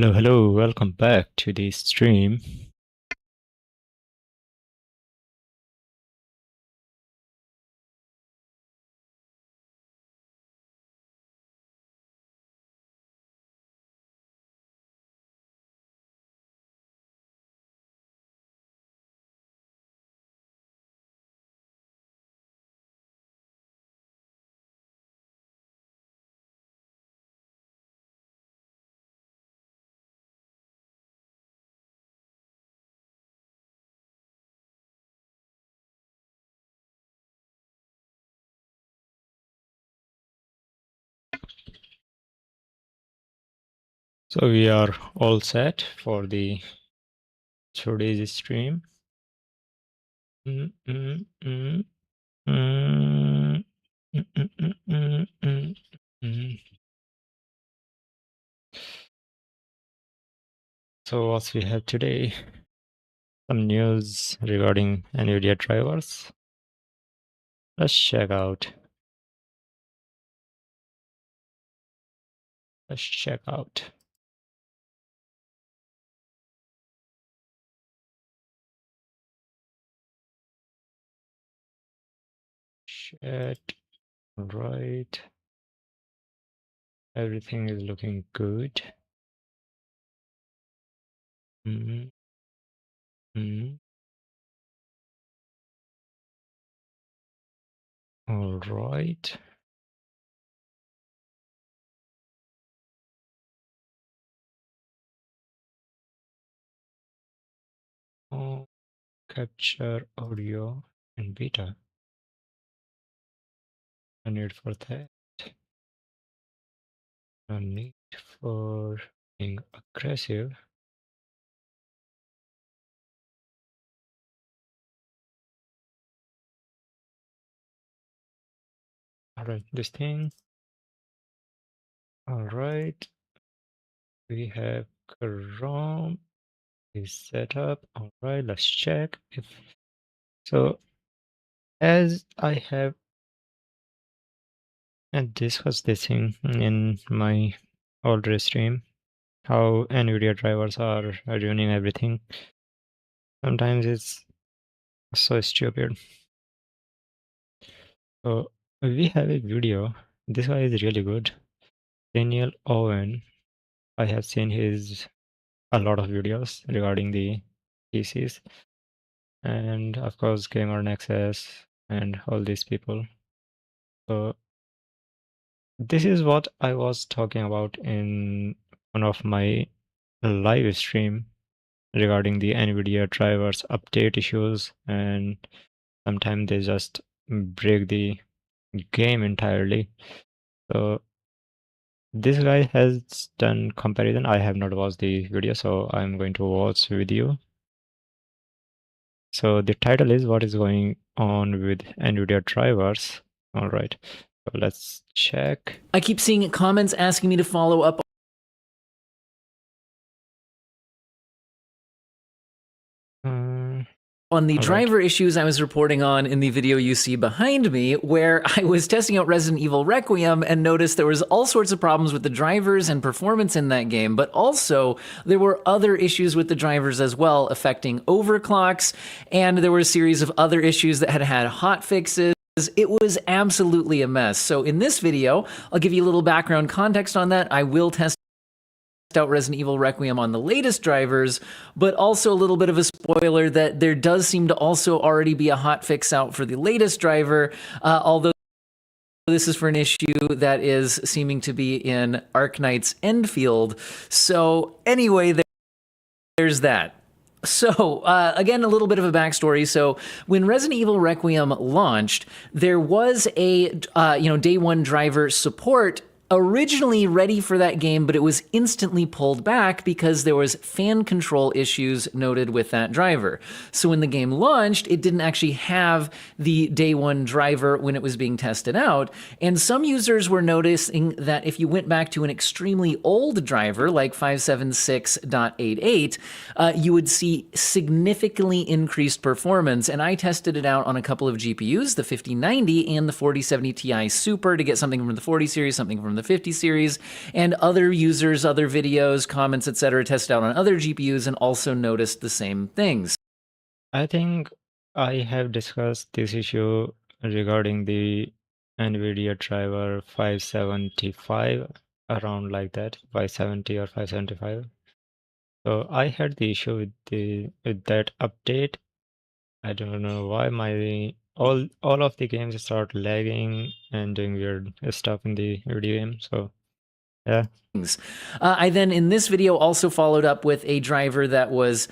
Hello, welcome back to the stream. So we are all set for the today's stream. So what we have today, some news regarding NVIDIA drivers. Let's check out. Chat. Right. Everything is looking good. All right. Capture audio in beta. No need for that. No need for being aggressive. Alright, this thing. Alright. We have Chrome is set up. Alright, let's check if so. As I have discussed this thing in my older stream, how NVIDIA drivers are ruining everything. Sometimes it's so stupid. So we have a video. This guy is really good. Daniel Owen. I have seen a lot of videos regarding the PCs, and of course Gamer Nexus and all these people. So this is what I was talking about in one of my live stream regarding the NVIDIA drivers update issues, and sometimes they just break the game entirely. So this guy has done comparison. I have not watched the video, so I'm going to watch with you. So the title is what is going on with NVIDIA drivers. All right, so let's check. I keep seeing comments asking me to follow up on the driver issues I was reporting on in the video you see behind me, where I was testing out Resident Evil Requiem and noticed there was all sorts of problems with the drivers and performance in that game, but also there were other issues with the drivers as well, affecting overclocks, and there were a series of other issues that had hot fixes. It was absolutely a mess. So in this video, I'll give you a little background context on that. I will test out Resident Evil Requiem on the latest drivers, but also a little bit of a spoiler that there does seem to also already be a hotfix out for the latest driver, although this is for an issue that is seeming to be in Arknight's Enfield. So anyway, there's that. So, again, a little bit of a backstory. So, when Resident Evil Requiem launched, there was a, day one driver support originally ready for that game, but it was instantly pulled back because there was fan control issues noted with that driver. So when the game launched, it didn't actually have the day one driver when it was being tested out. And some users were noticing that if you went back to an extremely old driver, like 576.88, you would see significantly increased performance. And I tested it out on a couple of GPUs, the 5090 and the 4070 Ti Super, to get something from the 40 series, something from the the 50 series, and other users, other videos, comments, etc., tested out on other GPUs and also noticed the same things. I think I have discussed this issue regarding the NVIDIA driver 575, around like that, 570 or 575. So I had the issue with that update. I don't know why my all of the games start lagging and doing weird stuff in the video game. So yeah. I then, in this video, also followed up with a driver that was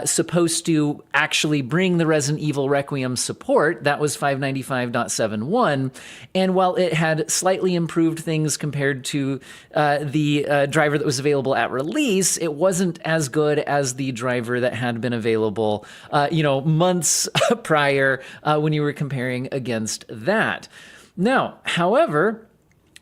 supposed to actually bring the Resident Evil Requiem support. That was 595.71. And while it had slightly improved things compared to the driver that was available at release, it wasn't as good as the driver that had been available, months prior when you were comparing against that. Now, however,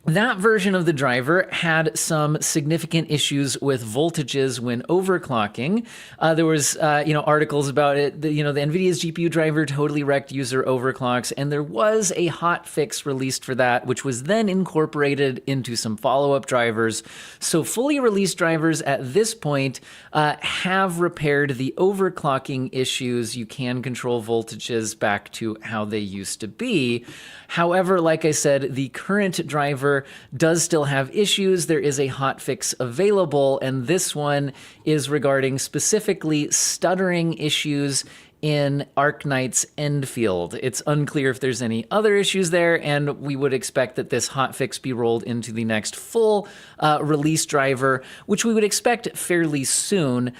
that version of the driver had some significant issues with voltages when overclocking. There was, articles about it. The NVIDIA's GPU driver totally wrecked user overclocks, and there was a hot fix released for that, which was then incorporated into some follow-up drivers. So fully released drivers at this point have repaired the overclocking issues. You can control voltages back to how they used to be. However, like I said, the current driver does still have issues. There is a hotfix available, and this one is regarding specifically stuttering issues in Arknight's Endfield. It's unclear if there's any other issues there, and we would expect that this hotfix be rolled into the next full release driver, which we would expect fairly soon,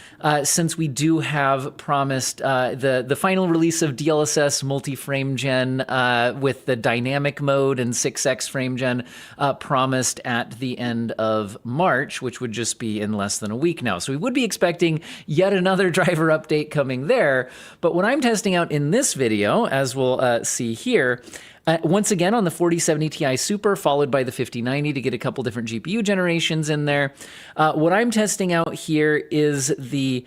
since we do have promised the final release of DLSS multi-frame gen with the dynamic mode and 6x frame gen promised at the end of March, which would just be in less than a week now. So we would be expecting yet another driver update coming there. But what I'm testing out in this video, as we'll see here, once again on the 4070 Ti Super, followed by the 5090 to get a couple different GPU generations in there. What I'm testing out here is the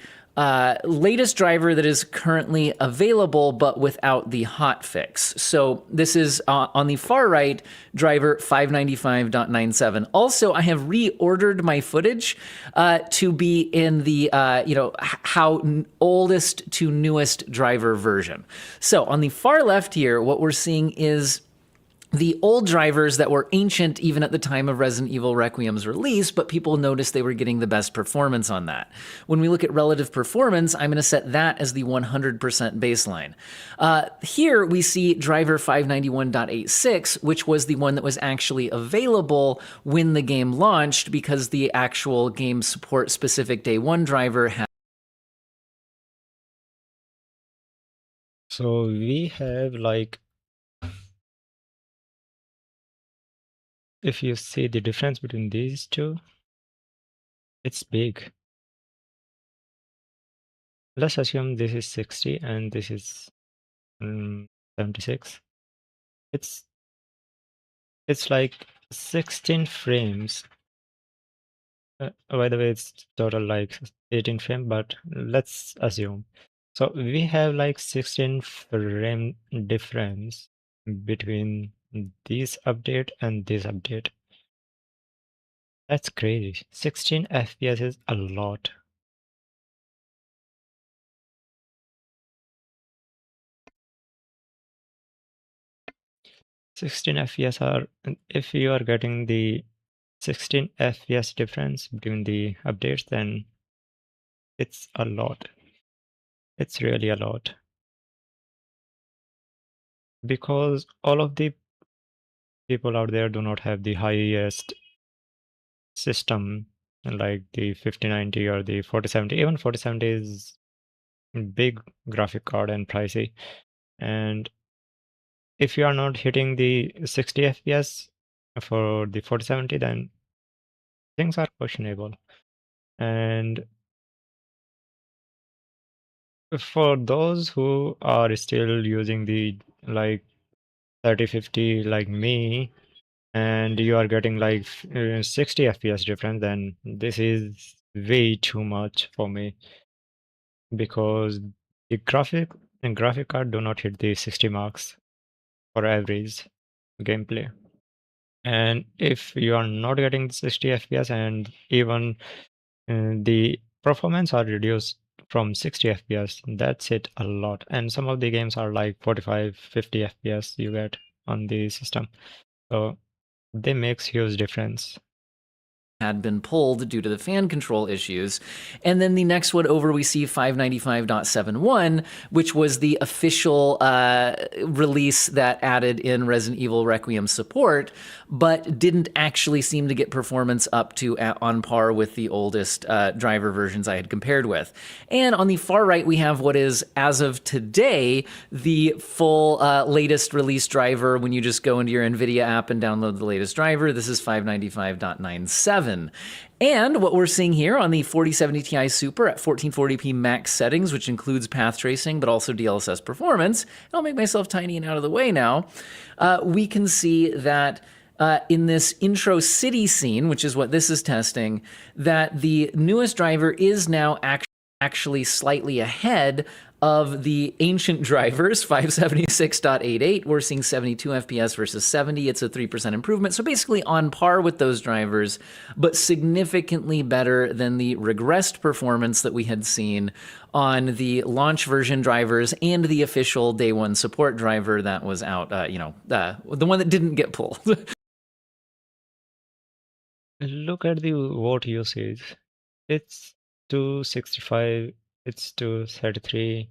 latest driver that is currently available, but without the hotfix. So this is on the far right, driver 595.97. Also, I have reordered my footage to be in the how oldest to newest driver version. So on the far left here, what we're seeing is the old drivers that were ancient even at the time of Resident Evil Requiem's release, but people noticed they were getting the best performance on that. When we look at relative performance, I'm going to set that as the 100% baseline. Here we see driver 591.86, which was the one that was actually available when the game launched, because the actual game support specific day one driver had. So we have like, if you see the difference between these two, it's big. Let's assume this is 60 and this is 76. It's like 16 frames. By the way, it's total like 18 frame, but let's assume. So we have like 16 frame difference between this update and this update. That's crazy. 16 FPS is a lot. If you are getting the 16 FPS difference between the updates, then it's a lot. It's really a lot. Because all of the people out there do not have the highest system like the 5090 or the 4070. Even 4070 is big graphic card and pricey. And if you are not hitting the 60 FPS for the 4070, then things are questionable. And for those who are still using the like 3050 like me, and you are getting like 60 FPS difference, then this is way too much for me, because the graphic card do not hit the 60 marks for average gameplay. And if you are not getting 60 FPS and even the performance are reduced from 60 FPS, that's it a lot. And some of the games are like 45, 50 FPS you get on the system. So they makes huge difference. Had been pulled due to the fan control issues. And then the next one over, we see 595.71, which was the official release that added in Resident Evil Requiem support, but didn't actually seem to get performance up to on par with the oldest driver versions I had compared with. And on the far right, we have what is, as of today, the full latest release driver. When you just go into your NVIDIA app and download the latest driver, this is 595.97. And what we're seeing here on the 4070 Ti Super at 1440p max settings, which includes path tracing, but also DLSS performance, I'll make myself tiny and out of the way now, we can see that in this intro city scene, which is what this is testing, that the newest driver is now actually slightly ahead of the ancient drivers, 576.88. We're seeing 72 FPS versus 70. It's a 3% improvement. So basically on par with those drivers, but significantly better than the regressed performance that we had seen on the launch version drivers and the official day one support driver that was out, the one that didn't get pulled. Look at the vote usage. It's 265, it's 233.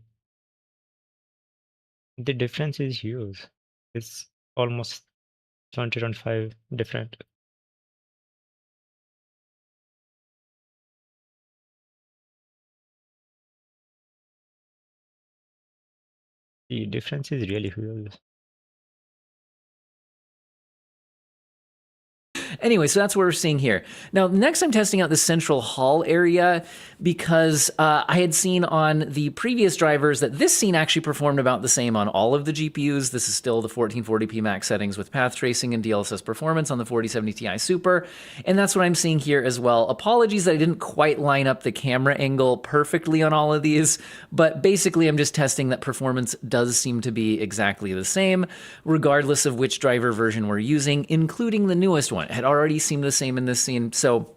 The difference is huge. It's almost 20-25 different. The difference is really huge. Anyway, so that's what we're seeing here. Now, next I'm testing out the central hall area because I had seen on the previous drivers that this scene actually performed about the same on all of the GPUs. This is still the 1440p max settings with path tracing and DLSS performance on the 4070 Ti Super. And that's what I'm seeing here as well. Apologies that I didn't quite line up the camera angle perfectly on all of these, but basically I'm just testing that performance does seem to be exactly the same, regardless of which driver version we're using, including the newest one. It had already seemed the same in this scene. So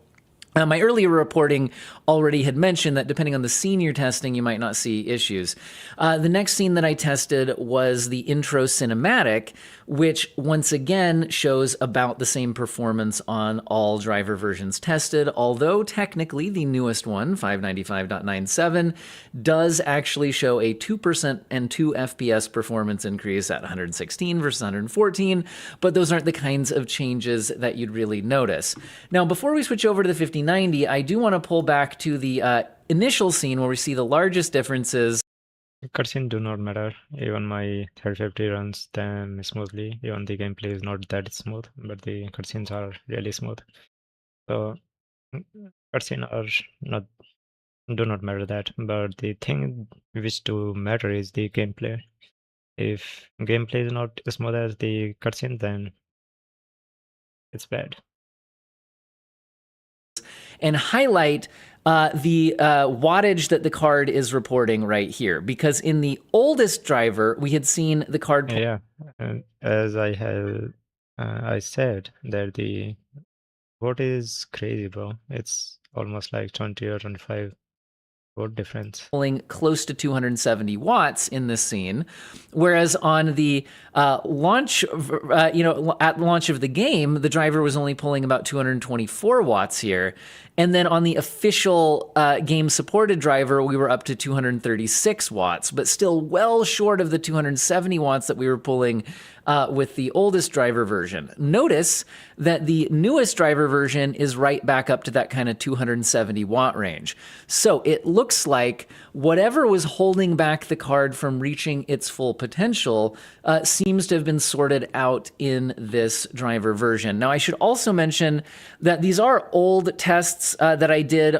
my earlier reporting already had mentioned that depending on the scene you're testing, you might not see issues. The next scene that I tested was the intro cinematic, which once again shows about the same performance on all driver versions tested, although technically the newest one, 595.97, does actually show a 2% and 2 FPS performance increase at 116 versus 114, but those aren't the kinds of changes that you'd really notice. Now, before we switch over to the 5090, I do want to pull back to the initial scene where we see the largest differences. Cutscenes do not matter. Even my 3050 runs them smoothly. Even the gameplay is not that smooth, but the cutscenes are really smooth. So cutscenes are not do not matter that. But the thing which do matter is the gameplay. If gameplay is not as smooth as the cutscene, then it's bad. And highlight the wattage that the card is reporting right here, because in the oldest driver, we had seen the card. Yeah, and as I said that the what is crazy, bro. It's almost like 20 or 25 watt difference. Pulling close to 270 watts in this scene, whereas on the launch, at launch of the game, the driver was only pulling about 224 watts here. And then on the official game supported driver, we were up to 236 watts, but still well short of the 270 watts that we were pulling with the oldest driver version. Notice that the newest driver version is right back up to that kind of 270 watt range. So it looks like whatever was holding back the card from reaching its full potential seems to have been sorted out in this driver version. Now, I should also mention that these are old tests that I did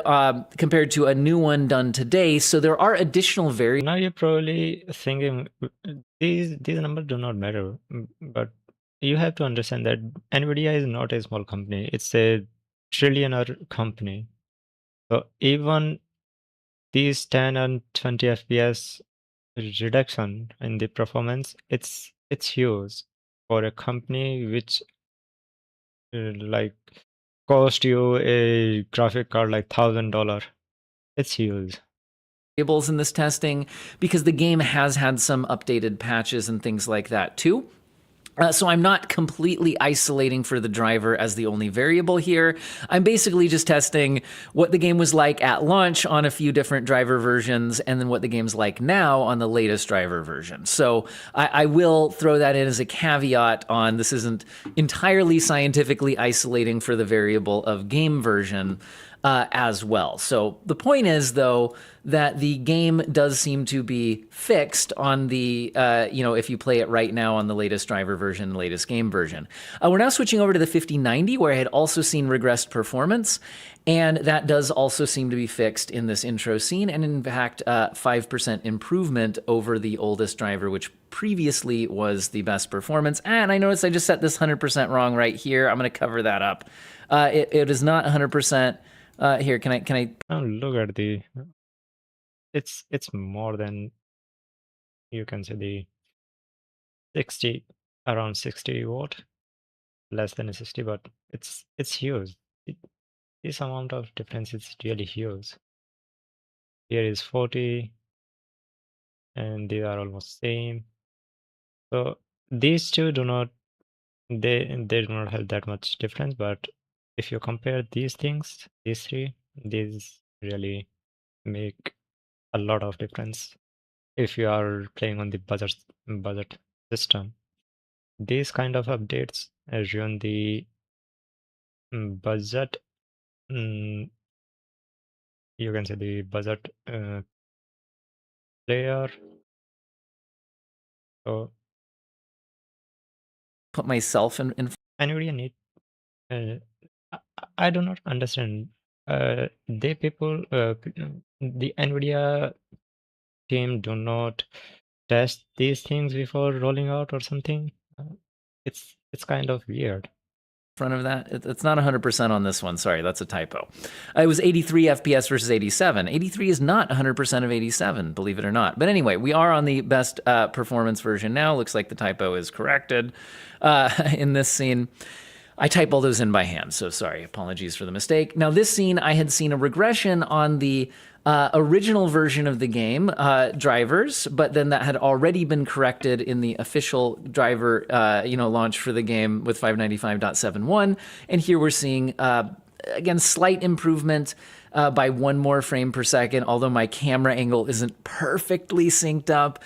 compared to a new one done today. So there are additional variations. Now you're probably thinking these numbers do not matter, but you have to understand that NVIDIA is not a small company. It's a trillionaire company. So even these 10 and 20 FPS reduction in the performance, it's huge for a company which like cost you a graphic card like $1,000. It's huge. Variables in this testing because the game has had some updated patches and things like that too. So I'm not completely isolating for the driver as the only variable here. I'm basically just testing what the game was like at launch on a few different driver versions and then what the game's like now on the latest driver version. So I will throw that in as a caveat on this isn't entirely scientifically isolating for the variable of game version. As well. So the point is, though, that the game does seem to be fixed on the, if you play it right now on the latest driver version, latest game version. We're now switching over to the 5090, where I had also seen regressed performance. And that does also seem to be fixed in this intro scene, and in fact, 5% improvement over the oldest driver, which previously was the best performance. And I noticed I just set this 100% wrong right here. I'm going to cover that up. It is not 100%. Here, can I? Now look at the. It's more than, you can say, the 60, around 60 watt, less than a 60, but it's huge. This amount of difference is really huge. Here is 40, and these are almost same. So these two do not, they do not have that much difference, but if you compare these things, these three, these really make a lot of difference. If you are playing on the budget system, these kind of updates ruin the budget. mm, you can say the budget player. So Put myself in NVIDIA need. Uh, I do not understand. They people, the NVIDIA team do not test these things before rolling out or something. It's kind of weird. front of that. It's not 100% on this one. Sorry, that's a typo. It was 83 FPS versus 87. 83 is not 100% of 87, believe it or not. But anyway, we are on the best performance version now. Looks like the typo is corrected in this scene. I type all those in by hand, so sorry, apologies for the mistake. Now, this scene, I had seen a regression on the original version of the game, drivers, but then that had already been corrected in the official driver, launch for the game with 595.71. And here we're seeing, again, slight improvement by one more frame per second, although my camera angle isn't perfectly synced up.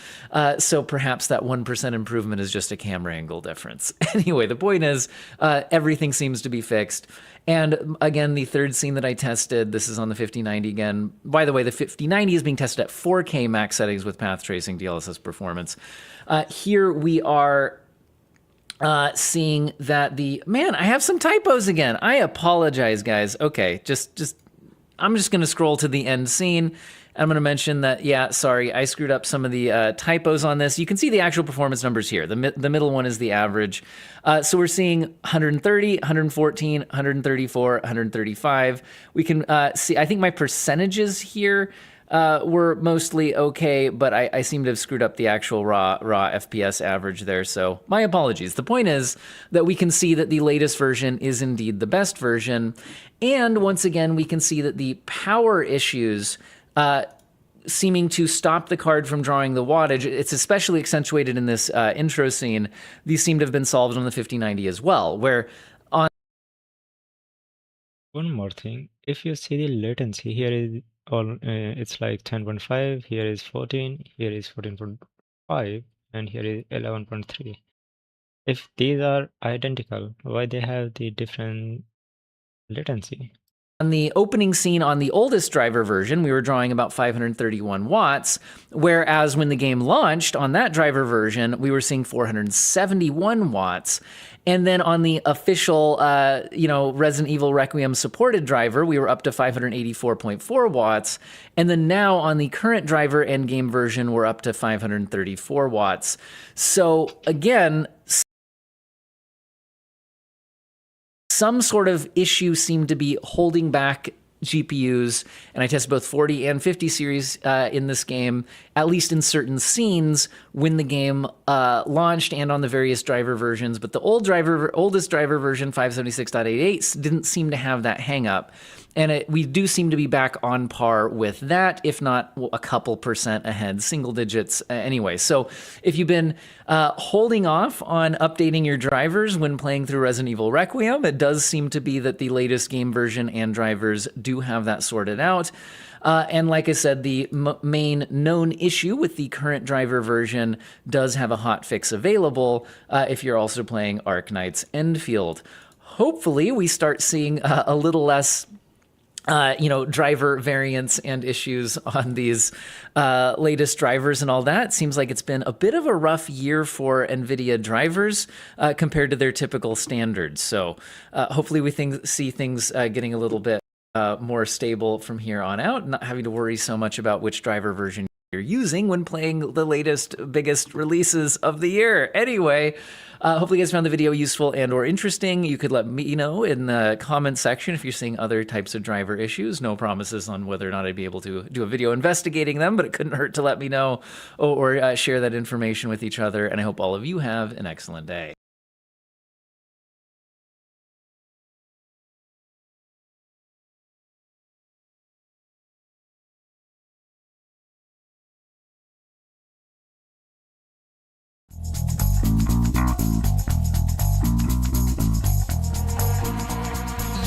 So perhaps that 1% improvement is just a camera angle difference. Anyway, the point is, everything seems to be fixed. And again, the third scene that I tested, this is on the 5090 again. By the way, the 5090 is being tested at 4K max settings with path tracing DLSS performance. Here we are seeing that I have some typos again. I apologize, guys. Okay, I'm just going to scroll to the end scene. I'm going to mention that, sorry, I screwed up some of the typos on this. You can see the actual performance numbers here. The middle one is the average. So we're seeing 130, 114, 134, 135. We can see, I think my percentages here were mostly okay, but I seem to have screwed up the actual raw FPS average there, so my apologies. The point is that we can see that the latest version is indeed the best version, and once again, we can see that the power issues seeming to stop the card from drawing the wattage, it's especially accentuated in this intro scene. These seem to have been solved on the 5090 as well, where on... One more thing, if you see the latency, here is it's like 10.5, here is 14, here is 14.5, and here is 11.3. If these are identical, why they have the different latency? On the opening scene on the oldest driver version, we were drawing about 531 watts, whereas when the game launched on that driver version, we were seeing 471 watts. And then on the official, Resident Evil Requiem supported driver, we were up to 584.4 watts. And then now on the current driver and game version, we're up to 534 watts. So again, some sort of issue seemed to be holding back GPUs, and I tested both 40 and 50 series in this game at least in certain scenes when the game launched and on the various driver versions. But the oldest driver version, 576.88, didn't seem to have that hang up. And we do seem to be back on par with that, if not a couple percent ahead, single digits anyway. So if you've been holding off on updating your drivers when playing through Resident Evil Requiem, it does seem to be that the latest game version and drivers do have that sorted out. And like I said, the main known issue with the current driver version does have a hot fix available if you're also playing Arknight's Enfield. Hopefully, we start seeing a little less driver variants and issues on these latest drivers and all that. Seems like it's been a bit of a rough year for NVIDIA drivers compared to their typical standards. So hopefully we see things getting a little bit more stable from here on out, not having to worry so much about which driver version you're using when playing the latest, biggest releases of the year. Anyway, hopefully you guys found the video useful and or interesting. You could let me know in the comment section if you're seeing other types of driver issues. No promises on whether or not I'd be able to do a video investigating them, but it couldn't hurt to let me know or share that information with each other. And I hope all of you have an excellent day.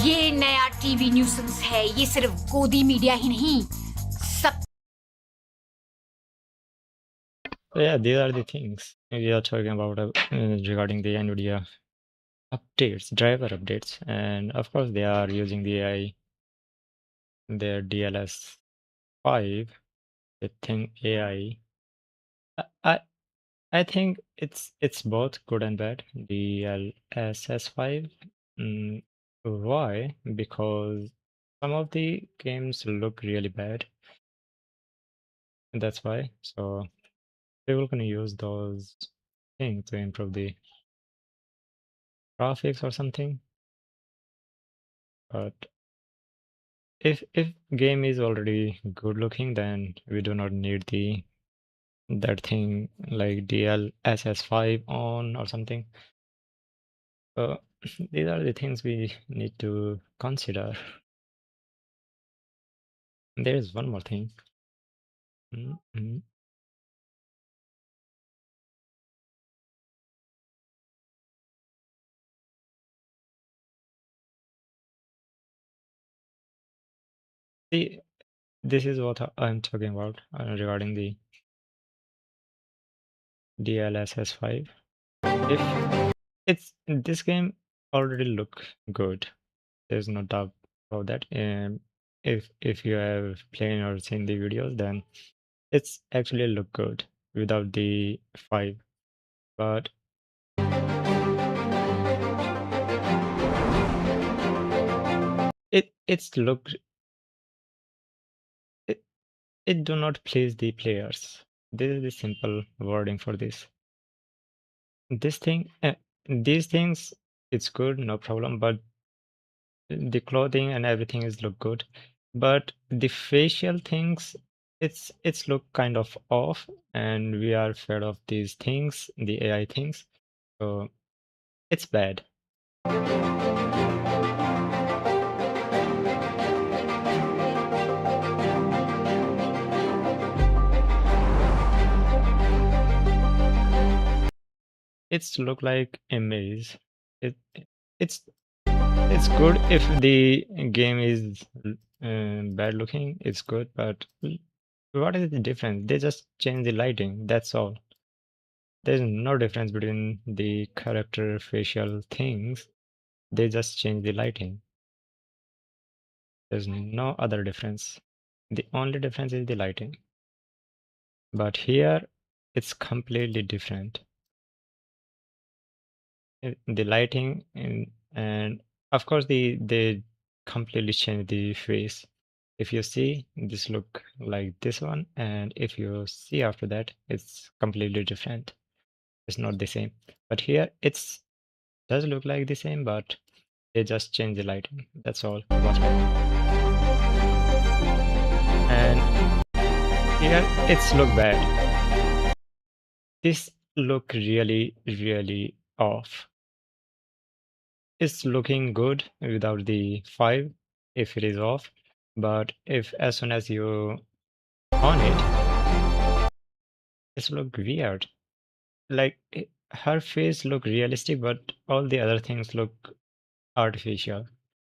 ये नया TV nuisance है। ये सिर्फ गोदी media ही नहीं, सब Yeah, these are the things we are talking about regarding the NVIDIA updates, driver updates, and of course they are using the AI, their DLS5. I think AI. I I think it's both good and bad. DLSS5. Mm, why? Because some of the games look really bad. And that's why. So people can use those things to improve the graphics or something. But if game is already good looking, then we do not need that thing like DLSS5 on or something. So these are the things we need to consider. There is one more thing. Mhm. See, this is what I'm talking about regarding the DLSS5. If this game already look good, there's no doubt about that. And if you have played or seen the videos, then it's actually look good without the 5. But it's look it, it do not please the players. This is the simple wording for this. This thing, these things, it's good, no problem, but the clothing and everything is look good. But the facial things, it's look kind of off, and we are afraid of these things, the AI things. So it's bad. It's look like a maze. It it's it's good if the game is bad looking. It's good, but what is the difference? They just change the lighting. That's all. There's no difference between the character facial things. They just change the lighting. There's no other difference. The only difference is the lighting. But here, it's completely different. The lighting and of course they completely change the face. If you see, this look like this one, and if you see after that, it's completely different. It's not the same. But here it's does look like the same, but they just change the lighting. That's all what's happening. And Yeah, it's look bad. This look really off. It's looking good without the 5 if it is off, but if as soon as you on it, it's look weird. Like her face look realistic, but all the other things look artificial.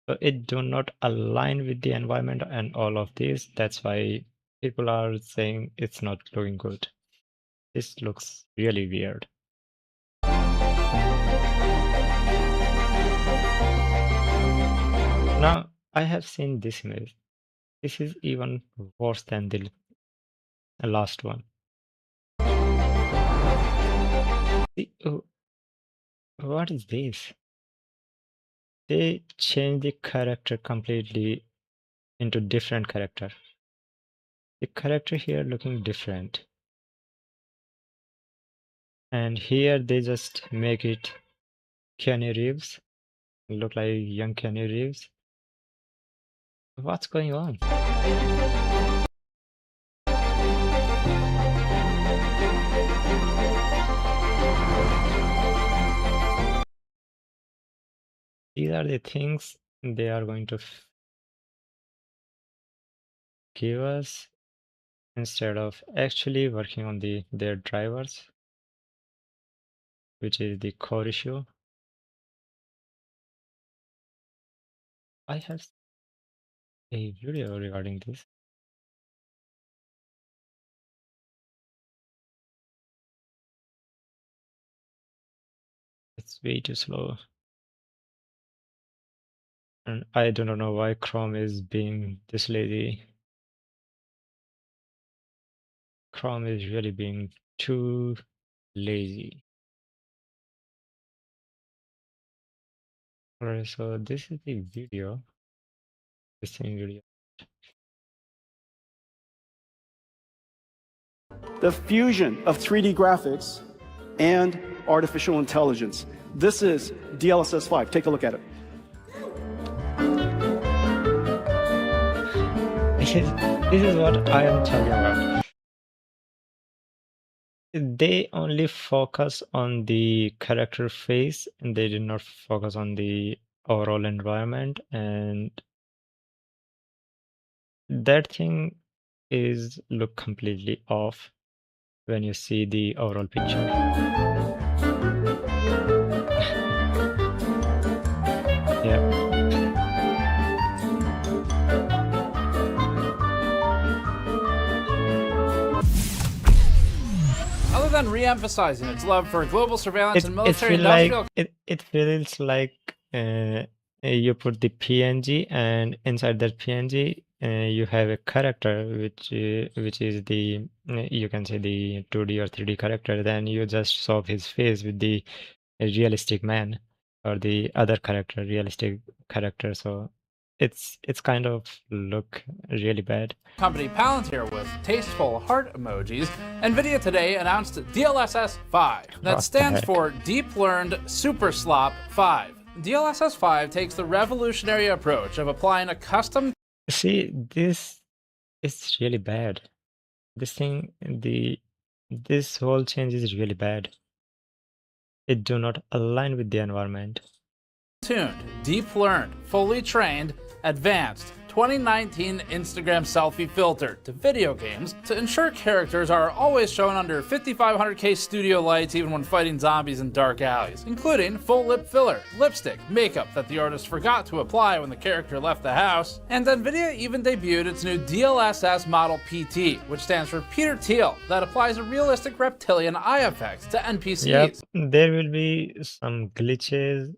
So it do not align with the environment and all of this. That's why people are saying it's not looking good. This looks really weird. Now I have seen this image. This is even worse than the last one. What is this? They changed the character completely into different character. The character here looking different. And here they just make it Keanu Reeves. Look like young Keanu Reeves. What's going on? These are the things they are going to give us instead of actually working on their drivers, which is the core issue. I have a video regarding this. It's way too slow. And I do not know why Chrome is being this lazy. Chrome is really being too lazy. Alright, so this is the video. The same video. The fusion of 3D graphics and artificial intelligence. This is DLSS 5. Take a look at it. This is what I am talking about. They only focus on the character face and they did not focus on the overall environment, and that thing is look completely off when you see the overall picture. Yeah. Other than re-emphasizing its love for global surveillance and military It feels like you put the PNG, and inside that PNG you have a character which is the you can say the 2D or 3D character. Then you just swap his face with the realistic man or the other character, realistic character. So it's kind of look really bad. company Palantir with tasteful heart emojis, NVIDIA today announced DLSS 5. That What stands the heck? for Deep Learned Super Slop 5. DLSS 5 takes the revolutionary approach of applying a custom See, this is really bad. This thing, this whole change is really bad. It do not align with the environment. tuned, deep learned, fully trained, advanced 2019 Instagram selfie filter to video games to ensure characters are always shown under 5500K studio lights even when fighting zombies in dark alleys, including full lip filler, lipstick, makeup that the artist forgot to apply when the character left the house, and NVIDIA even debuted its new DLSS model PT, which stands for Peter Thiel, that applies a realistic reptilian eye effects to NPCs. Yep, there will be some glitches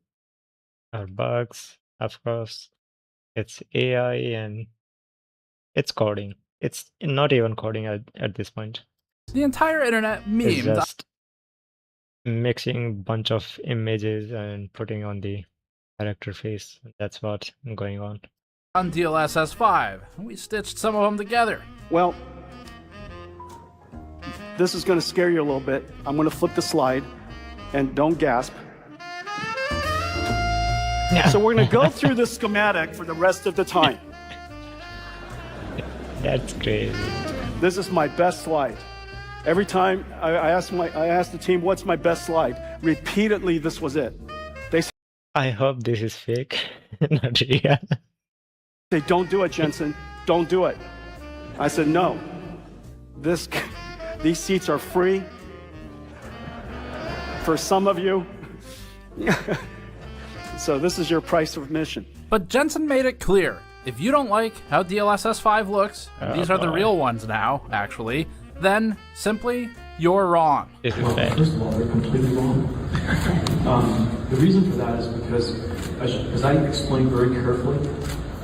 or bugs, of course. It's AI and it's coding. It's not even coding at this point. The entire internet It's memes just mixing bunch of images and putting on the character face. That's what's going on. on DLSS 5. We stitched some of them together. Well, this is going to scare you a little bit. I'm going to flip the slide, and don't gasp. So we're going to go through the schematic for the rest of the time. That's crazy. This is my best slide. Every time I asked the team, what's my best slide? Repeatedly, this was it. They I hope this is fake, not real. say, don't do it, Jensen. Don't do it. I said, no. These seats are free for some of you. So this is your price of admission. But Jensen made it clear, if you don't like how DLSS 5 looks, and these are the real ones now, actually, then simply, you're wrong. This is bad. First of all, they're completely wrong. The reason for that is because, as I explained very carefully,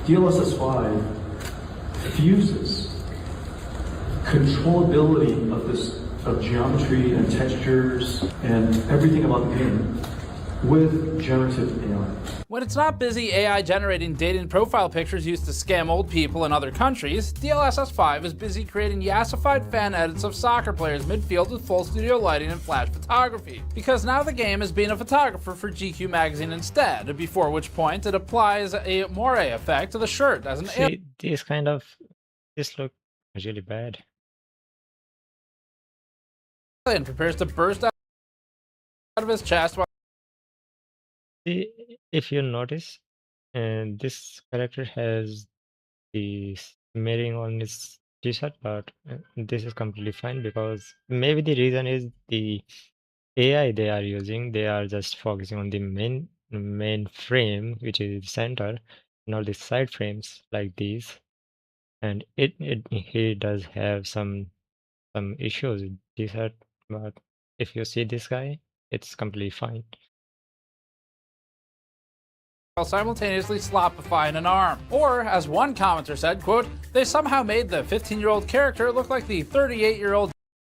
DLSS 5 fuses controllability of geometry and textures and everything about the game with generative AI. When it's not busy AI generating dating profile pictures used to scam old people in other countries, DLSS 5 is busy creating yassified fan edits of soccer players midfield with full studio lighting and flash photography. Because now the game is being a photographer for GQ magazine instead, before which point it applies a moire effect to the shirt as an See, this look really bad. alien prepares to burst out of his chest while See, if you notice, and this character has the smearing on his t-shirt, but this is completely fine because maybe the reason is the AI they are using, they are just focusing on the main frame, which is center, and all the side frames like these. And he does have some issues with t-shirt, but if you see this guy, it's completely fine. simultaneously slopifying an arm. Or, as one commenter said, quote, they somehow made the 15-year-old character look like the 38-year-old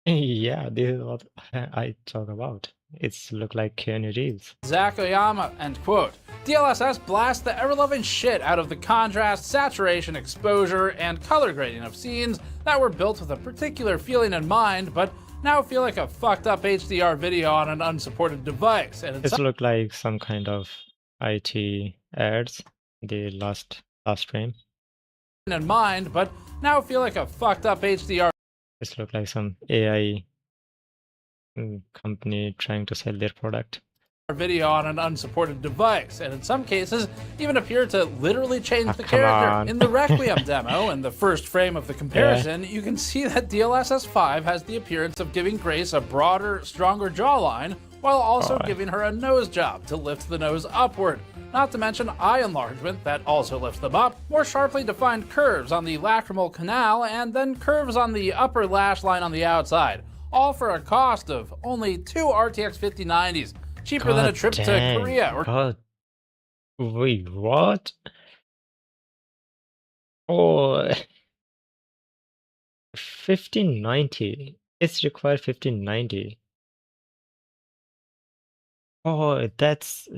Yeah, this is what I talk about. It's look like Keanu Reeves. Zach Oyama, end quote. DLSS blasts the ever-loving shit out of the contrast, saturation, exposure, and color grading of scenes that were built with a particular feeling in mind, but now feel like a fucked up HDR video on an unsupported device. And It look like some kind of IT ads, the last frame. in mind, but now feel like a fucked up HDR It look like some AI company trying to sell their product. video on an unsupported device, and in some cases even appear to literally change the come character. on. In the Requiem demo, in the first frame of the comparison, you can see that DLSS 5 has the appearance of giving Grace a broader, stronger jawline, while also giving her a nose job to lift the nose upward. Not to mention eye enlargement that also lifts them up, more sharply defined curves on the lacrimal canal, and then curves on the upper lash line on the outside. All for a cost of only 2 RTX 5090s. Cheaper than a trip to Korea or God. Wait, what? Oh, 1590. It's required 1590. Oh, that's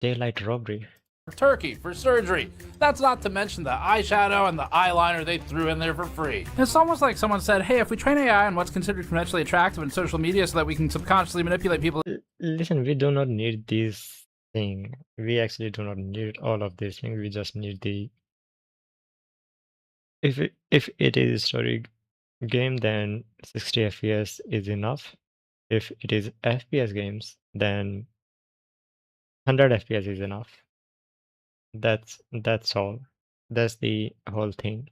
daylight robbery. Turkey for surgery. That's not to mention the eyeshadow and the eyeliner they threw in there for free. It's almost like someone said, hey, if we train AI on what's considered conventionally attractive in social media so that we can subconsciously manipulate people. Listen, we do not need this thing. We actually do not need all of these things. We just need the. If it is a story game, then 60 FPS is enough. If it is FPS games, then 100 FPS is enough. That's all. That's the whole thing.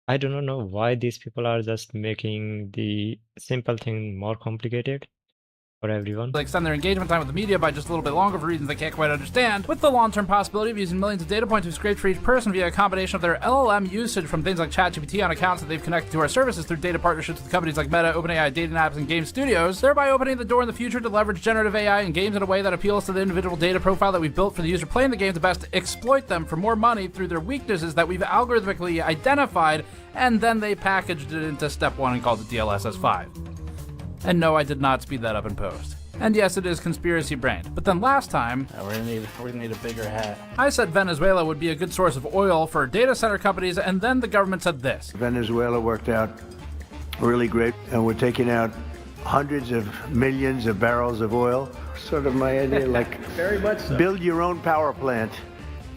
I do not know why these people are just making the simple thing more complicated for everyone. Extend their engagement time with the media by just a little bit longer for reasons they can't quite understand, with the long-term possibility of using millions of data points to be scraped for each person via a combination of their LLM usage from things like ChatGPT on accounts that they've connected to our services through data partnerships with companies like Meta, OpenAI, dating apps, and game studios, thereby opening the door in the future to leverage generative AI in games in a way that appeals to the individual data profile that we've built for the user playing the game to best exploit them for more money through their weaknesses that we've algorithmically identified, and then they packaged it into step 1 and called it DLSS 5. And no, I did not speed that up in post. And yes, it is conspiracy brained. But then last time, we're gonna need a bigger hat. I said Venezuela would be a good source of oil for data center companies, and then the government said this. Venezuela worked out really great, and we're taking out hundreds of millions of barrels of oil. Sort of my idea, like very much so. Build your own power plant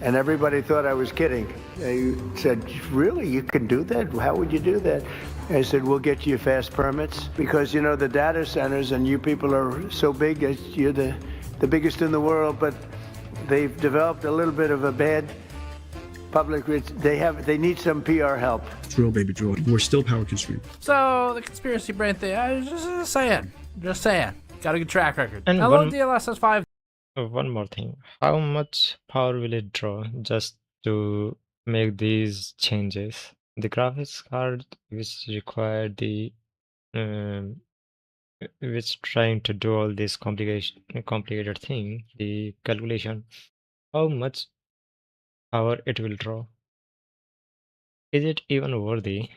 And everybody thought I was kidding. They said, really, you can do that? How would you do that? I said, we'll get you fast permits. Because, you know, the data centers and you people are so big, you're the biggest in the world, but they've developed a little bit of a bad public, they need some PR help. Drill, baby, drill. We're still power constrained. So the conspiracy brain thing, I was just saying. Got a good track record. And Hello, DLSS 5. one more thing. How much power will it draw just to make these changes? The graphics card which require the which trying to do all this complicated thing, the calculation, how much power it will draw? Is it even worthy?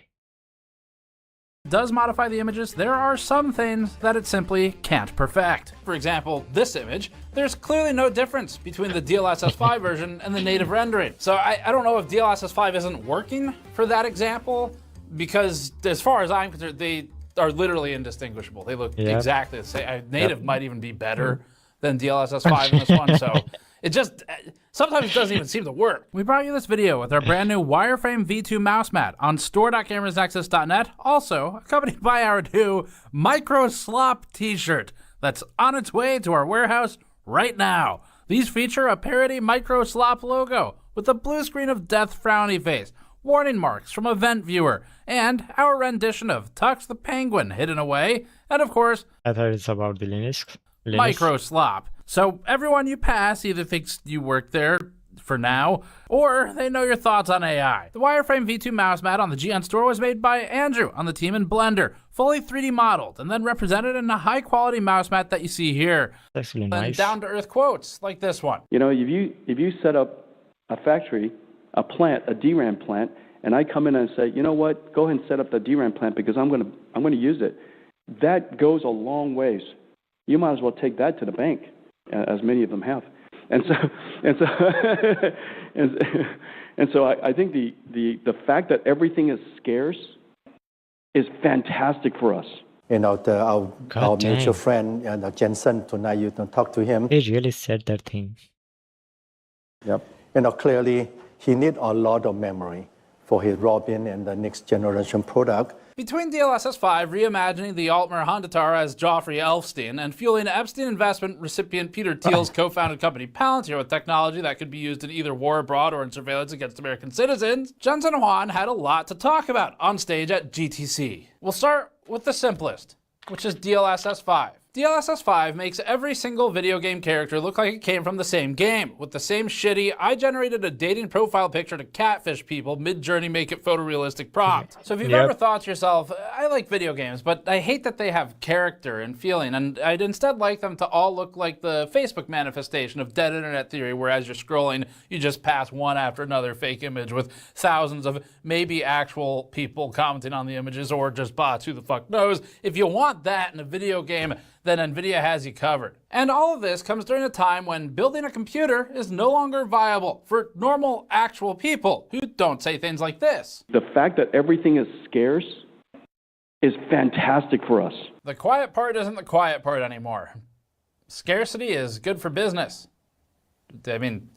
Does modify the images, there are some things that it simply can't perfect. For example, this image, there's clearly no difference between the DLSS 5 version and the native rendering. So I don't know if DLSS 5 isn't working for that example, because as far as I'm concerned, they are literally indistinguishable. They look exactly the same. Native might even be better than DLSS 5 in this one, so it just, sometimes it doesn't even seem to work. We brought you this video with our brand new wireframe V2 mouse mat on store.camerasnexus.net, also accompanied by our new Micro Slop t-shirt that's on its way to our warehouse right now. These feature a parody Micro Slop logo with a blue screen of death frowny face, warning marks from a vent viewer, and our rendition of Tux the Penguin hidden away, and of course, I thought it's about the Linux. Micro Slop. So everyone you pass either thinks you work there for now, or they know your thoughts on AI. The wireframe V2 mouse mat on the GN store was made by Andrew on the team in Blender, fully 3D modeled, and then represented in a high quality mouse mat that you see here. That's really And nice. down to earth quotes like this one. You know, if you set up a factory, a plant, a DRAM plant, and I come in and say, you know what, go ahead and set up the DRAM plant because I'm going to use it. That goes a long ways. You might as well take that to the bank, as many of them have. And so I think the fact that everything is scarce is fantastic for us. You know, our damn. mutual friend Jensen, tonight you can talk to him. He really said that thing. Yep. You know, clearly he need a lot of memory for his Robin and the next generation product. Between DLSS 5 reimagining the Altmer Hondatar as Joffrey Elfstein and fueling Epstein investment recipient Peter Thiel's co-founded company Palantir with technology that could be used in either war abroad or in surveillance against American citizens, Jensen Huang had a lot to talk about on stage at GTC. We'll start with the simplest, which is DLSS 5. DLSS 5 makes every single video game character look like it came from the same game, with the same shitty, I generated a dating profile picture to catfish people, mid-journey make it photorealistic prompt. So if you've ever thought to yourself, I like video games, but I hate that they have character and feeling, and I'd instead like them to all look like the Facebook manifestation of dead internet theory, where as you're scrolling, you just pass one after another fake image with thousands of maybe actual people commenting on the images or just bots, who the fuck knows. If you want that in a video game, then NVIDIA has you covered. And all of this comes during a time when building a computer is no longer viable for normal, actual people who don't say things like this. The fact that everything is scarce is fantastic for us. The quiet part isn't the quiet part anymore. Scarcity is good for business. I mean,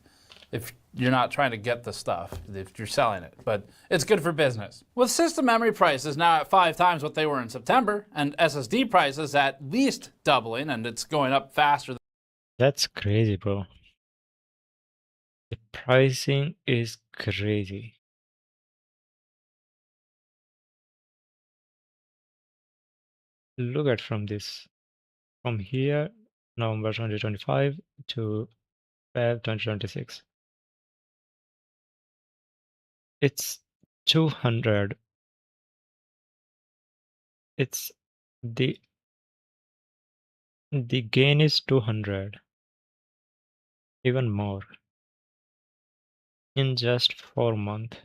if you're not trying to get the stuff, if you're selling it, but it's good for business. With system memory prices now at 5 times what they were in September, and SSD prices at least doubling, and it's going up faster. That's crazy, bro. The pricing is crazy. Look at from here, November 2025 to Feb 2026. It's 200. It's the gain is 200, even more, in just 4 months.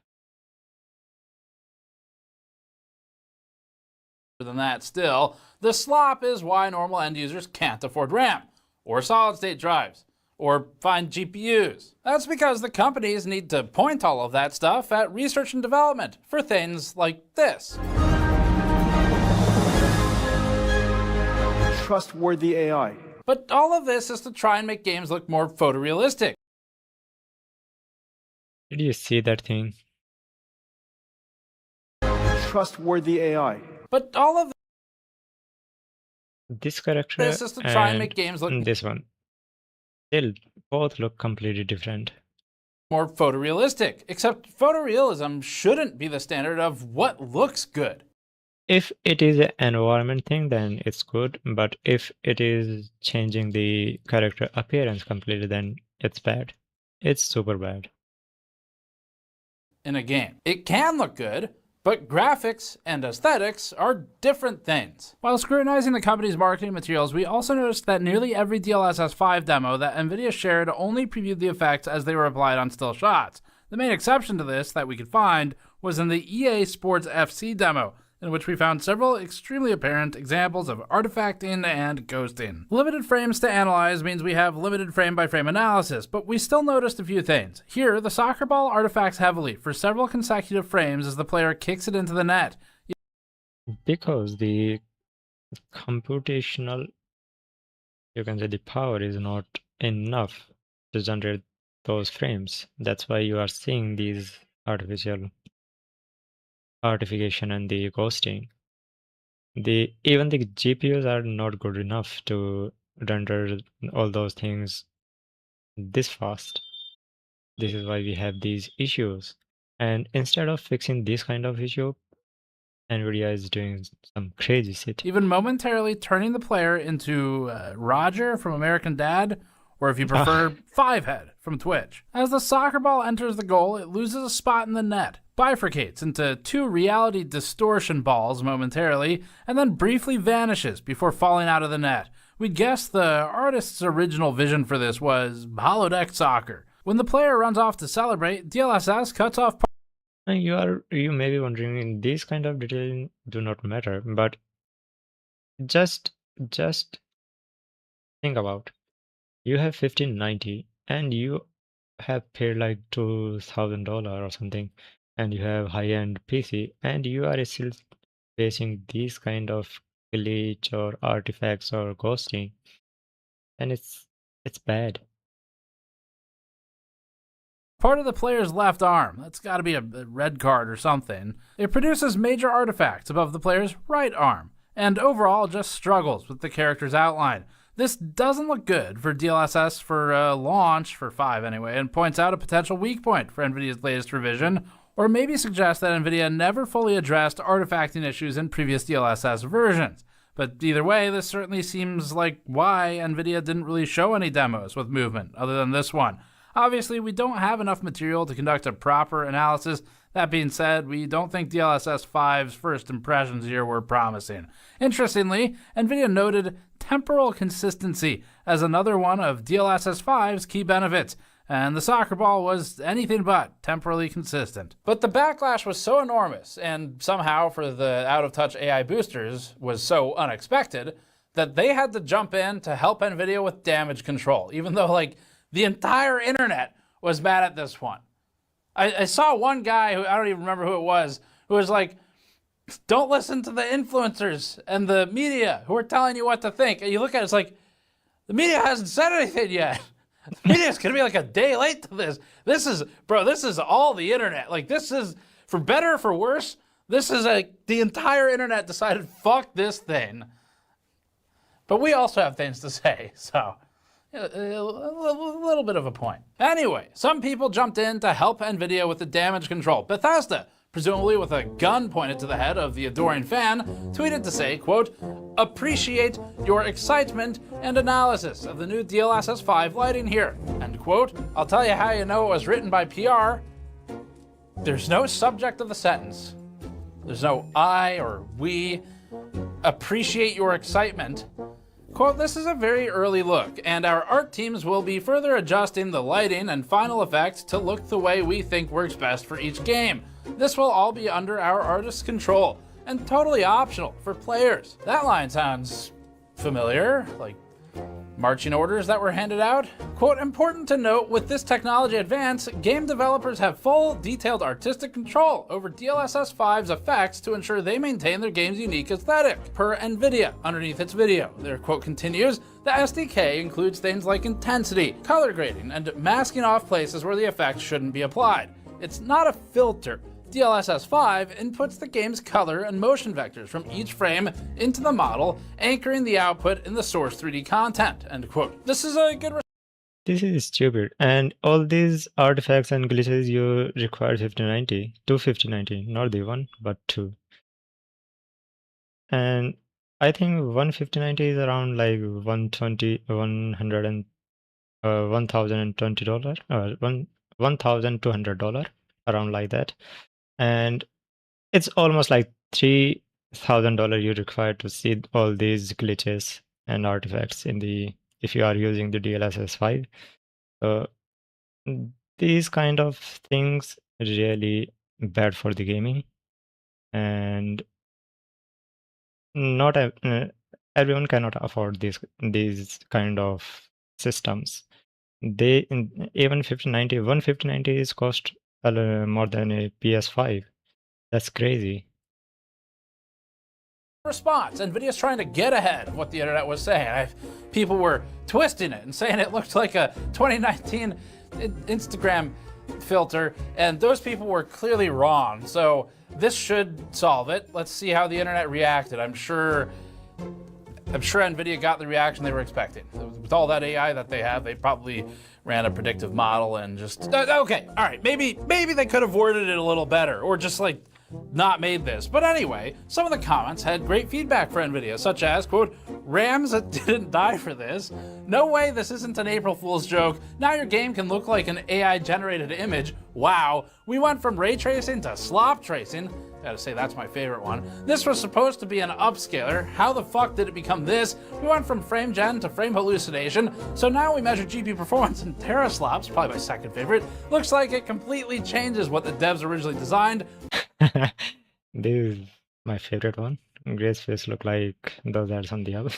Than that still, the slop is why normal end users can't afford RAM, or solid state drives, or find GPUs. That's because the companies need to point all of that stuff at research and development for things like this. Trustworthy AI. But all of this is to try and make games look more photorealistic. Did you see that thing? Trustworthy AI. But all of This character this is to try and make and games look this one. They'll both look completely different. more photorealistic, except photorealism shouldn't be the standard of what looks good. If it is an environment thing, then it's good, but if it is changing the character appearance completely, then it's bad. It's super bad. In a game, it can look good, but graphics and aesthetics are different things. While scrutinizing the company's marketing materials, we also noticed that nearly every DLSS 5 demo that NVIDIA shared only previewed the effects as they were applied on still shots. The main exception to this that we could find was in the EA Sports FC demo, in which we found several extremely apparent examples of artifacting and ghosting. Limited frames to analyze means we have limited frame-by-frame analysis, but we still noticed a few things. Here, the soccer ball artifacts heavily for several consecutive frames as the player kicks it into the net. Because the computational, you can say the power is not enough to generate those frames. That's why you are seeing these artification and the ghosting. Even the GPUs are not good enough to render all those things this fast. This is why we have these issues. And instead of fixing this kind of issue, NVIDIA is doing some crazy shit. Even momentarily turning the player into Roger from American Dad, or if you prefer, Fivehead from Twitch. As the soccer ball enters the goal, it loses a spot in the net, bifurcates into two reality distortion balls momentarily, and then briefly vanishes before falling out of the net. We'd guess the artist's original vision for this was holodeck soccer. When the player runs off to celebrate, DLSS cuts off. And you may be wondering, these kind of details do not matter, but just think about, you have 1590 and you have paid like $2,000 or something, and you have high-end PC, and you are still facing these kind of glitch or artifacts or ghosting, and it's bad. Part of the player's left arm. That's got to be a red card or something. It produces major artifacts above the player's right arm, and overall just struggles with the character's outline. This doesn't look good for DLSS for launch, for 5 anyway, and points out a potential weak point for NVIDIA's latest revision, or maybe suggests that NVIDIA never fully addressed artifacting issues in previous DLSS versions. But either way, this certainly seems like why NVIDIA didn't really show any demos with movement, other than this one. Obviously, we don't have enough material to conduct a proper analysis. That being said, we don't think DLSS 5's first impressions here were promising. Interestingly, NVIDIA noted temporal consistency as another one of DLSS 5's key benefits, and the soccer ball was anything but temporally consistent. But the backlash was so enormous, and somehow for the out-of-touch AI boosters was so unexpected, that they had to jump in to help NVIDIA with damage control, even though, like, the entire internet was mad at this one. I saw one guy who, I don't even remember who it was, who was like, don't listen to the influencers and the media who are telling you what to think. And you look at it, it's like, the media hasn't said anything yet. The media's gonna be like a day late to this. This is all the internet. Like, this is, for better or for worse, this is the entire internet decided, fuck this thing. But we also have things to say, so. A little bit of a point. Anyway, some people jumped in to help NVIDIA with the damage control. Bethesda, presumably with a gun pointed to the head of the adoring fan, tweeted to say, quote, appreciate your excitement and analysis of the new DLSS 5 lighting here, end quote. I'll tell you how you know it was written by PR. There's no subject of the sentence. There's no I or we. Appreciate your excitement. Quote, this is a very early look, and our art teams will be further adjusting the lighting and final effects to look the way we think works best for each game. This will all be under our artist's control, and totally optional for players. That line sounds familiar, like marching orders that were handed out. Quote, important to note, with this technology advance, game developers have full, detailed artistic control over DLSS 5's effects to ensure they maintain their game's unique aesthetic, per NVIDIA, underneath its video. Their quote continues, the SDK includes things like intensity, color grading, and masking off places where the effect shouldn't be applied. it's not a filter. DLSS 5 inputs the game's color and motion vectors from each frame into the model, anchoring the output in the source 3D content, end quote. This is a good This is stupid. And all these artifacts and glitches, you require 5090, 25090, not the one, but two. And I think 15090 is around like 120, 100 and $1,020, $1,200, around like that. And it's almost like $3,000 you require to see all these glitches and artifacts in the if you are using the DLSS 5. So these kind of things really bad for the gaming, and not everyone cannot afford these kind of systems. They even 5090, 15090 is cost more than a PS5. That's crazy. response. NVIDIA's trying to get ahead of what the internet was saying. People were twisting it and saying it looked like a 2019 Instagram filter, and those people were clearly wrong. So this should solve it. Let's see how the internet reacted. I'm sure NVIDIA got the reaction they were expecting. With all that AI that they have, they probably ran a predictive model and just, okay, all right, maybe they could have worded it a little better, or just like not made this. But anyway, some of the comments had great feedback for NVIDIA, such as, quote, "Rams didn't die for this. No way this isn't an April Fool's joke. Now your game can look like an AI-generated image. Wow. We went from ray tracing to slop tracing." Gotta say, that's my favorite one. "This was supposed to be an upscaler. How the fuck did it become this? We went from frame gen to frame hallucination. So now we measure GPU performance in teraflops," probably my second favorite. "Looks like it completely changes what the devs originally designed." This is my favorite one. Grace's face look like those ads on the album.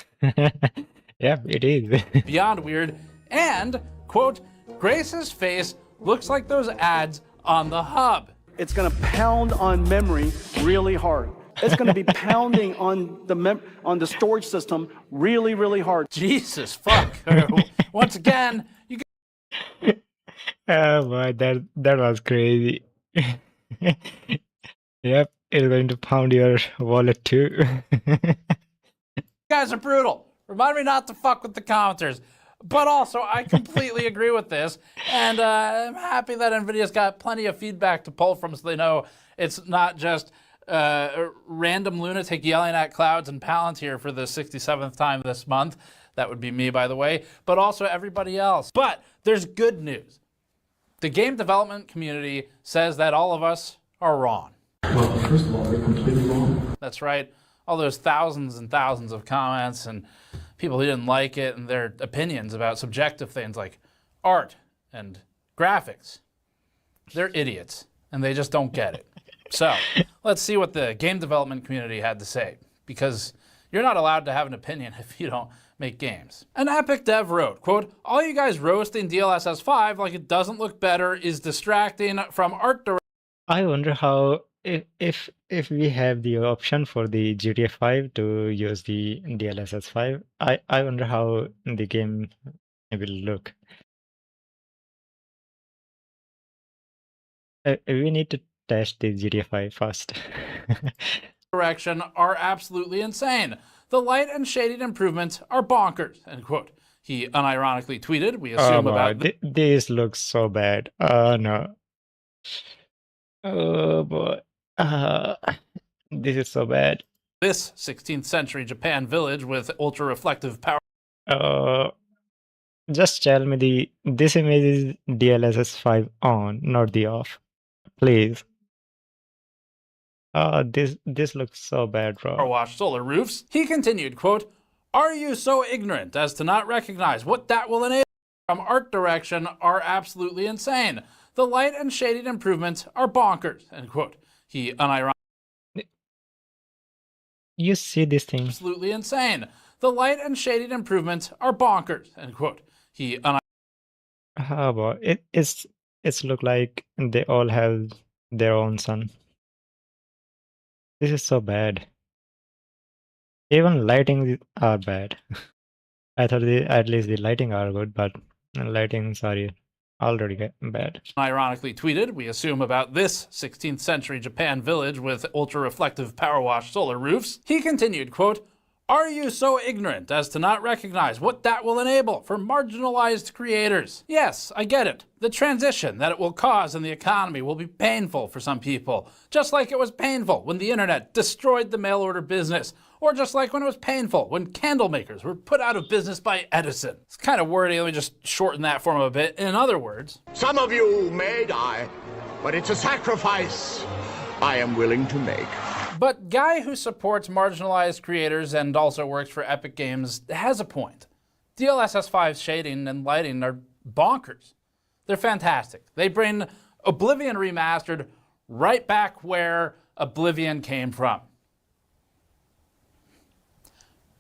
Yeah, it is. Beyond weird. And, quote, "Grace's face looks like those ads on the hub." It's going to pound on memory really hard. It's going to be pounding on the storage system really, really hard. Jesus fuck. Once again, you Oh boy, that was crazy. Yep, it's going to pound your wallet too. guys are brutal. Remind me not to fuck with the commenters. But also, I completely agree with this, and I'm happy that NVIDIA's got plenty of feedback to pull from, so they know it's not just a random lunatic yelling at clouds and Palantir for the 67th time this month. That would be me, by the way, but also everybody else. But there's good news. The game development community says that all of us are wrong. Well, first of all, they're completely wrong. That's right. All those thousands and thousands of comments and people who didn't like it and their opinions about subjective things like art and graphics. They're idiots, and they just don't get it. So let's see what the game development community had to say, because you're not allowed to have an opinion if you don't make games. An Epic dev wrote, quote, "All you guys roasting DLSS 5 like it doesn't look better is distracting from art direction." I wonder how if we have the option for the GTA 5 to use the DLSS 5, I wonder how the game will look. We need to test the GTA 5 first. Direction are absolutely insane. The light and shading improvements are bonkers, end quote. He unironically tweeted, we assume about this looks so bad. Oh no. Oh boy. This is so bad. This 16th century Japan village with ultra reflective power. Just tell me this image is DLSS 5 on, not the off. Please. This looks so bad, bro. Power wash solar roofs. He continued, quote, "Are you so ignorant as to not recognize what that will enable from art direction are absolutely insane. The light and shading improvements are bonkers," end quote. He unironically. You see this thing. Absolutely insane. The light and shading improvements are bonkers, end quote. He How about it's look like they all have their own son. This is so bad. Even lighting are bad. I thought at least the lighting are good, but lighting, sorry. already bad. Ironically tweeted, we assume about this 16th century Japan village with ultra-reflective power wash solar roofs. He continued, quote, "Are you so ignorant as to not recognize what that will enable for marginalized creators? Yes, I get it. The transition that it will cause in the economy will be painful for some people, just like it was painful when the internet destroyed the mail order business, or just like when it was painful when candle makers were put out of business by Edison." It's kind of wordy, let me just shorten that form a bit. In other words, some of you may die, but it's a sacrifice I am willing to make. But guy who supports marginalized creators and also works for Epic Games has a point. DLSS 5's shading and lighting are bonkers. They're fantastic. They bring Oblivion Remastered right back where Oblivion came from.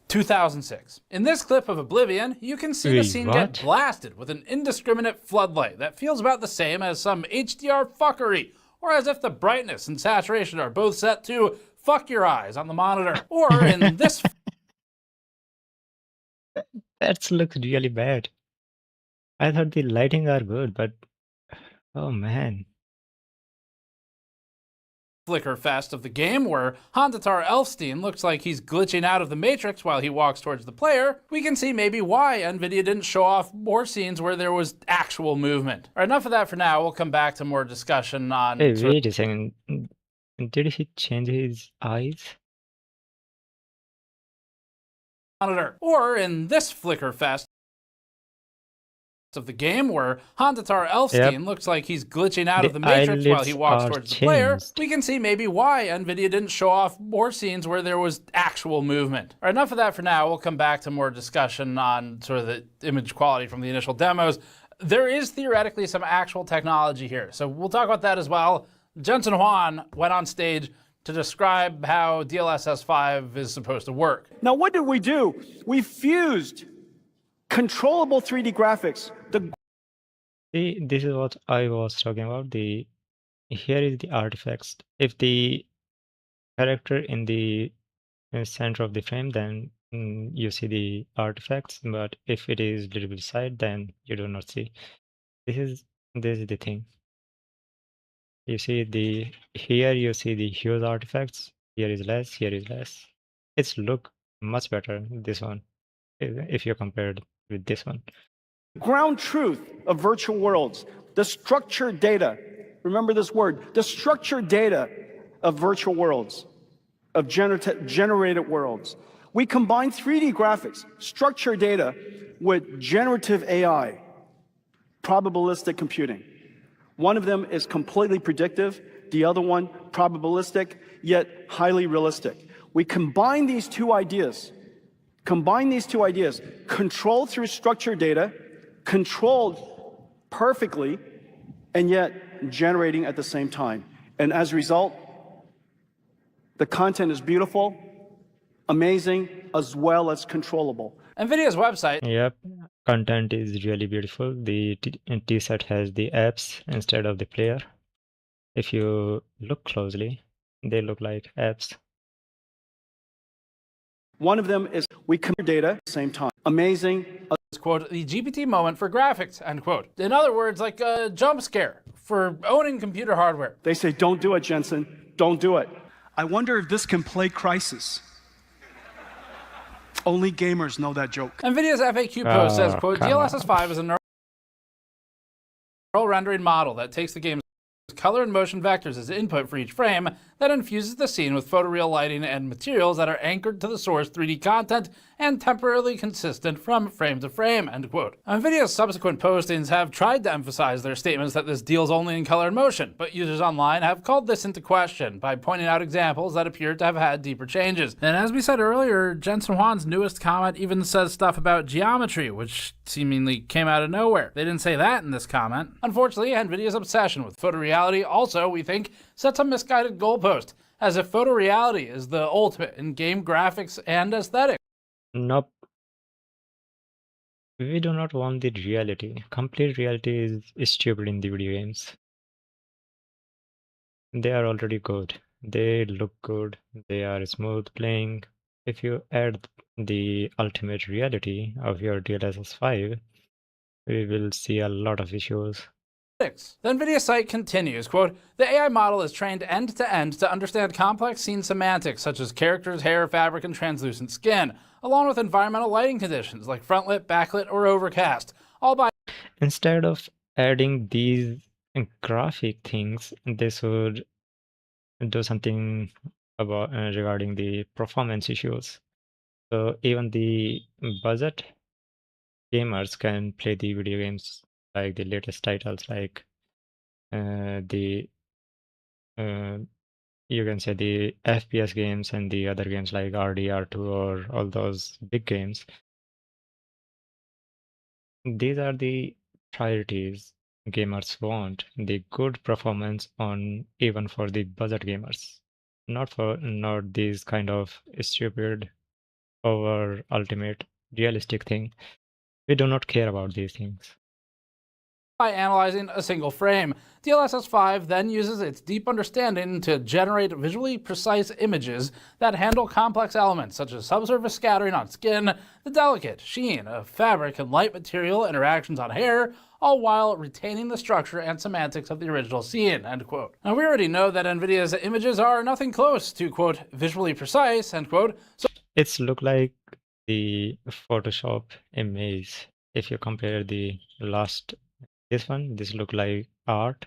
2006. In this clip of Oblivion, you can see the scene get blasted with an indiscriminate floodlight that feels about the same as some HDR fuckery, or as if the brightness and saturation are both set to fuck your eyes on the monitor. Or in this... That looks really bad. I thought the lighting are good, but oh man. Flicker fest of the game, where Hantatar Elfstein looks like he's glitching out of the Matrix while he walks towards the player, we can see maybe why NVIDIA didn't show off more scenes where there was actual movement. All right, enough of that for now. We'll come back to more discussion on... Hey, wait a second. Did he change his eyes? Monitor. Or in this Flicker fest of the game, where Hantatar Elfstein looks like he's glitching out of the Matrix while he walks towards the player, we can see maybe why NVIDIA didn't show off more scenes where there was actual movement. All right, enough of that for now. We'll come back to more discussion on sort of the image quality from the initial demos. There is theoretically some actual technology here, so we'll talk about that as well. Jensen Huang went on stage to describe how DLSS 5 is supposed to work. Now, what did we do? We fused controllable 3D graphics. See, this is what I was talking about. Here is the artifacts. If the character in the center of the frame, then you see the artifacts. But if it is little bit side, then you do not see. This is the thing. You see here you see the huge artifacts. Here is less. Here is less. It's look much better, this one, if you compare it with this one. Ground truth of virtual worlds, the structured data. Remember this word, the structured data of virtual worlds, of generated worlds. We combine 3D graphics, structured data, with generative AI, probabilistic computing. One of them is completely predictive, the other one probabilistic, yet highly realistic. We combine these two ideas, controlled through structured data, controlled perfectly, and yet generating at the same time. And as a result, the content is beautiful, amazing, as well as controllable. NVIDIA's website. Yep, content is really beautiful. The T-set has the apps instead of the player. If you look closely, they look like apps. One of them is we compare data at the same time. Amazing. Quote, the GPT moment for graphics, end quote. In other words, like a jump scare for owning computer hardware. They say, don't do it, Jensen. Don't do it. I wonder if this can play Crisis. Only gamers know that joke. NVIDIA's FAQ post says, quote, DLSS 5 is a neural rendering model that takes the game's color and motion vectors as input for each frame that infuses the scene with photoreal lighting and materials that are anchored to the source 3D content and temporarily consistent from frame to frame, end quote. NVIDIA's subsequent postings have tried to emphasize their statements that this deals only in color and motion, but users online have called this into question by pointing out examples that appear to have had deeper changes. And as we said earlier, Jensen Huang's newest comment even says stuff about geometry, which seemingly came out of nowhere. They didn't say that in this comment. Unfortunately, NVIDIA's obsession with photoreality also, we think, sets a misguided goalpost, as if photoreality is the ultimate in game graphics and aesthetics. Nope. We do not want the reality. Complete reality is stupid in the video games. They are already good. They look good. They are smooth playing. If you add the ultimate reality of your DLSS 5, we will see a lot of issues. The NVIDIA site continues, quote, the AI model is trained end to end to understand complex scene semantics such as characters, hair, fabric, and translucent skin, along with environmental lighting conditions like frontlit, backlit, or overcast, all by... Instead of adding these graphic things, they should do something about regarding the performance issues. So even the budget gamers can play the video games, like the latest titles, like the you can say the FPS games and the other games like RDR2 or all those big games. These are the priorities gamers want, the good performance on even for the budget gamers, not these kind of stupid over ultimate realistic thing. We do not care about these things. By analyzing a single frame. DLSS 5 then uses its deep understanding to generate visually precise images that handle complex elements such as subsurface scattering on skin, the delicate sheen of fabric and light material interactions on hair, all while retaining the structure and semantics of the original scene, end quote. Now, we already know that NVIDIA's images are nothing close to, quote, visually precise, end quote. So it's look like the Photoshop image. If you compare the last this look like art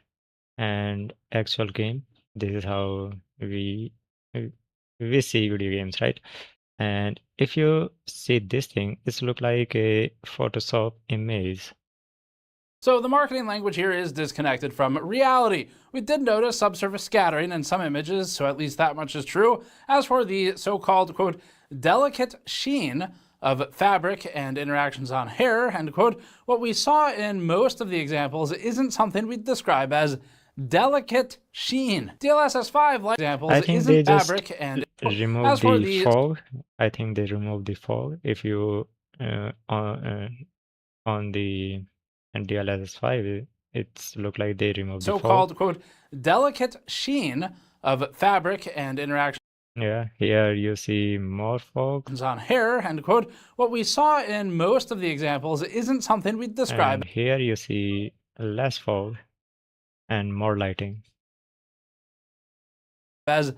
and actual game. This is how we see video games, right? And if you see this thing, it's look like a Photoshop image. So the marketing language here is disconnected from reality. We did notice subsurface scattering in some images, so at least that much is true. As for the so-called, quote, delicate sheen of fabric and interactions on hair, end quote, what we saw in most of the examples isn't something we'd describe as delicate sheen. DLSS 5 like examples isn't fabric and remove the fog. I think they remove the fog. If you on the DLSS 5, it's look like they remove the fog. So-called, quote, delicate sheen of fabric and interaction. Yeah, here you see more fog on hair, end quote. What we saw in most of the examples isn't something we'd describe. And here you see less fog and more lighting. As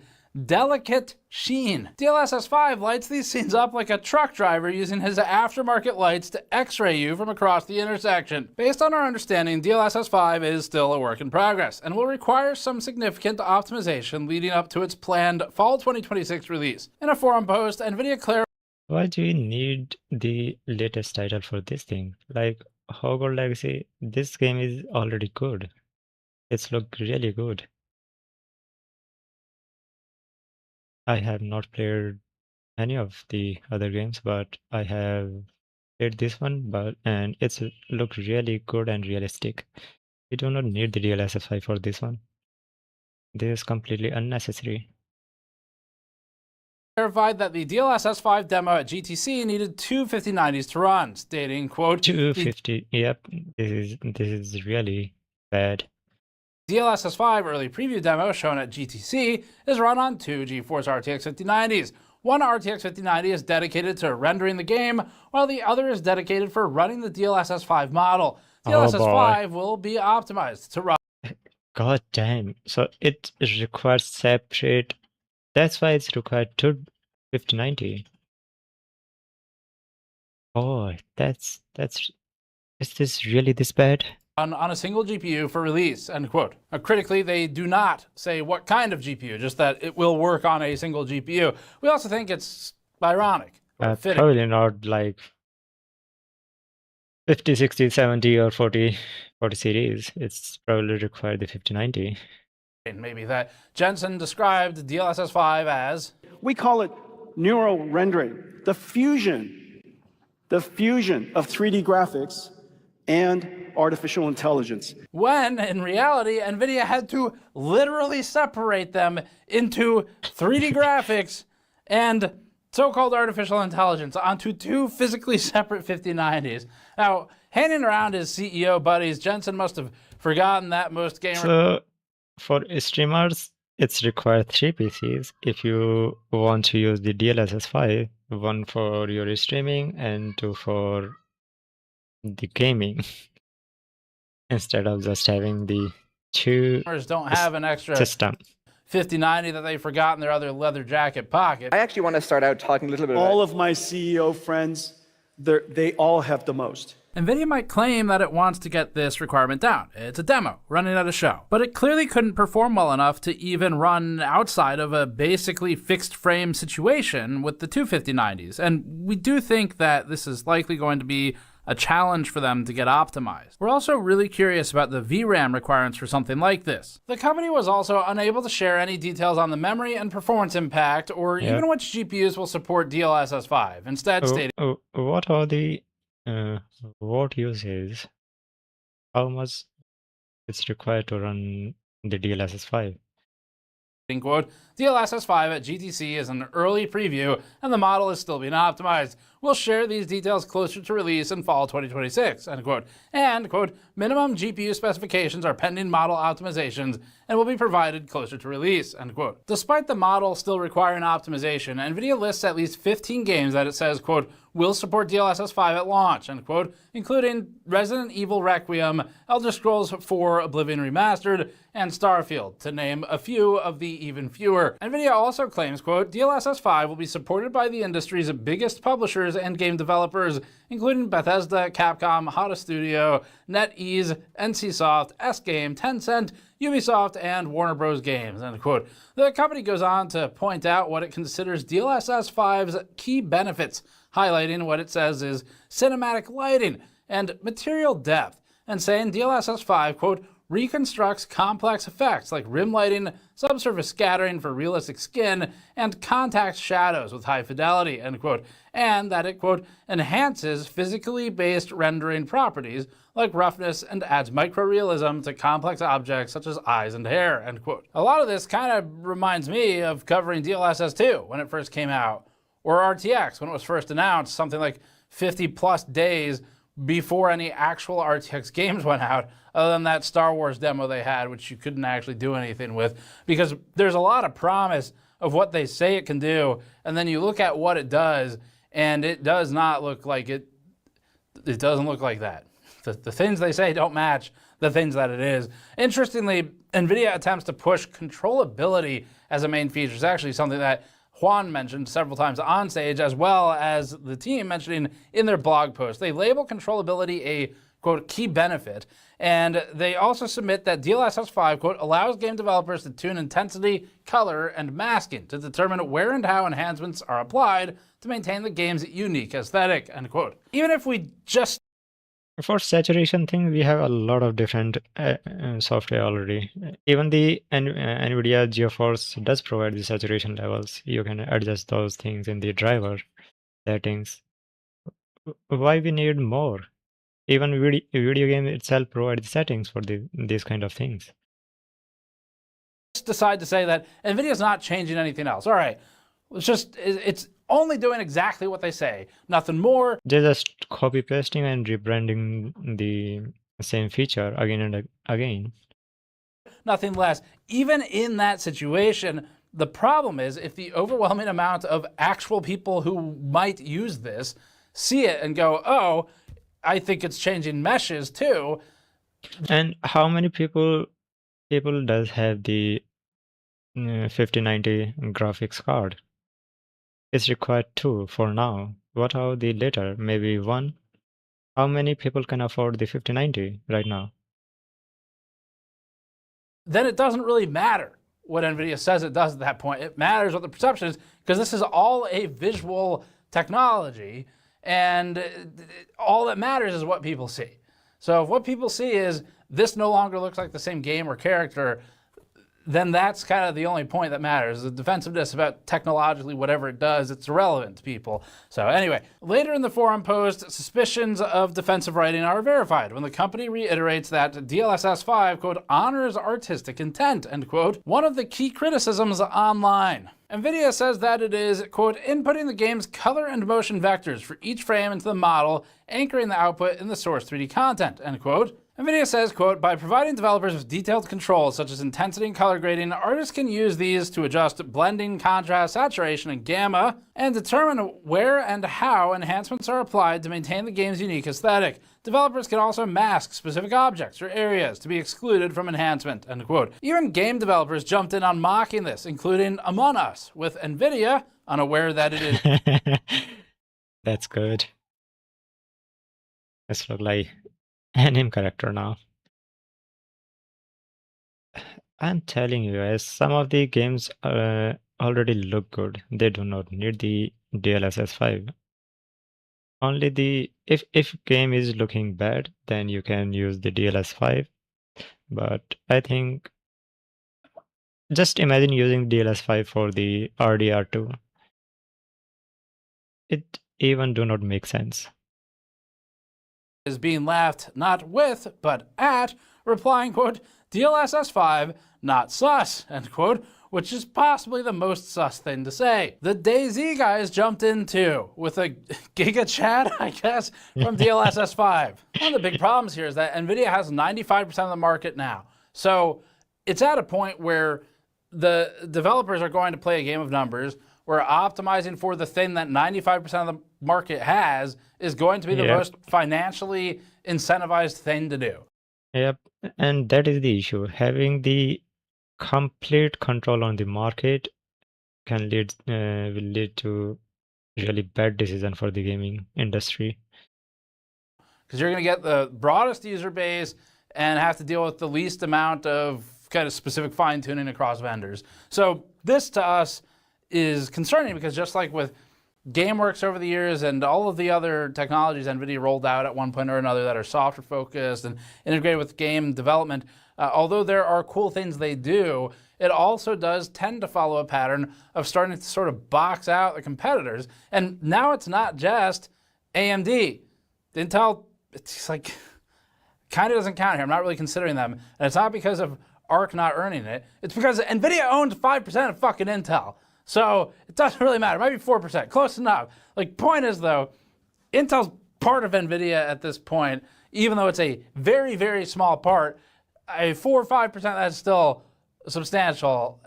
delicate sheen. DLSS 5 lights these scenes up like a truck driver using his aftermarket lights to x-ray you from across the intersection. Based on our understanding, DLSS 5 is still a work in progress and will require some significant optimization leading up to its planned fall 2026 release. In a forum post, NVIDIA clarified. Why do you need the latest title for this thing? Like Hogwarts Legacy, this game is already good. It's looked really good. I have not played any of the other games, but I have played this one, and it's looked really good and realistic. You do not need the DLSS 5 for this one. This is completely unnecessary. Clarified that the DLSS 5 demo at GTC needed two 5090s to run, stating, quote, 250, yep, this is really bad. DLSS 5 early preview demo shown at GTC is run on two GeForce RTX 5090s. One RTX 5090 is dedicated to rendering the game, while the other is dedicated for running the DLSS 5 model. DLSS 5 will be optimized to run. God damn, so it requires separate, that's why it's required two 5090. Oh, is this really this bad? On a single GPU for release, end quote. Critically, they do not say what kind of GPU, just that it will work on a single GPU. We also think it's ironic. Probably not like 50, 60, 70, or 40 series. It's probably required the 5090. Maybe that Jensen described DLSS 5 as... We call it neural rendering, the fusion of 3D graphics and artificial intelligence. When, in reality, NVIDIA had to literally separate them into 3D graphics and so-called artificial intelligence onto two physically separate 5090s. Now, hanging around his CEO buddies, Jensen must have forgotten that most gamers... So, for streamers, it's required 3 PCs if you want to use the DLSS 5, one for your streaming and two for the gaming. instead of just having the two don't have an extra system. 5090 that they forgot in their other leather jacket pocket. I actually want to start out talking a little bit All about of my CEO friends, they all have the most. NVIDIA might claim that it wants to get this requirement down. It's a demo running at a show. But it clearly couldn't perform well enough to even run outside of a basically fixed frame situation with the two 5090s. And we do think that this is likely going to be a challenge for them to get optimized. We're also really curious about the VRAM requirements for something like this. The company was also unable to share any details on the memory and performance impact, or even which GPUs will support DLSS 5, instead stating, what are the what uses, how much it's required to run the DLSS 5? quote, DLSS 5 at GTC is an early preview and the model is still being optimized. We'll share these details closer to release in fall 2026, end quote. And, quote, minimum GPU specifications are pending model optimizations and will be provided closer to release, end quote. Despite the model still requiring optimization, NVIDIA lists at least 15 games that it says, quote, will support DLSS 5 at launch, end quote, including Resident Evil Requiem, Elder Scrolls 4 Oblivion Remastered, and Starfield, to name a few of the even fewer. NVIDIA also claims, quote, DLSS 5 will be supported by the industry's biggest publishers and game developers, including Bethesda, Capcom, Hada Studio, NetEase, NCSoft, S-Game, Tencent, Ubisoft, and Warner Bros. Games, end quote. The company goes on to point out what it considers DLSS 5's key benefits, highlighting what it says is cinematic lighting and material depth, and saying DLSS 5, quote, reconstructs complex effects like rim lighting, subsurface scattering for realistic skin, and contact shadows with high fidelity, end quote, and that it, quote, enhances physically based rendering properties like roughness and adds microrealism to complex objects such as eyes and hair, end quote. A lot of this kind of reminds me of covering DLSS 2 when it first came out, or RTX when it was first announced, something like 50 plus days before any actual RTX games went out, other than that Star Wars demo they had, which you couldn't actually do anything with, because there's a lot of promise of what they say it can do, and then you look at what it does, and it does not look like it. It doesn't look like that. The things they say don't match the things that it is. Interestingly, NVIDIA attempts to push controllability as a main feature. It's actually something that Juan mentioned several times on stage, as well as the team mentioning in their blog post. They label controllability a, quote, key benefit, and they also submit that DLSS 5, quote, allows game developers to tune intensity, color, and masking to determine where and how enhancements are applied to maintain the game's unique aesthetic, end quote. Even if we just For saturation thing, we have a lot of different software already. Even the NVIDIA GeForce does provide the saturation levels. You can adjust those things in the driver settings. Why we need more? Even video game itself provides settings for these kind of things. decide to say that NVIDIA's not changing anything else. All right, it's only doing exactly what they say, nothing more. They're just copy pasting and rebranding the same feature again and again. Nothing less. Even in that situation, the problem is if the overwhelming amount of actual people who might use this see it and go, oh, I think it's changing meshes too. And how many people does have the 5090 graphics card? It's required 2 for now. What are the later? Maybe 1? How many people can afford the 5090 right now? Then it doesn't really matter what NVIDIA says it does at that point. It matters what the perception is, because this is all a visual technology, and all that matters is what people see. So if what people see is this no longer looks like the same game or character, then that's kind of the only point that matters. The defensiveness about technologically whatever it does, it's irrelevant to people. So anyway, later in the forum post, suspicions of defensive writing are verified when the company reiterates that DLSS 5, quote, honors artistic intent, end quote, one of the key criticisms online. NVIDIA says that it is, quote, inputting the game's color and motion vectors for each frame into the model, anchoring the output in the source 3D content, end quote. NVIDIA says, quote, by providing developers with detailed controls such as intensity and color grading, artists can use these to adjust blending, contrast, saturation, and gamma, and determine where and how enhancements are applied to maintain the game's unique aesthetic. Developers can also mask specific objects or areas to be excluded from enhancement, end quote. Even game developers jumped in on mocking this, including Among Us, with NVIDIA unaware that it is. That's good. This look like anime character now. I'm telling you guys, some of the games already look good. They do not need the DLSS 5. Only the if game is looking bad, then you can use the DLSS 5. But I think just imagine using DLSS 5 for the RDR2. It even do not make sense. Is being laughed not with, but at, replying, quote, DLSS 5, not sus, end quote, which is possibly the most sus thing to say. The DayZ guys jumped in too, with a giga chat, I guess, from DLSS 5. One of the big problems here is that NVIDIA has 95% of the market now. So it's at a point where the developers are going to play a game of numbers where optimizing for the thing that 95% of the market has is going to be the most financially incentivized thing to do. Yep, and that is the issue. Having the complete control on the market can will lead to really bad decision for the gaming industry. Because you're going to get the broadest user base and have to deal with the least amount of kind of specific fine-tuning across vendors. So this to us is concerning because just like with GameWorks over the years and all of the other technologies NVIDIA rolled out at one point or another that are software focused and integrated with game development, although there are cool things they do, it also does tend to follow a pattern of starting to sort of box out the competitors. And now it's not just AMD. Intel, it's like, kind of doesn't count here. I'm not really considering them. And it's not because of ARC not earning it. It's because NVIDIA owns 5% of fucking Intel. So it doesn't really matter. It might be 4%, close enough. Like, point is though, Intel's part of NVIDIA at this point, even though it's a very, very small part. A 4 or 5%, that's still substantial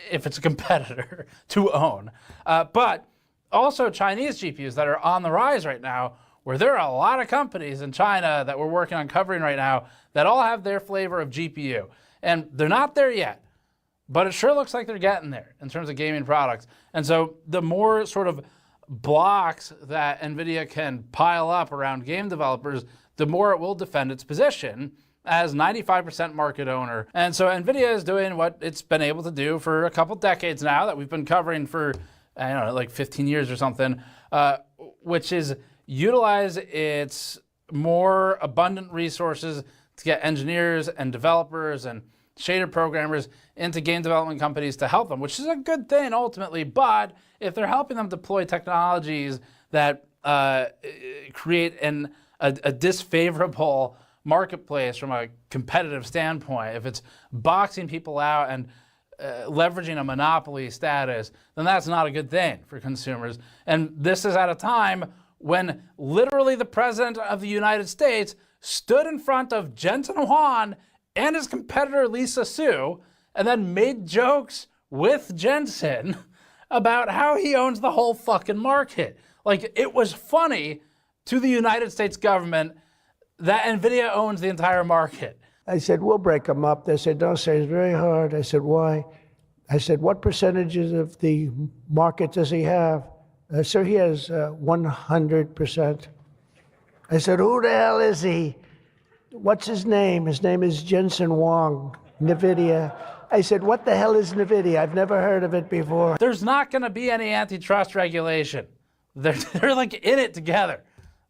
if it's a competitor to own. But also Chinese GPUs that are on the rise right now, where there are a lot of companies in China that we're working on covering right now that all have their flavor of GPU. And they're not there yet. But it sure looks like they're getting there in terms of gaming products. And so the more sort of blocks that NVIDIA can pile up around game developers, the more it will defend its position as 95% market owner. And so NVIDIA is doing what it's been able to do for a couple decades now that we've been covering for, I don't know, like 15 years or something, which is utilize its more abundant resources to get engineers and developers and shader programmers into game development companies to help them, which is a good thing ultimately. But if they're helping them deploy technologies that create a disfavorable marketplace from a competitive standpoint, if it's boxing people out and leveraging a monopoly status, then that's not a good thing for consumers. And this is at a time when literally the president of the United States stood in front of Jensen Huang and his competitor Lisa Su, and then made jokes with Jensen about how he owns the whole fucking market. Like, it was funny to the United States government that NVIDIA owns the entire market. I said, we'll break them up. They said, don't say, it's very hard. I said, why? I said, what percentages of the market does he have? Sir, he has 100%. I said, who the hell is he? What's his name? His name is Jensen Huang, NVIDIA. I said, what the hell is NVIDIA? I've never heard of it before. There's not going to be any antitrust regulation. They're like in it together.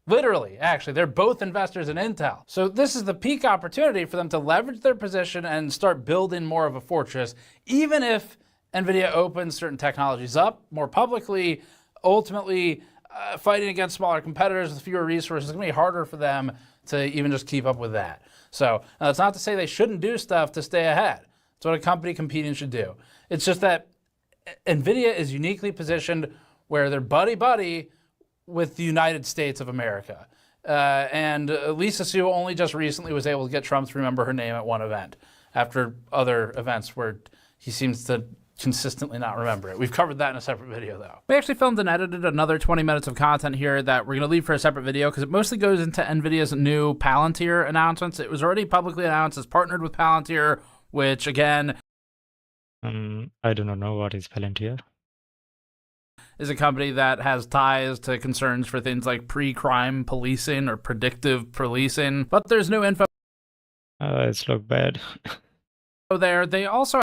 Literally, actually, they're both investors in Intel. So this is the peak opportunity for them to leverage their position and start building more of a fortress, even if NVIDIA opens certain technologies up more publicly. Ultimately, fighting against smaller competitors with fewer resources, it's going to be harder for them to even just keep up with that. So that's not to say they shouldn't do stuff to stay ahead. It's what a company competing should do. It's just that NVIDIA is uniquely positioned where they're buddy-buddy with the United States of America. And Lisa Sue only just recently was able to get Trump to remember her name at one event after other events where he seems to consistently not remember it. We've covered that in a separate video, though. We actually filmed and edited another 20 minutes of content here that we're going to leave for a separate video because it mostly goes into NVIDIA's new Palantir announcements. It was already publicly announced as partnered with Palantir, which, again, I do not know what is Palantir. Is a company that has ties to concerns for things like pre-crime policing or predictive policing, but there's no info. It's look bad. There, they also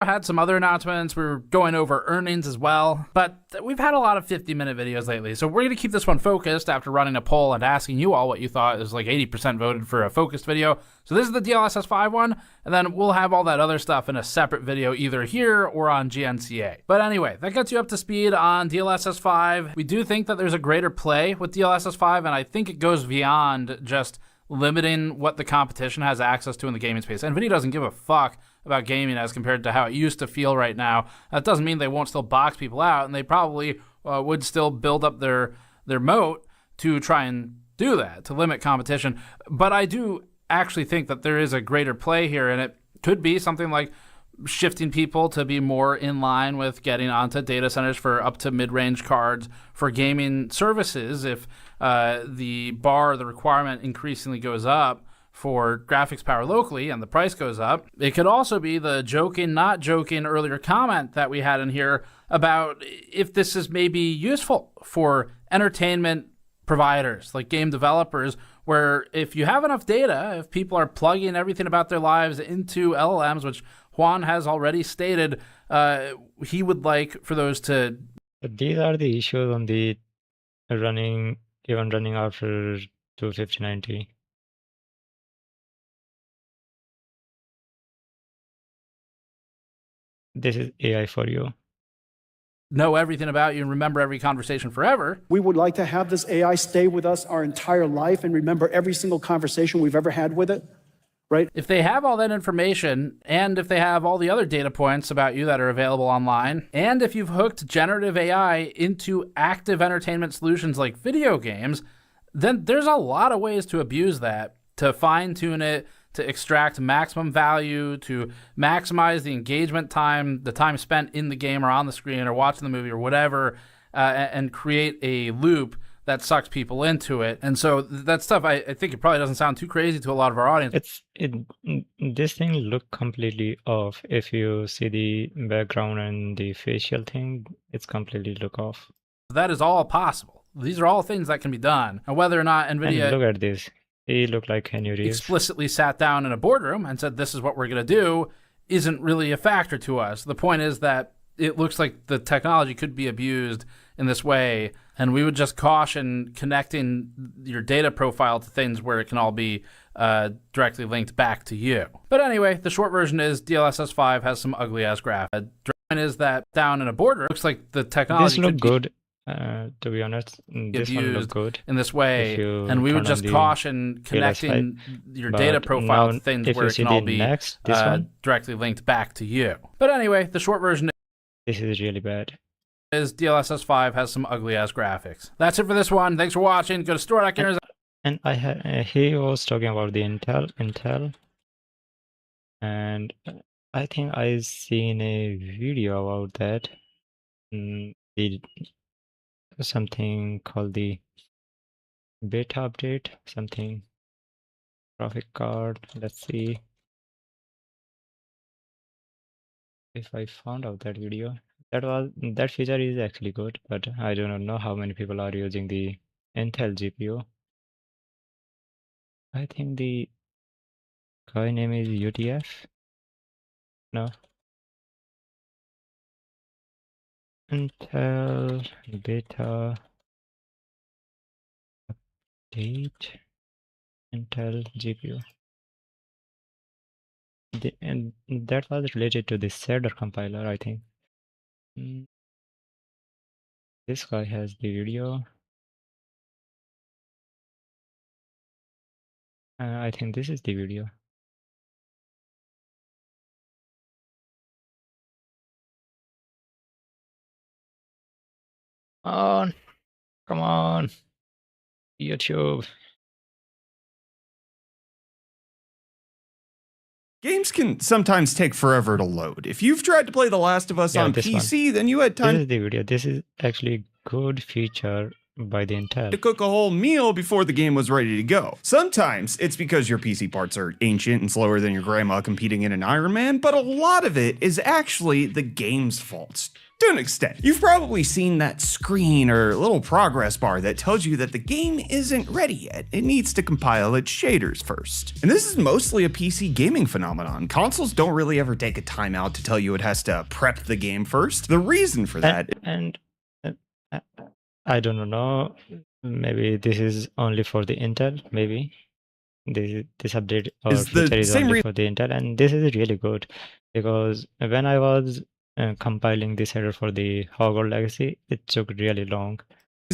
had some other announcements. We were going over earnings as well, but we've had a lot of 50-minute videos lately, so we're going to keep this one focused after running a poll and asking you all what you thought. It was like 80% voted for a focused video. So this is the DLSS 5 one, and then we'll have all that other stuff in a separate video either here or on GNCA. But anyway, that gets you up to speed on DLSS 5. We do think that there's a greater play with DLSS 5, and I think it goes beyond just limiting what the competition has access to in the gaming space. NVIDIA doesn't give a fuck about gaming as compared to how it used to feel right now. That doesn't mean they won't still box people out, and they probably would still build up their moat to try and do that, to limit competition. But I do actually think that there is a greater play here, and it could be something like shifting people to be more in line with getting onto data centers for up to mid-range cards for gaming services if the requirement increasingly goes up for graphics power locally and the price goes up. It could also be the joking, not joking earlier comment that we had in here about if this is maybe useful for entertainment providers like game developers, where if you have enough data, if people are plugging everything about their lives into LLMs, which Juan has already stated he would like for those to... These are the issues on the running after 25090. This is AI for you. Know everything about you and remember every conversation forever. We would like to have this AI stay with us our entire life and remember every single conversation we've ever had with it, right? If they have all that information, and if they have all the other data points about you that are available online, and if you've hooked generative AI into active entertainment solutions like video games, then there's a lot of ways to abuse that, to fine-tune it, to extract maximum value, to maximize the engagement time, the time spent in the game or on the screen or watching the movie or whatever, and create a loop that sucks people into it. And so that stuff, I think it probably doesn't sound too crazy to a lot of our audience. This thing look completely off. If you see the background and the facial thing, it's completely look off. That is all possible. These are all things that can be done. And whether or not NVIDIA... And look at this. He looked like Kenny Reeves. Explicitly sat down in a boardroom and said, this is what we're going to do, isn't really a factor to us. The point is that it looks like the technology could be abused in this way, and we would just caution connecting your data profile to things where it can all be directly linked back to you. But anyway, the short version is DLSS 5 has some ugly-ass graphics. The point is that down in a boardroom, looks like the technology this look good. To be honest, this one look good in this way, and we would just caution connecting your data profile to things where it can all be directly linked back to you. But anyway, the short version this is really bad. Is DLSS 5 has some ugly-ass graphics. That's it for this one. Thanks for watching. Go to store.gamers. And I had he was talking about the Intel, and I think I've seen a video about that. Something called the beta update, something graphic card. Let's see if I found out that video. That feature is actually good, but I do not know how many people are using the Intel GPU. I think the guy name is UTF. No. Intel beta update Intel GPU. And that was related to the shader compiler, I think. This guy has the video. I think this is the video. on, come on, YouTube. Games can sometimes take forever to load. If you've tried to play The Last of Us on This one. PC, then you had This time is the video. This is actually good feature by the Intel. to cook a whole meal before the game was ready to go. Sometimes it's because your PC parts are ancient and slower than your grandma competing in an Iron Man, but a lot of it is actually the game's fault. To an extent. You've probably seen that screen or little progress bar that tells you that the game isn't ready yet. It needs to compile its shaders first. And this is mostly a PC gaming phenomenon. Consoles don't really ever take a timeout to tell you it has to prep the game first. The reason for that and I don't know, maybe this is only for the Intel, maybe this update or is the feature is same only reason for the Intel, and this is really good because when I was compiling this header for the Hogwarts Legacy, it took really long.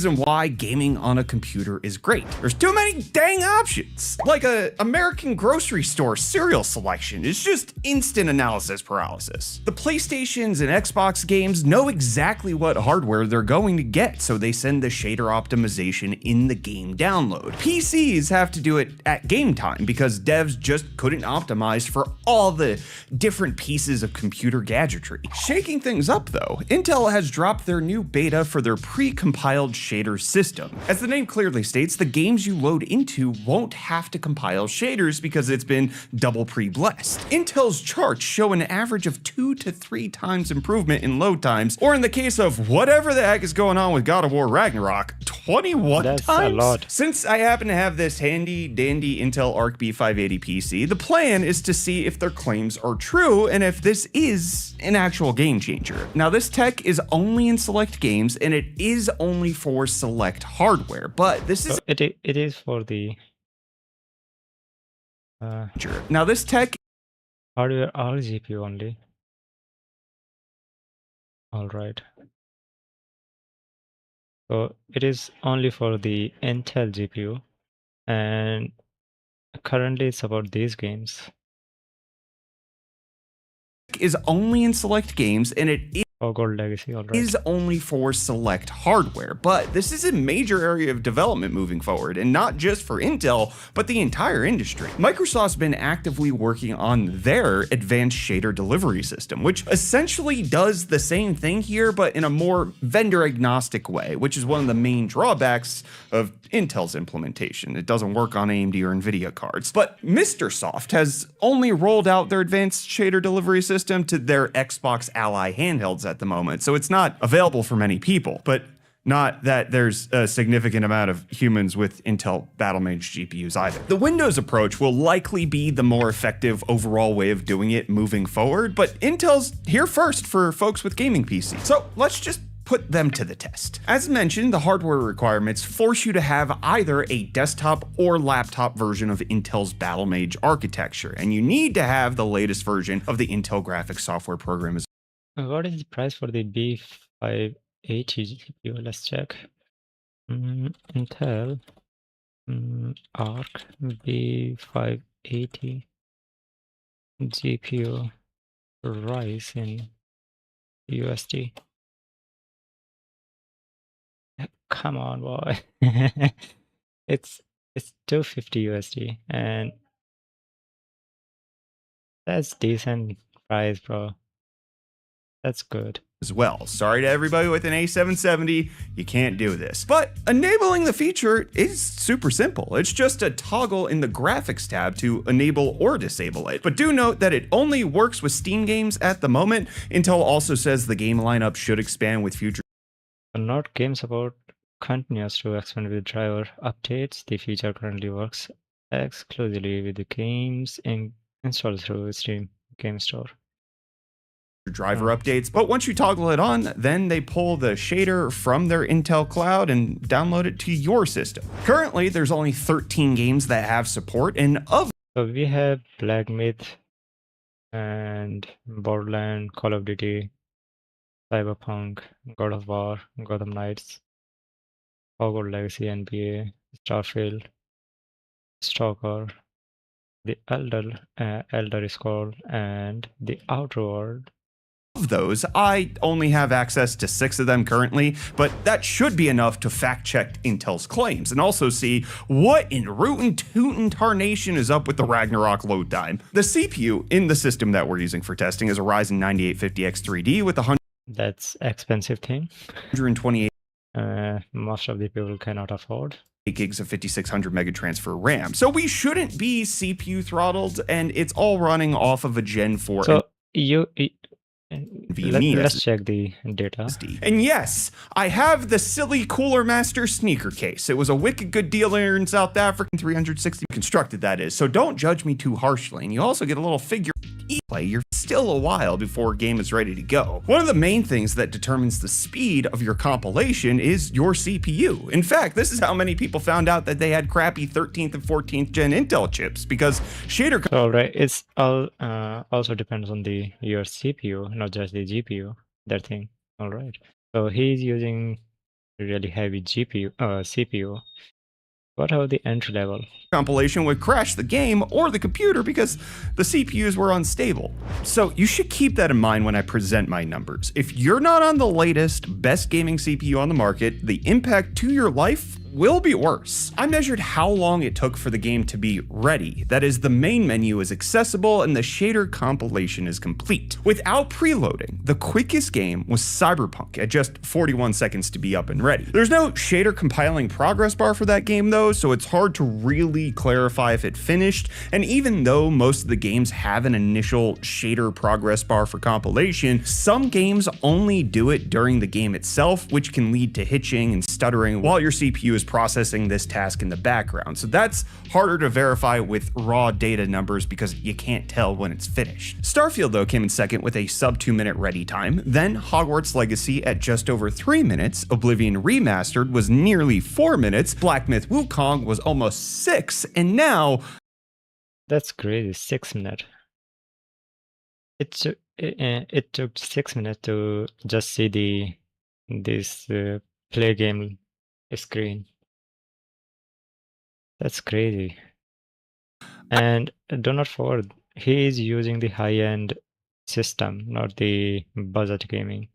why gaming on a computer is great. There's too many dang options. Like a American grocery store cereal selection is just instant analysis paralysis. The PlayStations and Xbox games know exactly what hardware they're going to get, so they send the shader optimization in the game download. PCs have to do it at game time because devs just couldn't optimize for all the different pieces of computer gadgetry. Shaking things up though, Intel has dropped their new beta for their pre-compiled shader system. As the name clearly states, the games you load into won't have to compile shaders because it's been double pre-blessed. Intel's charts show an average of 2 to 3 times improvement in load times, or in the case of whatever the heck is going on with God of War Ragnarok, 21 That's times. a lot. Since I happen to have this handy dandy Intel Arc B580 PC, the plan is to see if their claims are true and if this is an actual game changer. Now this tech is only in select games and it is only for select hardware, but this is So it is for the now this tech hardware or GPU only. All right. So it is only for the Intel GPU, and currently it's about these games. is only in select games and it Hogwarts Legacy, all right. is only for select hardware, but this is a major area of development moving forward, and not just for Intel, but the entire industry. Microsoft's been actively working on their advanced shader delivery system, which essentially does the same thing here, but in a more vendor agnostic way, which is one of the main drawbacks of Intel's implementation. It doesn't work on AMD or Nvidia cards. But Mr. Soft has only rolled out their advanced shader delivery system to their Xbox Ally handhelds at the moment, so it's not available for many people, but not that there's a significant amount of humans with Intel Battlemage GPUs either. The Windows approach will likely be the more effective overall way of doing it moving forward, but Intel's here first for folks with gaming PCs. So let's just put them to the test. As mentioned, the hardware requirements force you to have either a desktop or laptop version of Intel's Battlemage architecture, and you need to have the latest version of the Intel graphics software program as What is the price for the B580 GPU? Let's check. Intel Arc B580 GPU price in USD. Come on, boy. it's 250 USD, and that's decent price, bro. That's good. as well. Sorry to everybody with an A770, you can't do this. But enabling the feature is super simple. It's just a toggle in the graphics tab to enable or disable it. But do note that it only works with Steam games at the moment. Intel also says the game lineup should expand with future Not game support continues to expand with driver updates. The feature currently works exclusively with the games installed through Steam Game Store. driver updates, but once you toggle it on, then they pull the shader from their Intel cloud and download it to your system. Currently, there's only 13 games that have support, and of So we have Black Myth and Borderlands, Call of Duty, Cyberpunk, God of War, Gotham Knights, Hogwarts Legacy, NBA, Starfield, Stalker, the Elder Scroll, and the Outer World. Of those, I only have access to 6 of them currently, but that should be enough to fact check Intel's claims and also see what in rootin' tootin' tarnation is up with the Ragnarok load time. The CPU in the system that we're using for testing is a Ryzen 9850X 3D with 100. That's expensive thing. 128. Most of the people cannot afford. 8 gigs of 5600 mega transfer RAM. So we shouldn't be CPU throttled, and it's all running off of a Gen 4. So NVMe let's check the data. And yes, I have the silly Cooler Master sneaker case. It was a wicked good deal in South Africa, 360 constructed that is. So don't judge me too harshly. And you also get a little figure play. You're still a while before a game is ready to go. One of the main things that determines the speed of your compilation is your CPU. In fact, this is how many people found out that they had crappy 13th and 14th gen Intel chips, because shader. All right, it's all also depends on your CPU, not just the GPU. That thing. All right. So he's using really heavy CPU. What about the entry level? Compilation would crash the game or the computer because the CPUs were unstable. So you should keep that in mind when I present my numbers. If you're not on the latest, best gaming CPU on the market, the impact to your life will be worse. I measured how long it took for the game to be ready. That is, the main menu is accessible and the shader compilation is complete. Without preloading, the quickest game was Cyberpunk at just 41 seconds to be up and ready. There's no shader compiling progress bar for that game though, so it's hard to really clarify if it finished. And even though most of the games have an initial shader progress bar for compilation, some games only do it during the game itself, which can lead to hitching and stuttering while your CPU is processing this task in the background. So that's harder to verify with raw data numbers because you can't tell when it's finished. Starfield though came in second with a sub 2 minute ready time, then Hogwarts Legacy at just over 3 minutes, Oblivion Remastered was nearly 4 minutes, Black Myth Wukong was almost 6, and now... That's crazy, 6 minutes. It took 6 minutes to just see this play game screen. That's crazy. And do not forget, he is using the high-end system, not the budget gaming.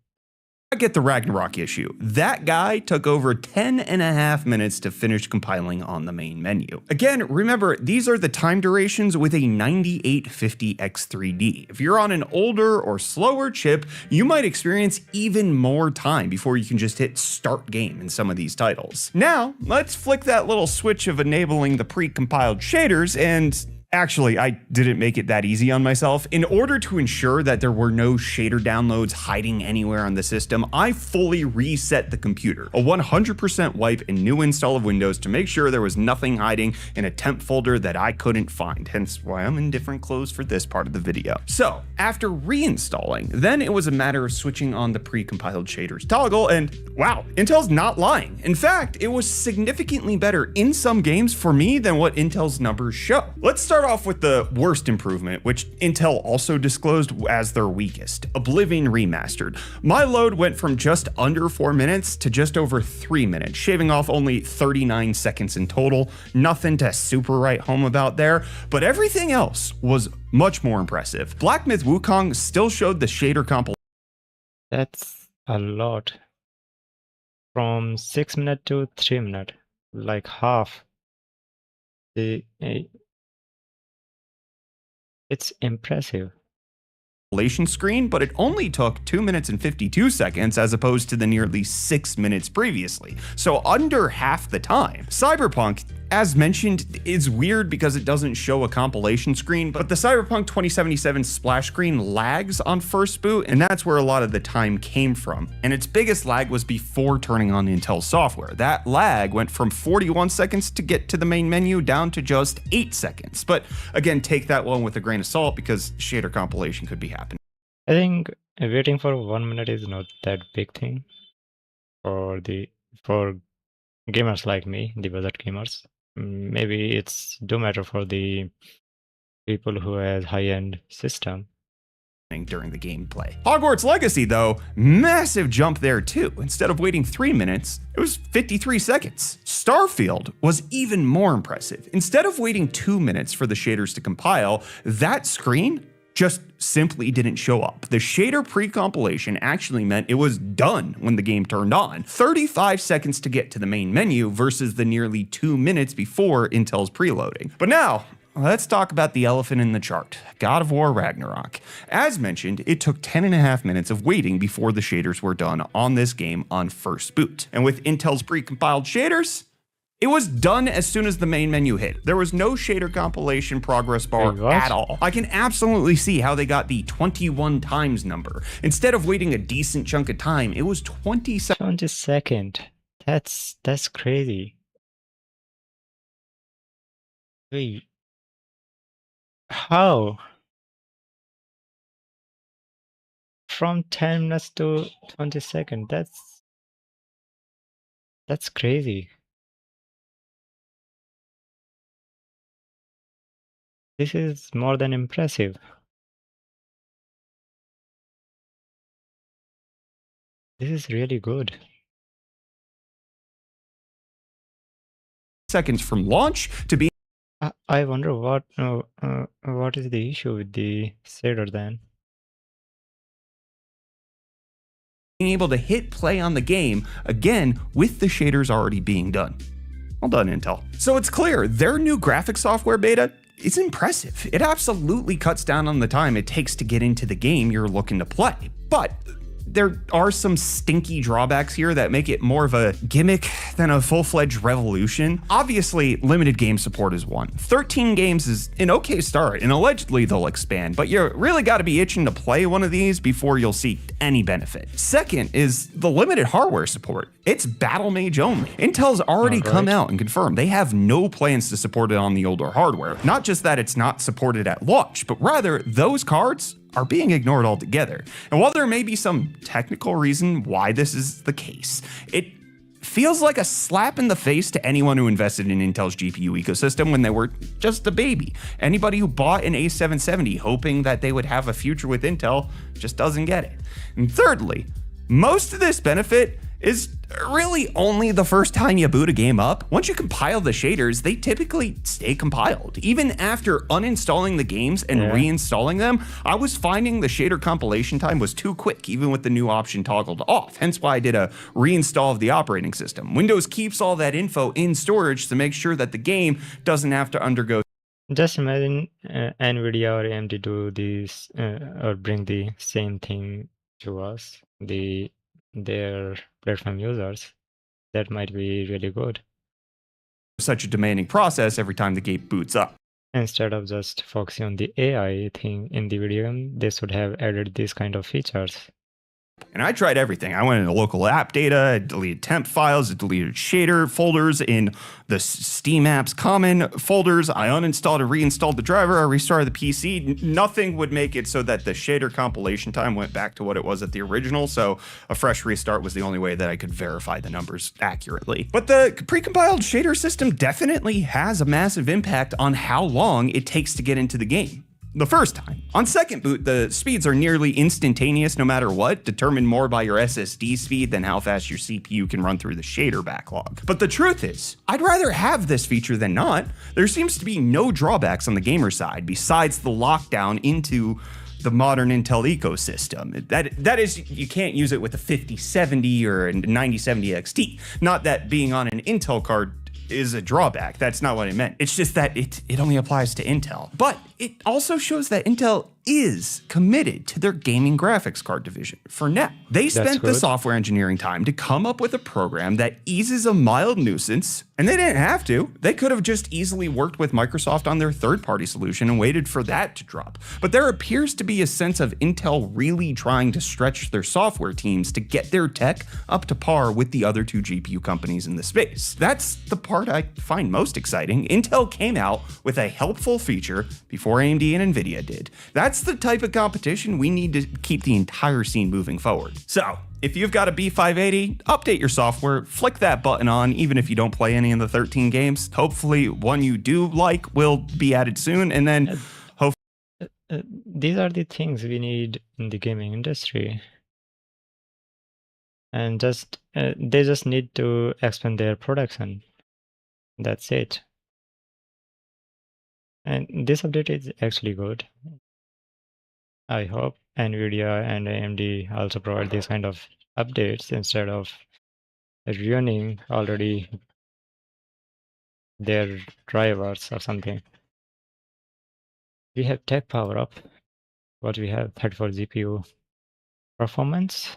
I get the Ragnarok issue. That guy took over 10.5 minutes to finish compiling on the main menu. Again, remember, these are the time durations with a 9850X3D. If you're on an older or slower chip, you might experience even more time before you can just hit start game in some of these titles. Now, let's flick that little switch of enabling the pre-compiled shaders and... Actually, I didn't make it that easy on myself. In order to ensure that there were no shader downloads hiding anywhere on the system, I fully reset the computer. A 100% wipe and new install of Windows to make sure there was nothing hiding in a temp folder that I couldn't find, hence why I'm in different clothes for this part of the video. So, after reinstalling, then it was a matter of switching on the pre-compiled shaders toggle, and wow, Intel's not lying. In fact, it was significantly better in some games for me than what Intel's numbers show. Let's start off with the worst improvement, which Intel also disclosed as their weakest, Oblivion Remastered. My load went from just under 4 minutes to just over 3 minutes, shaving off only 39 seconds in total. Nothing to super write home about there, but everything else was much more impressive. Black Myth Wukong still showed the shader compilation. That's a lot. From 6 minutes to 3 minutes, like half. It's impressive. Screen, but it only took 2 minutes and 52 seconds as opposed to the nearly 6 minutes previously. So under half the time. Cyberpunk, as mentioned, is weird because it doesn't show a compilation screen, but the Cyberpunk 2077 splash screen lags on first boot, and that's where a lot of the time came from. And its biggest lag was before turning on Intel software. That lag went from 41 seconds to get to the main menu down to just 8 seconds. But again, take that one with a grain of salt because shader compilation could be happening. I think waiting for 1 minute is not that big thing for gamers like me, the budget gamers. Maybe it's do matter for the people who has high-end system. During the gameplay. Hogwarts Legacy though, massive jump there too. Instead of waiting 3 minutes, it was 53 seconds. Starfield was even more impressive. Instead of waiting 2 minutes for the shaders to compile, that screen just simply didn't show up. The shader pre-compilation actually meant it was done when the game turned on. 35 seconds to get to the main menu versus the nearly 2 minutes before Intel's preloading. But now, let's talk about the elephant in the chart, God of War Ragnarok. As mentioned, it took 10.5 minutes of waiting before the shaders were done on this game on first boot. And with Intel's pre-compiled shaders, it was done as soon as the main menu hit. There was no shader compilation progress bar at all. I can absolutely see how they got the 21 times number. Instead of waiting a decent chunk of time, it was 20 seconds. 20 seconds. That's crazy. Wait. How? From 10 minutes to 20 seconds. That's crazy. This is more than impressive. This is really good. Seconds from launch to be. I wonder what is the issue with the shader then? Being able to hit play on the game again with the shaders already being done. Well done, Intel. So it's clear their new graphics software beta is impressive. It absolutely cuts down on the time it takes to get into the game you're looking to play. But there are some stinky drawbacks here that make it more of a gimmick than a full-fledged revolution. Obviously, limited game support is one. 13 games is an okay start, and allegedly they'll expand, but you really gotta be itching to play one of these before you'll see any benefit. Second is the limited hardware support. It's Battle Mage only. Intel's already come out and confirmed they have no plans to support it on the older hardware. Not just that it's not supported at launch, but rather those cards are being ignored altogether. And while there may be some technical reason why this is the case, it feels like a slap in the face to anyone who invested in Intel's GPU ecosystem when they were just a baby. Anybody who bought an A770 hoping that they would have a future with Intel just doesn't get it. And thirdly, most of this benefit is really only the first time you boot a game up. Once you compile the shaders, they typically stay compiled. Even after uninstalling the games and reinstalling them, I was finding the shader compilation time was too quick, even with the new option toggled off. Hence why I did a reinstall of the operating system. Windows keeps all that info in storage to make sure that the game doesn't have to undergo. Just imagine NVIDIA or AMD do this or bring the same thing to us, their platform users. That might be really good. Such a demanding process every time the game boots up. Instead of just focusing on the AI thing in the video game, they should have added these kind of features. And I tried everything. I went into local app data, I deleted temp files, I deleted shader folders in the Steam apps common folders. I uninstalled and reinstalled the driver. I restarted the PC. Nothing would make it so that the shader compilation time went back to what it was at the original. So a fresh restart was the only way that I could verify the numbers accurately. But the precompiled shader system definitely has a massive impact on how long it takes to get into the game. The first time. On second boot, the speeds are nearly instantaneous no matter what, determined more by your SSD speed than how fast your CPU can run through the shader backlog. But the truth is, I'd rather have this feature than not. There seems to be no drawbacks on the gamer side besides the lockdown into the modern Intel ecosystem. That is, you can't use it with a 5070 or a 9070 XT. Not that being on an Intel card is a drawback. That's not what I meant. It's just that it only applies to Intel. But it also shows that Intel is committed to their gaming graphics card division for now. They spent the software engineering time to come up with a program that eases a mild nuisance, and they didn't have to. They could have just easily worked with Microsoft on their third-party solution and waited for that to drop. But there appears to be a sense of Intel really trying to stretch their software teams to get their tech up to par with the other two GPU companies in the space. That's the part I find most exciting. Intel came out with a helpful feature before AMD and Nvidia did. That's the type of competition we need to keep the entire scene moving forward. So, if you've got a B580, update your software, flick that button on, even if you don't play any of the 13 games. Hopefully, one you do like will be added soon, and then these are the things we need in the gaming industry. And they just need to expand their production. That's it. And this update is actually good. I hope NVIDIA and AMD also provide these kind of updates instead of ruining already their drivers or something. We have tech power up. What we have 34 GPU performance.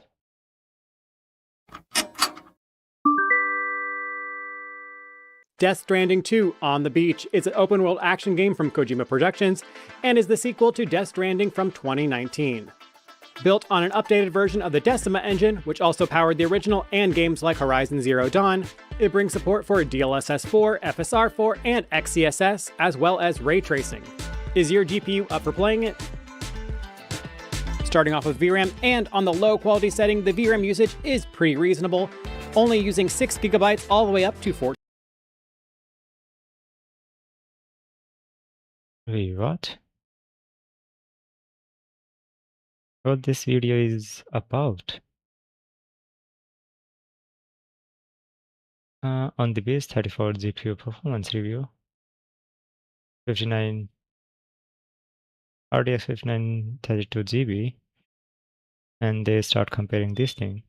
Death Stranding 2 On the Beach is an open-world action game from Kojima Productions and is the sequel to Death Stranding from 2019. Built on an updated version of the Decima engine, which also powered the original and games like Horizon Zero Dawn, it brings support for DLSS 4, FSR 4, and XeSS, as well as ray tracing. Is your GPU up for playing it? Starting off with VRAM, and on the low quality setting, the VRAM usage is pretty reasonable, only using 6 GB all the way up to 14. Wait, what? What this video is about? On the base 34 GPU performance review, 59 RTX 5932 GB, and they start comparing this thing.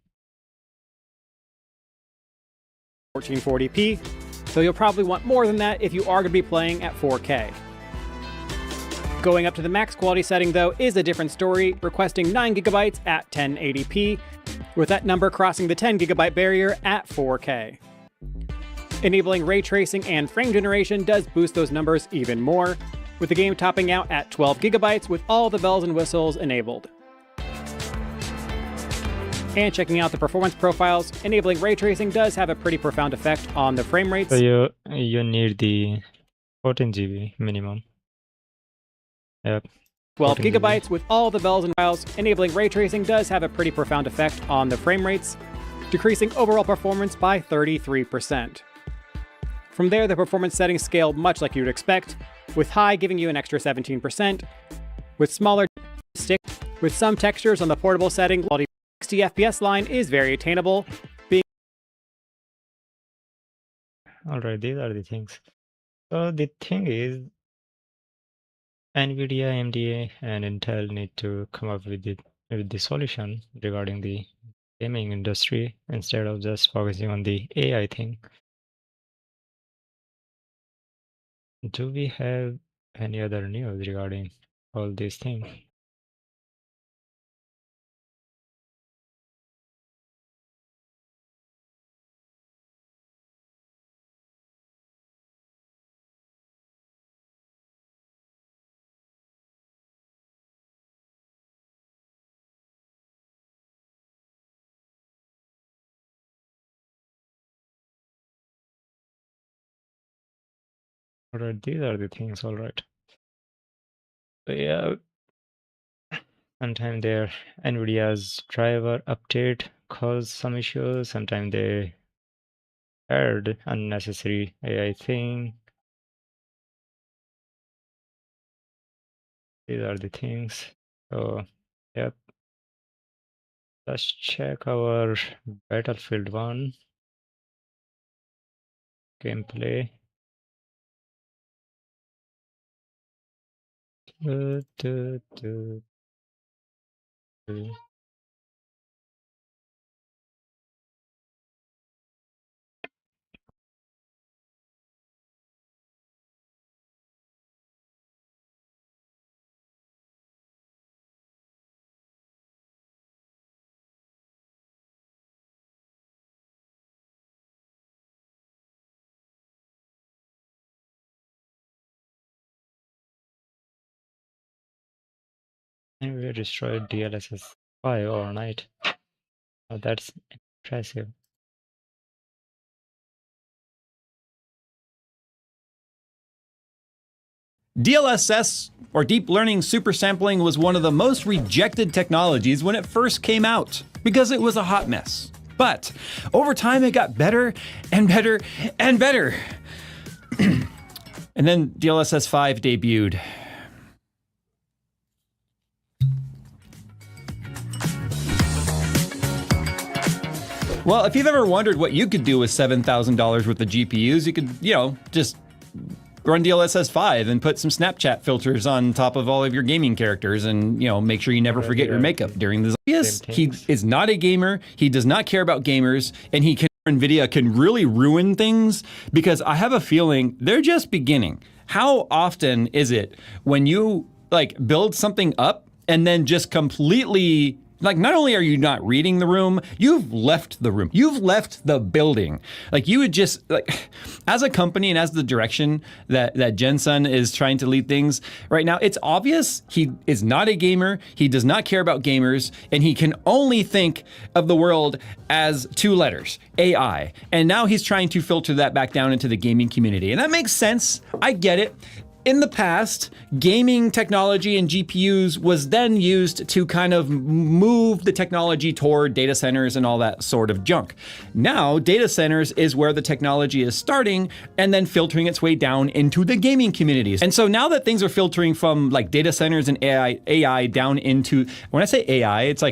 1440p, so you'll probably want more than that if you are going to be playing at 4K. Going up to the max quality setting, though, is a different story, requesting 9 GB at 1080p, with that number crossing the 10 GB barrier at 4K. Enabling ray tracing and frame generation does boost those numbers even more, with the game topping out at 12 GB with all the bells and whistles enabled. And checking out the performance profiles, enabling ray tracing does have a pretty profound effect on the frame rates. So you need the 14 GB minimum. Yep. 12 GB with all the bells and whistles, enabling ray tracing does have a pretty profound effect on the frame rates, decreasing overall performance by 33%. From there, the performance settings scale much like you would expect, with high giving you an extra 17%, with smaller stick, with some textures on the portable setting, while the 60 FPS line is very attainable, being Alright, these are the things. So the thing is, NVIDIA, AMD, and Intel need to come up with the solution regarding the gaming industry instead of just focusing on the AI thing. Do we have any other news regarding all these things? Alright, these are the things, alright. So yeah, sometimes their NVIDIA's driver update cause some issues, sometimes they add unnecessary AI thing. These are the things. So yep. Let's check our Battlefield 1 gameplay. Du, du, du, du. And we destroyed DLSS 5 overnight. Oh, that's impressive. DLSS, or deep learning supersampling, was one of the most rejected technologies when it first came out, because it was a hot mess. But over time it got better and better and better. And then DLSS 5 debuted. Well, if you've ever wondered what you could do with $7,000 worth of GPUs, you could, just run DLSS 5 and put some Snapchat filters on top of all of your gaming characters, and make sure you never forget your makeup during the. Yes, he is not a gamer. He does not care about gamers, and NVIDIA can really ruin things because I have a feeling they're just beginning. How often is it when you build something up and then just completely not only are you not reading the room, you've left the room. You've left the building. You would just as a company and as the direction that Jensen is trying to lead things right now, it's obvious he is not a gamer. He does not care about gamers, and he can only think of the world as 2 letters, AI. And now he's trying to filter that back down into the gaming community. And that makes sense. I get it. In the past, gaming technology and GPUs was then used to kind of move the technology toward data centers and all that sort of junk. Now, data centers is where the technology is starting and then filtering its way down into the gaming communities. And so now that things are filtering from data centers and AI down into, when I say AI, it's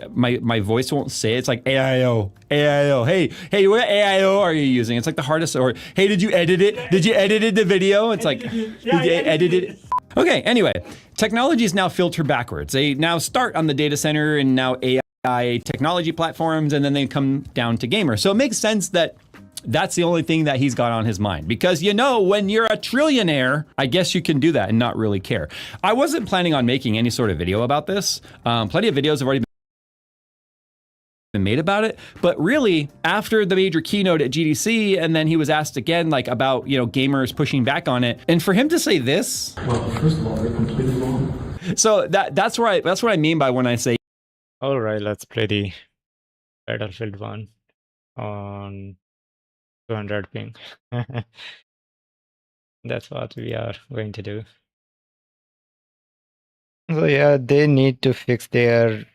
my voice won't say it. It's AIO. Hey, what AIO are you using? It's the hardest. Or hey, did you edit it? Did you edit the video? It's did you edit it? Okay, anyway, technologies now filter backwards. They now start on the data center and now AI technology platforms, and then they come down to gamers. So it makes sense that that's the only thing that he's got on his mind, because when you're a trillionaire, I guess you can do that and not really care. I wasn't planning on making any sort of video about this. Plenty of videos have already been made about it, but really after the major keynote at GDC, and then he was asked again about gamers pushing back on it, and for him to say this, well, first of all, they're completely wrong. So that's what I mean by when I say, all right, let's play the Battlefield 1 on 200 ping. That's what we are going to do. So yeah, they need to fix their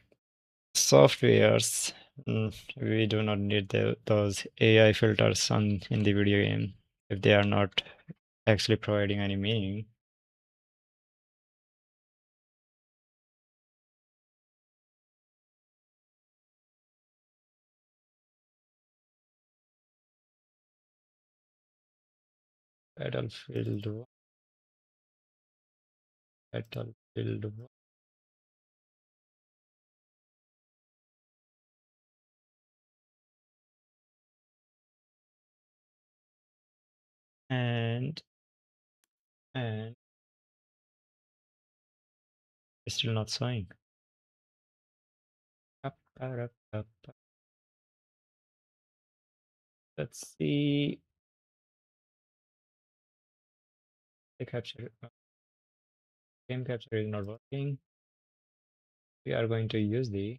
softwares. We do not need those AI filters in the video game if they are not actually providing any meaning. Battlefield 1. Battlefield 1. And it's still not showing. Let's see the capture. Game capture is not working. We are going to use the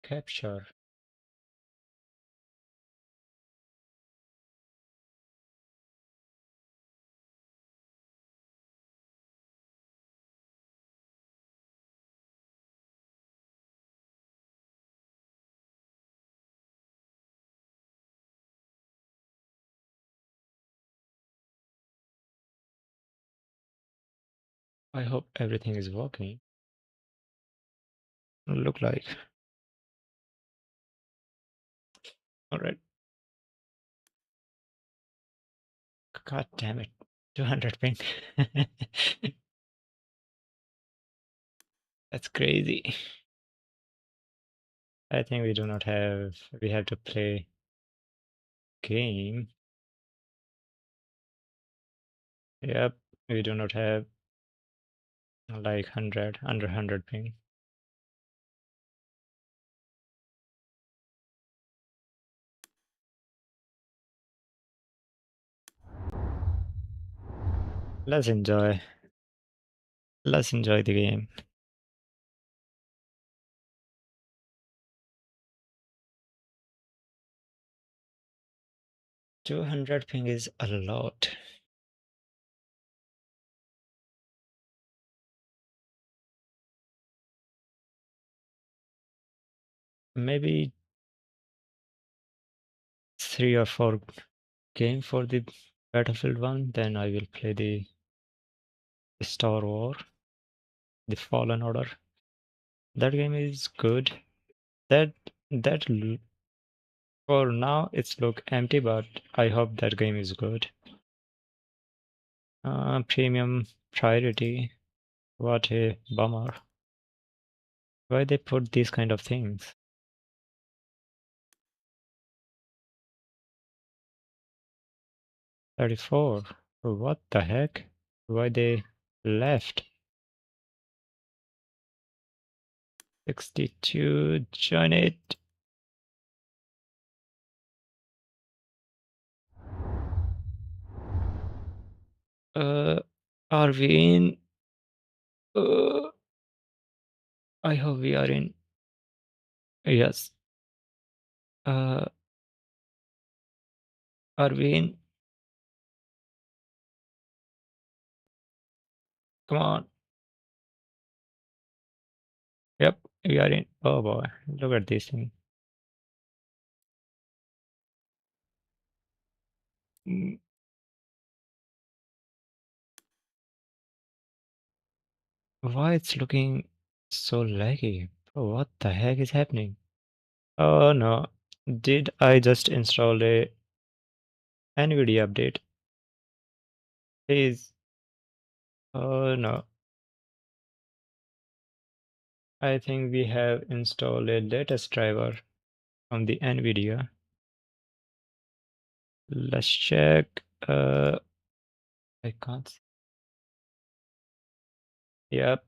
capture. I hope everything is working. Look like. All right. God damn it. 200 ping. That's crazy. I think we have to play game. Yep, we do not have under 100 ping. Let's enjoy the game. $200 ping is a lot. Maybe 3 or 4 game for the Battlefield 1, then I will play the Star War, the Fallen Order. That game is good. That For now, it's look empty, but I hope that game is good. Premium priority. What a bummer. Why they put these kind of things? $34. What the heck? Why they left? 62. Join it. Are we in? I hope we are in. Yes. Are we in? Come on. Yep, we are in. Oh boy, look at this thing. Why it's looking so laggy? Bro, what the heck is happening? Oh no. Did I just install a NVIDIA update? Please. Oh no. I think we have installed a latest driver from the NVIDIA. Let's check. I can't see. Yep.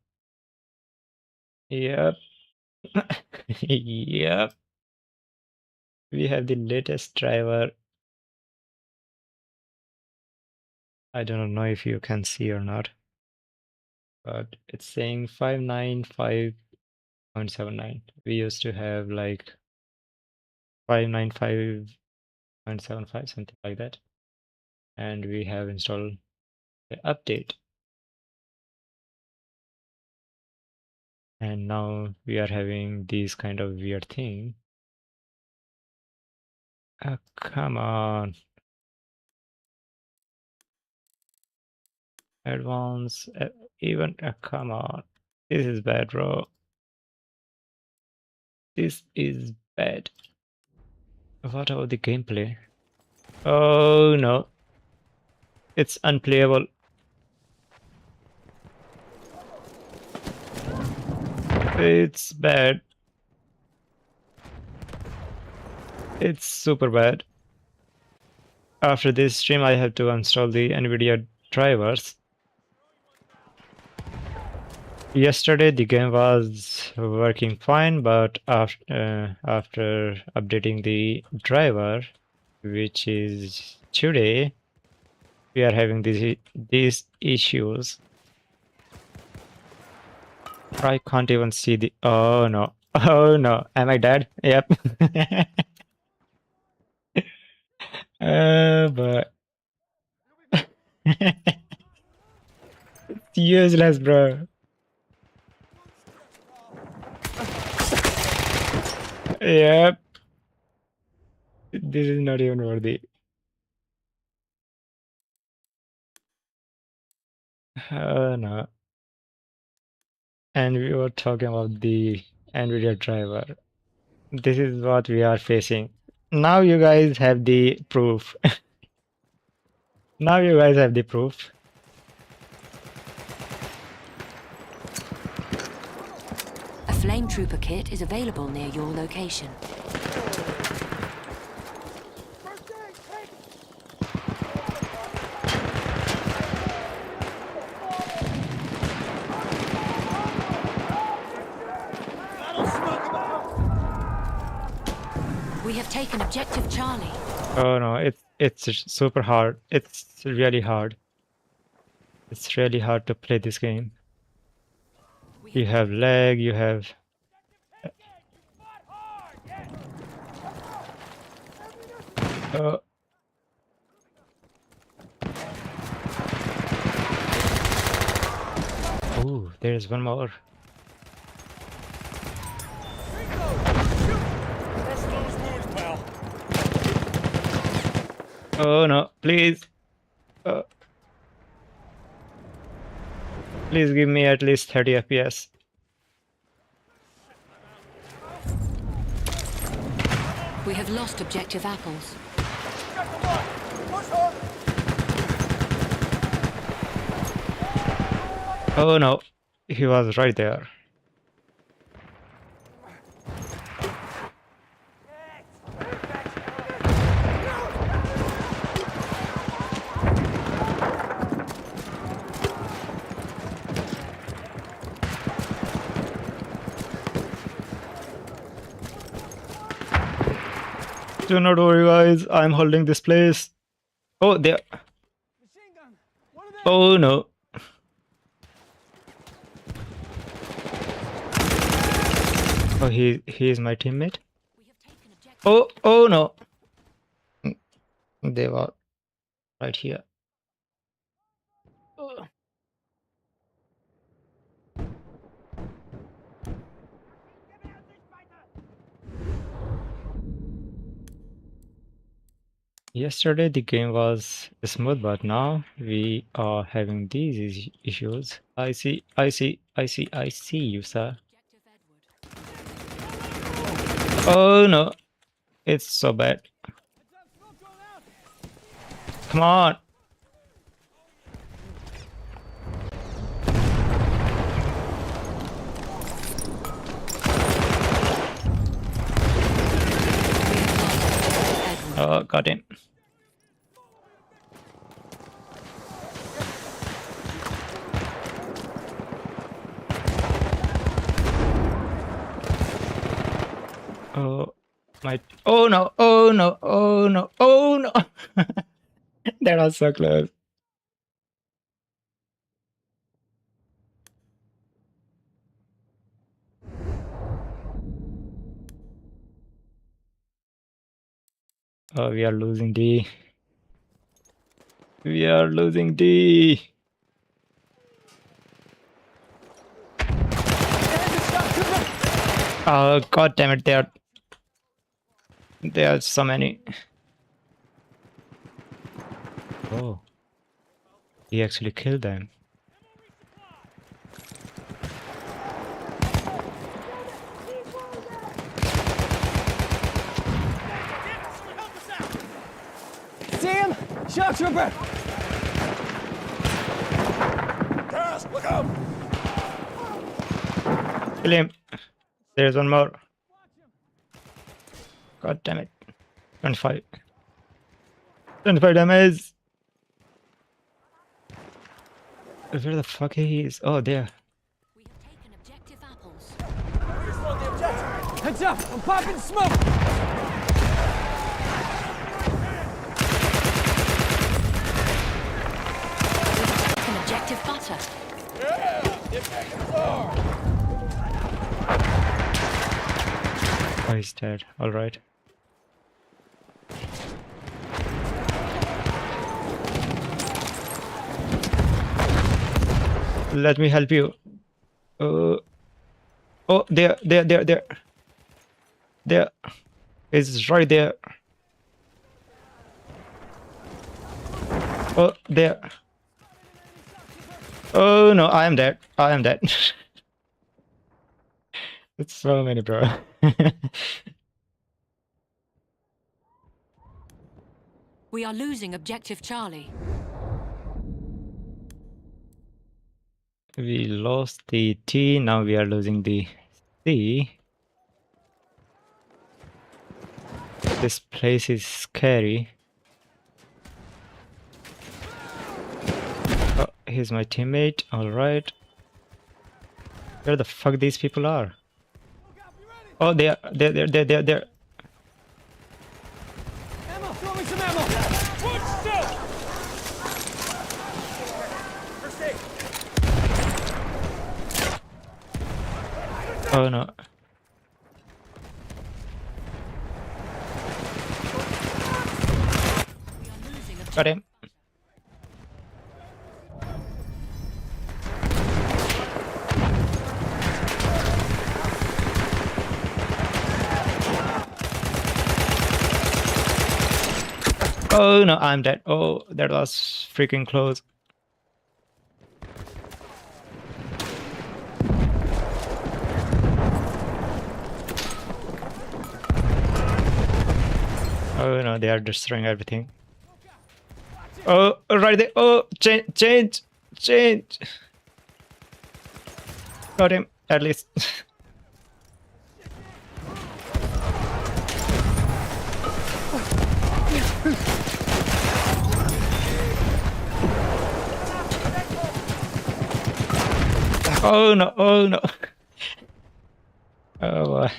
Yep. Yep. We have the latest driver. I don't know if you can see or not, but it's saying 595.79. We used to have like 595.75, something like that. And we have installed the update. And now we are having these kind of weird thing. Come on. Advance, even, come on. This is bad, bro. This is bad. What about the gameplay? Oh no. It's unplayable. It's bad. It's super bad. After this stream, I have to install the NVIDIA drivers. Yesterday, the game was working fine, but after updating the driver, which is today, we are having these issues. I can't even see the. Oh no! Oh no! Am I dead? Yep. But it's useless, bro. Yep. This is not even worthy. Oh no. And we were talking about the NVIDIA driver. This is what we are facing. Now you guys have the proof. Now you guys have the proof. A flame trooper kit is available near your location. We have taken objective Charlie. Oh no, it's super hard. It's really hard. It's really hard to play this game. You have lag, you have... Ooh, there's one more. Oh no, please. Please give me at least 30 FPS. We have lost objective apples. Oh no, he was right there. Do not worry, guys. I'm holding this place. Oh, there. Oh no. Oh, he is my teammate. Oh no. They were right here. Yesterday the game was smooth, but now we are having these issues. I see you, sir. Oh no, it's so bad. Come on. Oh, got him. Oh my! Oh no! Oh no! Oh no! Oh no! That was so close. Oh, we are losing D. We are losing D. Oh god damn it! There are so many. Oh, he actually killed them. Sam, shock trooper. Gas, look out! Kill him. There's one more. God damn it. 25. 25 damage. Where the fuck he is? Oh, there. Heads up! I'm popping smoke! An objective butter. Yeah! Get back in the car! Oh, he's dead. Alright. Let me help you. Oh, there. There. It's right there. Oh, there. Oh no, I am dead. I am dead. It's so many, bro. We are losing objective Charlie. We lost the T, now we are losing the C. This place is scary. Oh, here's my teammate. Alright. Where the fuck these people are? Oh, there. Ammo, throw me some ammo! Watch still! First aid! Oh no. Got him. Oh no, I'm dead. Oh, that was freaking close. Oh no, they are destroying everything. Oh, right there. Oh, change. Got him, at least. Oh no. Oh boy.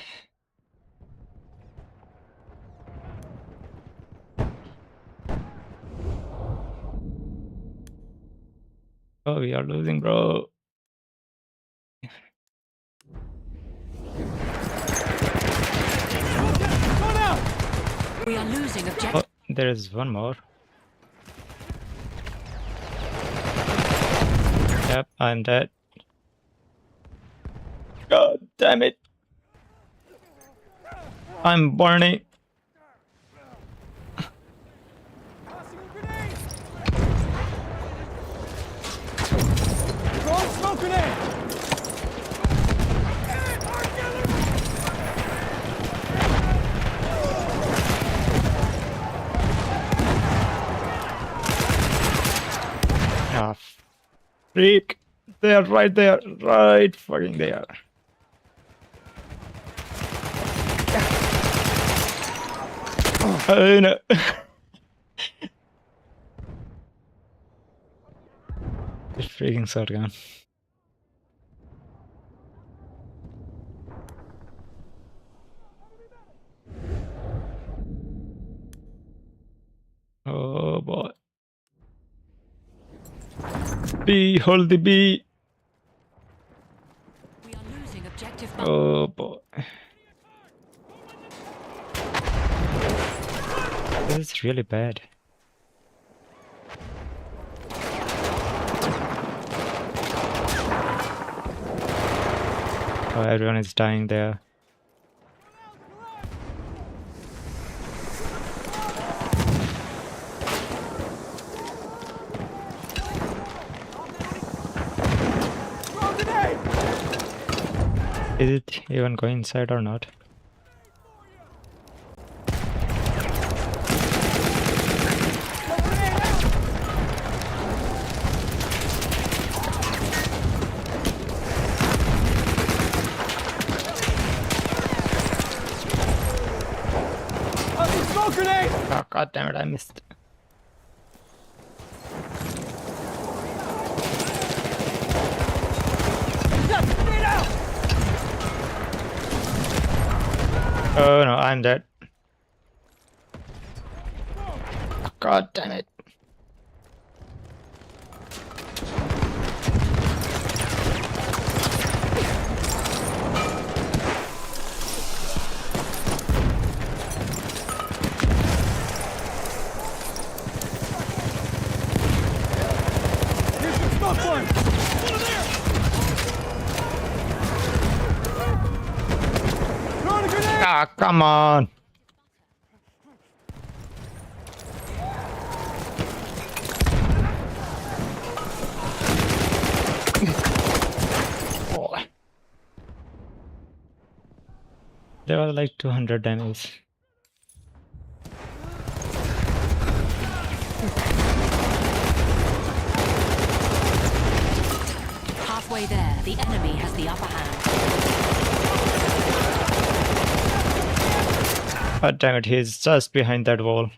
Oh, we are losing, bro. We are losing objective. Oh, there is one more. Yep, I'm dead. God damn it. I'm burning. Throwing smoke grenade! Ah, freak. They are right there. Right fucking there. Oh no. This freaking shotgun. Oh boy. B, hold the B. We are losing objective. Oh boy. This is really bad. Oh, everyone is dying there. Is it even going inside or not? Smoke grenade! Oh, god damn it, I missed. Oh no, I'm dead. God damn it. Here's your smoke one! Throwing a grenade! Ah, come on. Oh. There was like 200 damage. Halfway there, the enemy has the upper hand. God damn it, he's just behind that wall.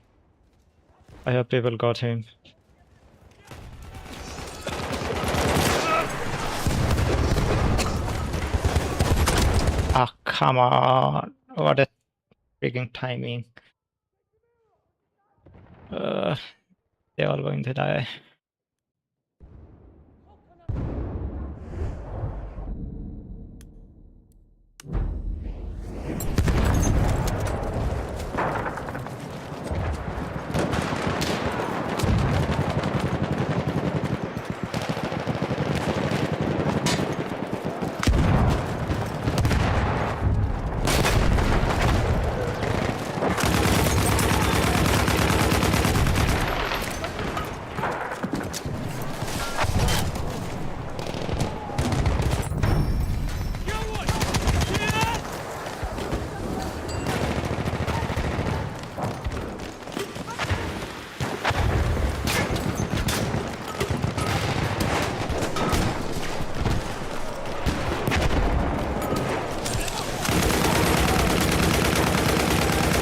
I hope people got him. Ah, come on. What a freaking timing. They're all going to die.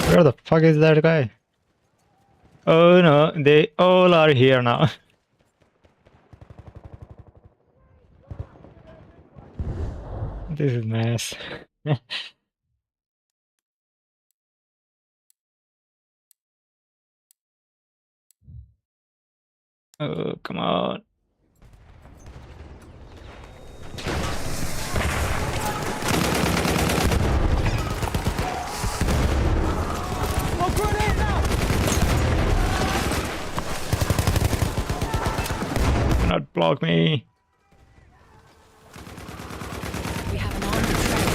Where the fuck is that guy? Oh no, they all are here now. This is mess. Oh, come on. Oh, grenade now! Do not block me. We have an armed train.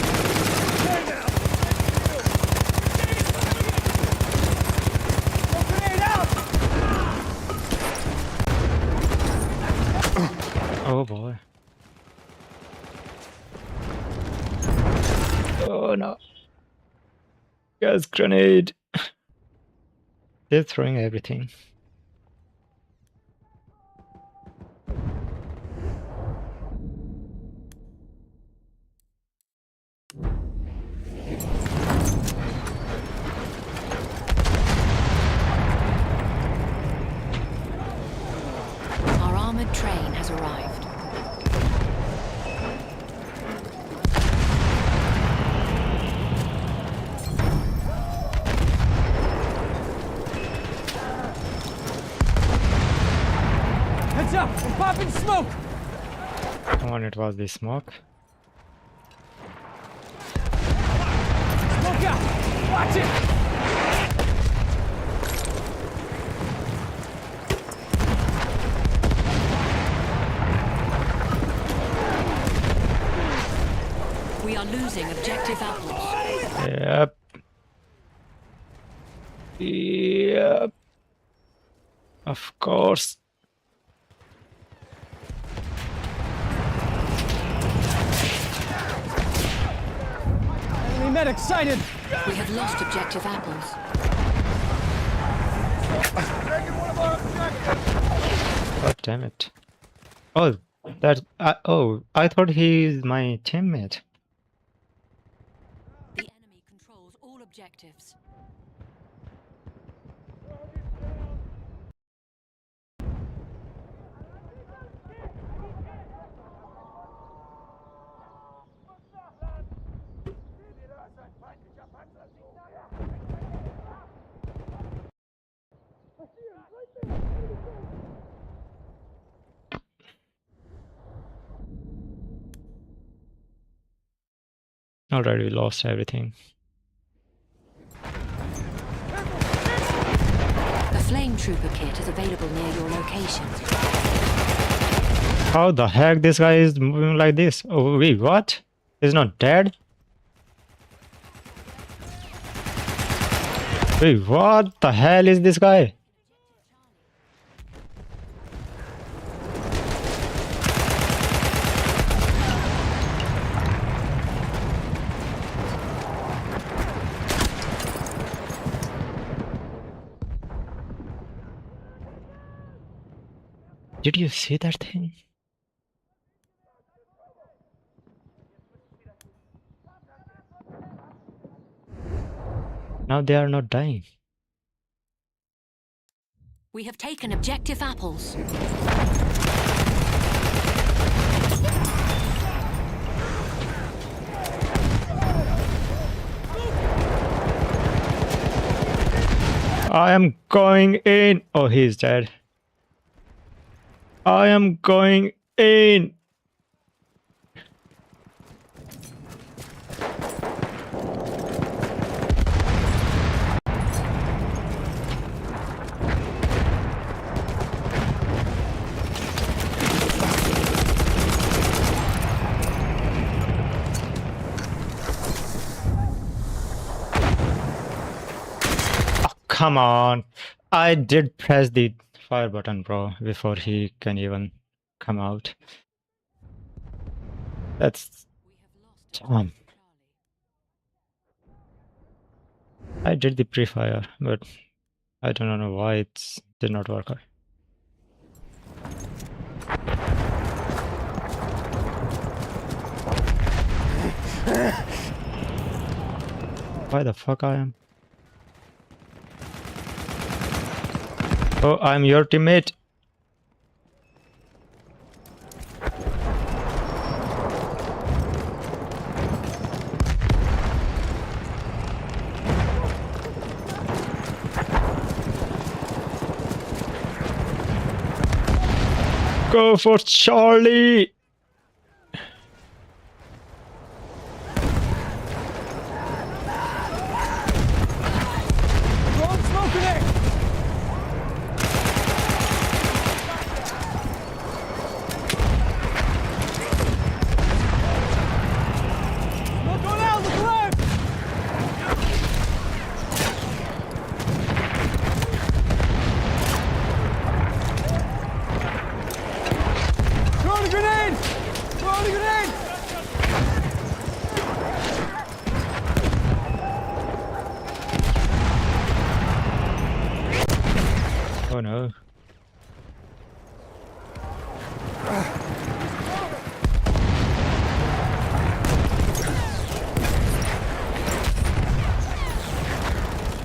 Oh, grenade out! Oh boy. Oh no. Gas grenade. They're throwing everything. Our armored train has arrived. Heads up! I'm popping smoke! Come on, it was the smoke. Smoke out! Watch it! We are losing objective apples. Yep. Yep. Of course. Enemy medic sighted! We have lost objective apples. God damn it. Oh, that. Oh, I thought he's my teammate. The enemy controls all objectives. Alright, we lost everything. A flame trooper kit is available near your location. How the heck this guy is moving like this? Oh wait, what? He's not dead? Wait, what the hell is this guy? Did you see that thing? Now they are not dying. We have taken objective apples. I am going in. Oh, he's dead. I am going in. Come on. I did press the fire button, bro, before he can even come out. That's... I did the pre-fire, but I don't know why it did not work out. Why the fuck I am? Oh, I'm your teammate. Go for Charlie! Throwing smoke grenade! Smoke going out, look left! Throwing a grenade! Throwing a grenade! Oh no.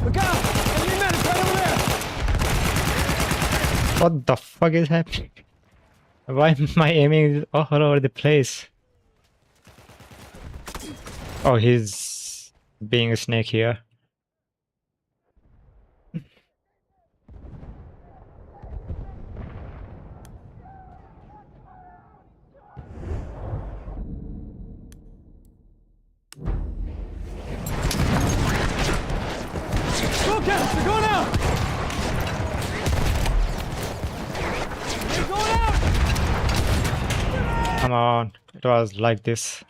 Look out! Enemy medic right over there! What the fuck is happening? Why my aiming is all over the place? Oh, he's being a snake here. Smoke out! They're going out! They're going out! Come on, it was like this.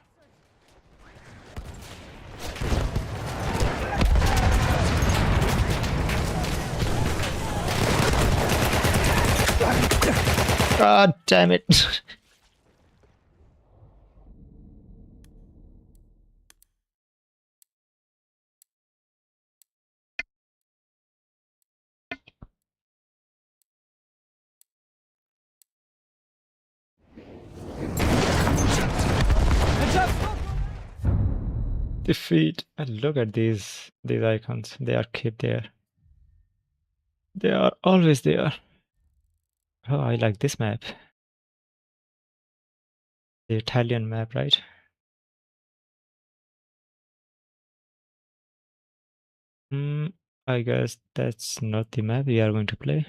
God damn it. Defeat. And look at these icons. They are kept there. They are always there. Oh, I like this map. The Italian map, right? I guess that's not the map we are going to play.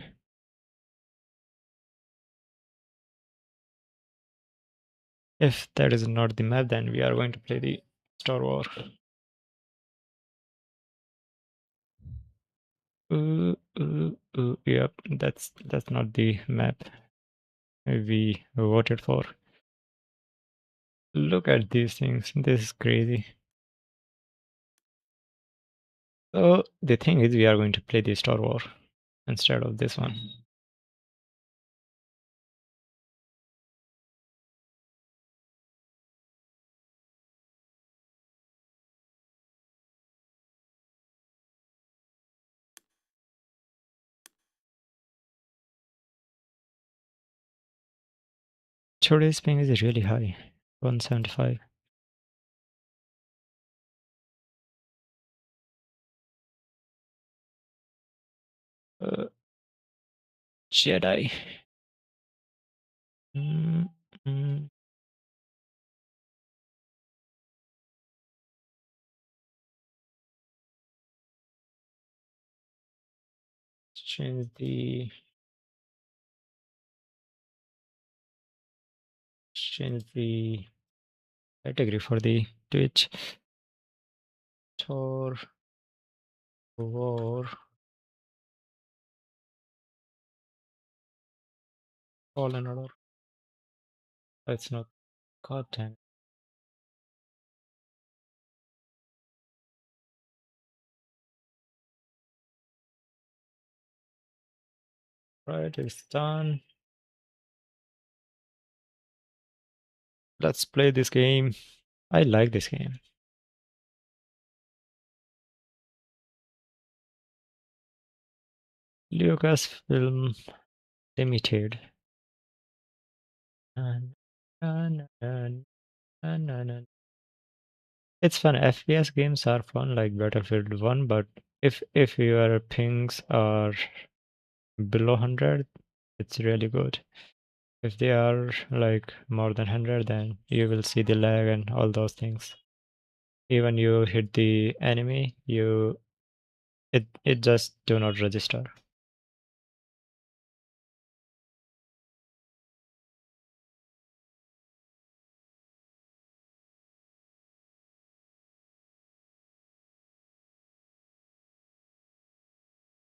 If that is not the map, then we are going to play the Star War. Yep, that's not the map we voted for. Look at these things. This is crazy. So the thing is, we are going to play the Star War instead of this one. Today's ping is really high, 175. Jedi. Change the category for the Twitch. Tor War Fallen Order. That's not. God damn. Right, it's done. Let's play this game. I like this game. Lucasfilm Limited. It's fun. FPS games are fun, like Battlefield 1, but if your pings are below 100, it's really good. If they are like more than 100, then you will see the lag and all those things. Even you hit the enemy, it just do not register.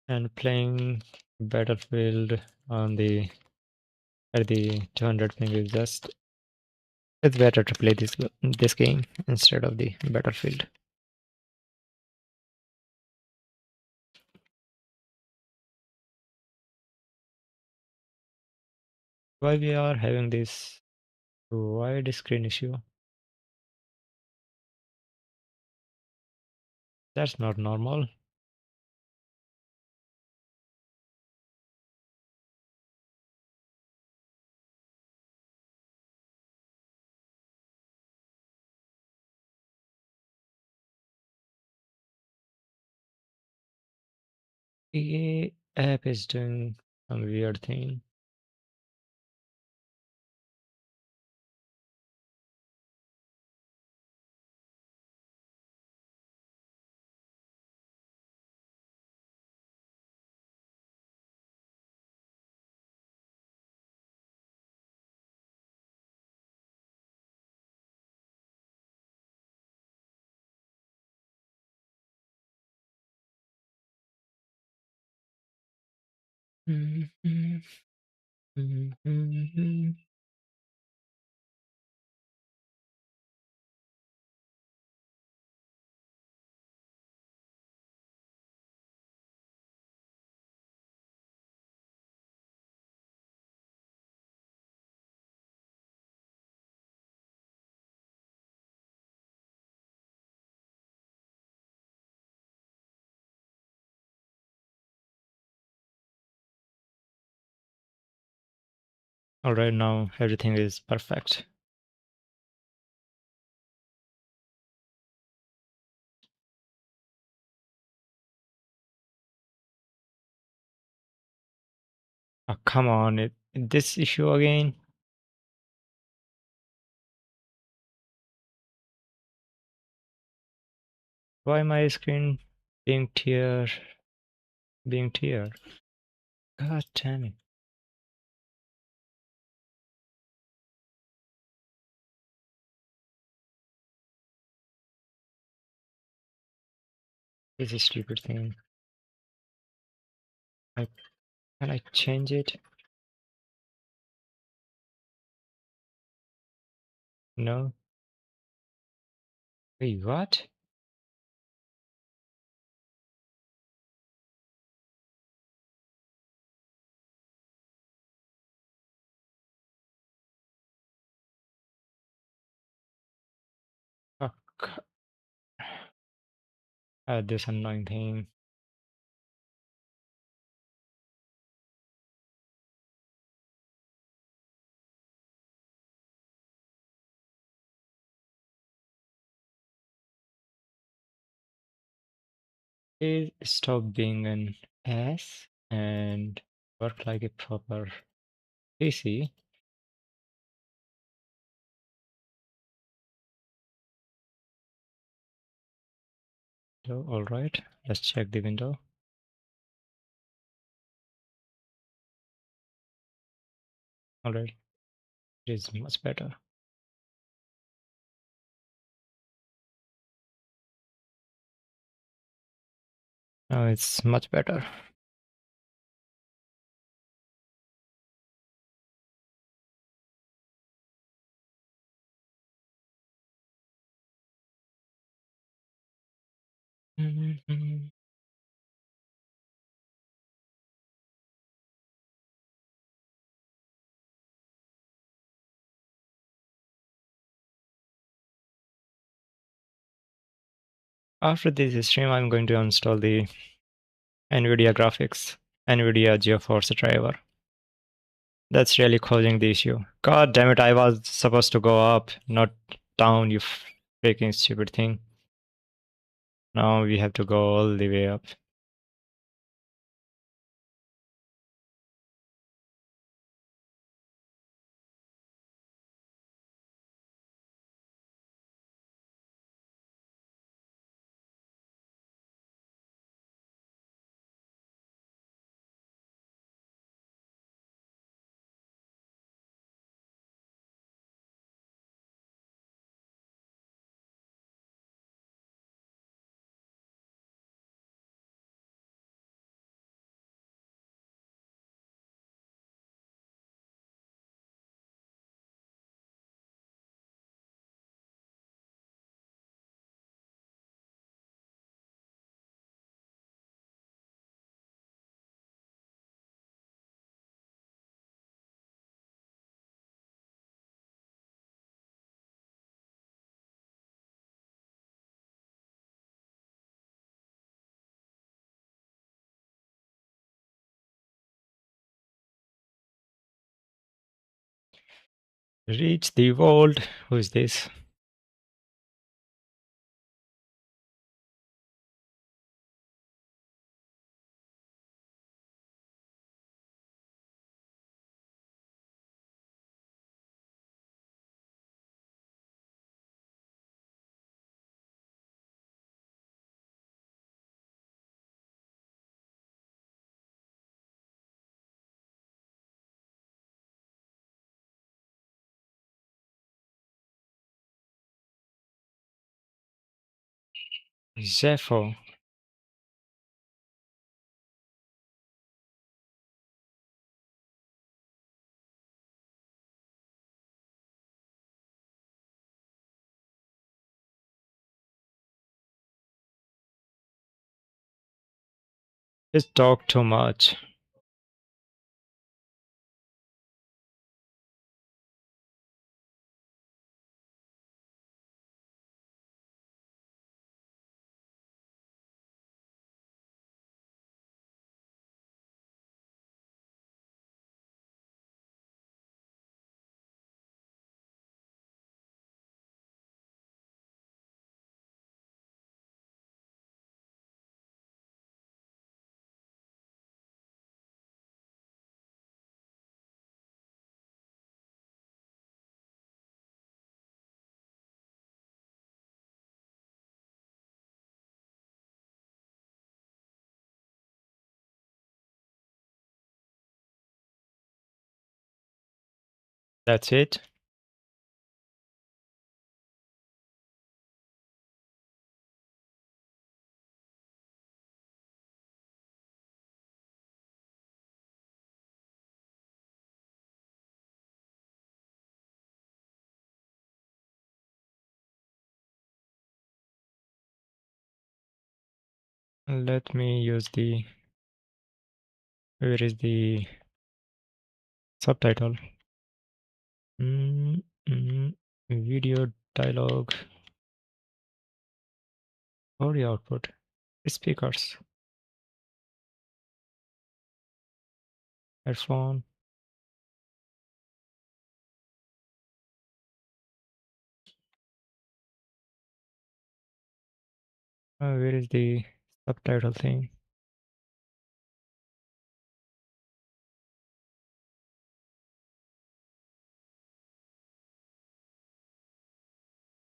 And playing Battlefield on the at the 200 ping is just, it's better to play this game instead of the Battlefield. Why we are having this wide screen issue? That's not normal. The app is doing some weird thing. Alright, now everything is perfect. Oh, come on, this issue again? Why my screen being tear? God damn it. This is a stupid thing. Can I change it? No. Wait, what? Fuck. This annoying thing. Please stop being an ass and work like a proper PC. So, alright, let's check the window. Alright, it is much better. Now it's much better. After this stream, I'm going to install the NVIDIA graphics, NVIDIA GeForce driver. That's really causing the issue. God damn it, I was supposed to go up, not down, you freaking stupid thing. Now we have to go all the way up. Reach the vault. Who is this? Zepho. Just talk too much. That's it. Let me use the. Where is the subtitle? Video dialogue. Audio output. Speakers. Headphone. Where is the subtitle thing?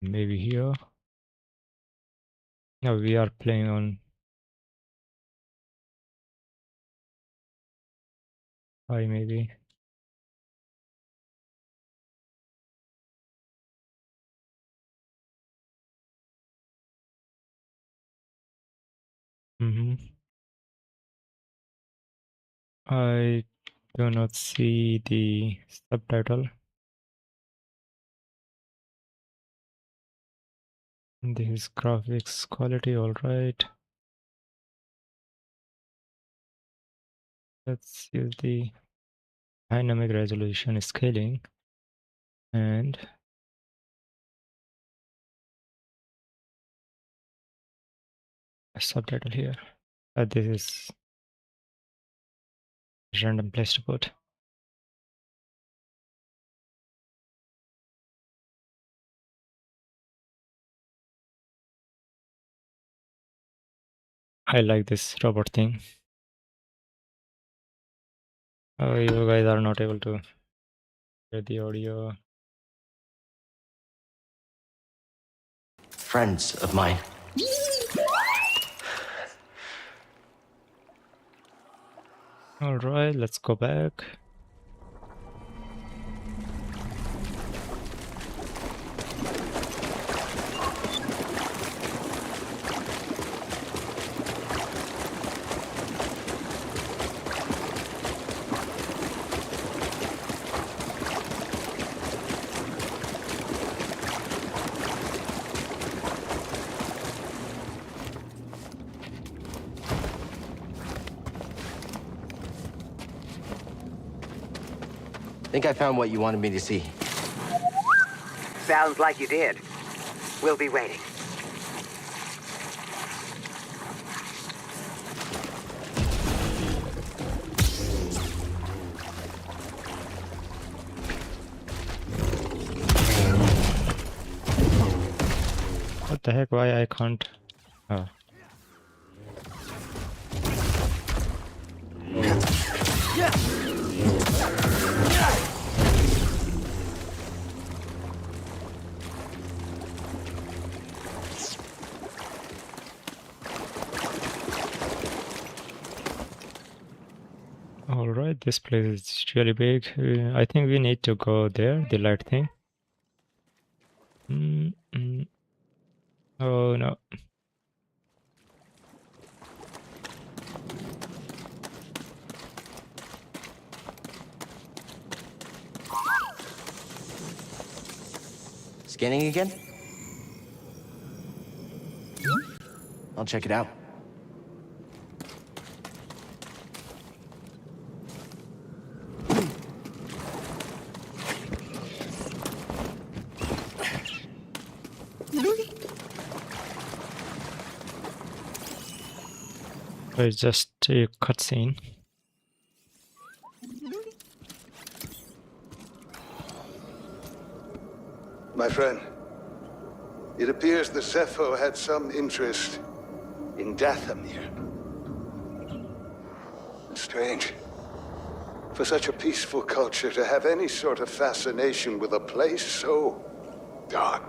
Maybe here. Now we are playing on high maybe. I do not see the subtitle. This is graphics quality, all right. Let's use the dynamic resolution scaling and a subtitle here. This is a random place to put. I like this robot thing. Oh, you guys are not able to hear the audio. Friends of mine. All right, let's go back. Think I found what you wanted me to see. Sounds like you did. We'll be waiting. What the heck? Why I can't? Oh. All right, this place is really big. I think we need to go there, the light thing. Oh no. Scanning again? I'll check it out. It's just a cutscene. My friend, it appears the Zepho had some interest in Dathomir. Strange. For such a peaceful culture to have any sort of fascination with a place so dark.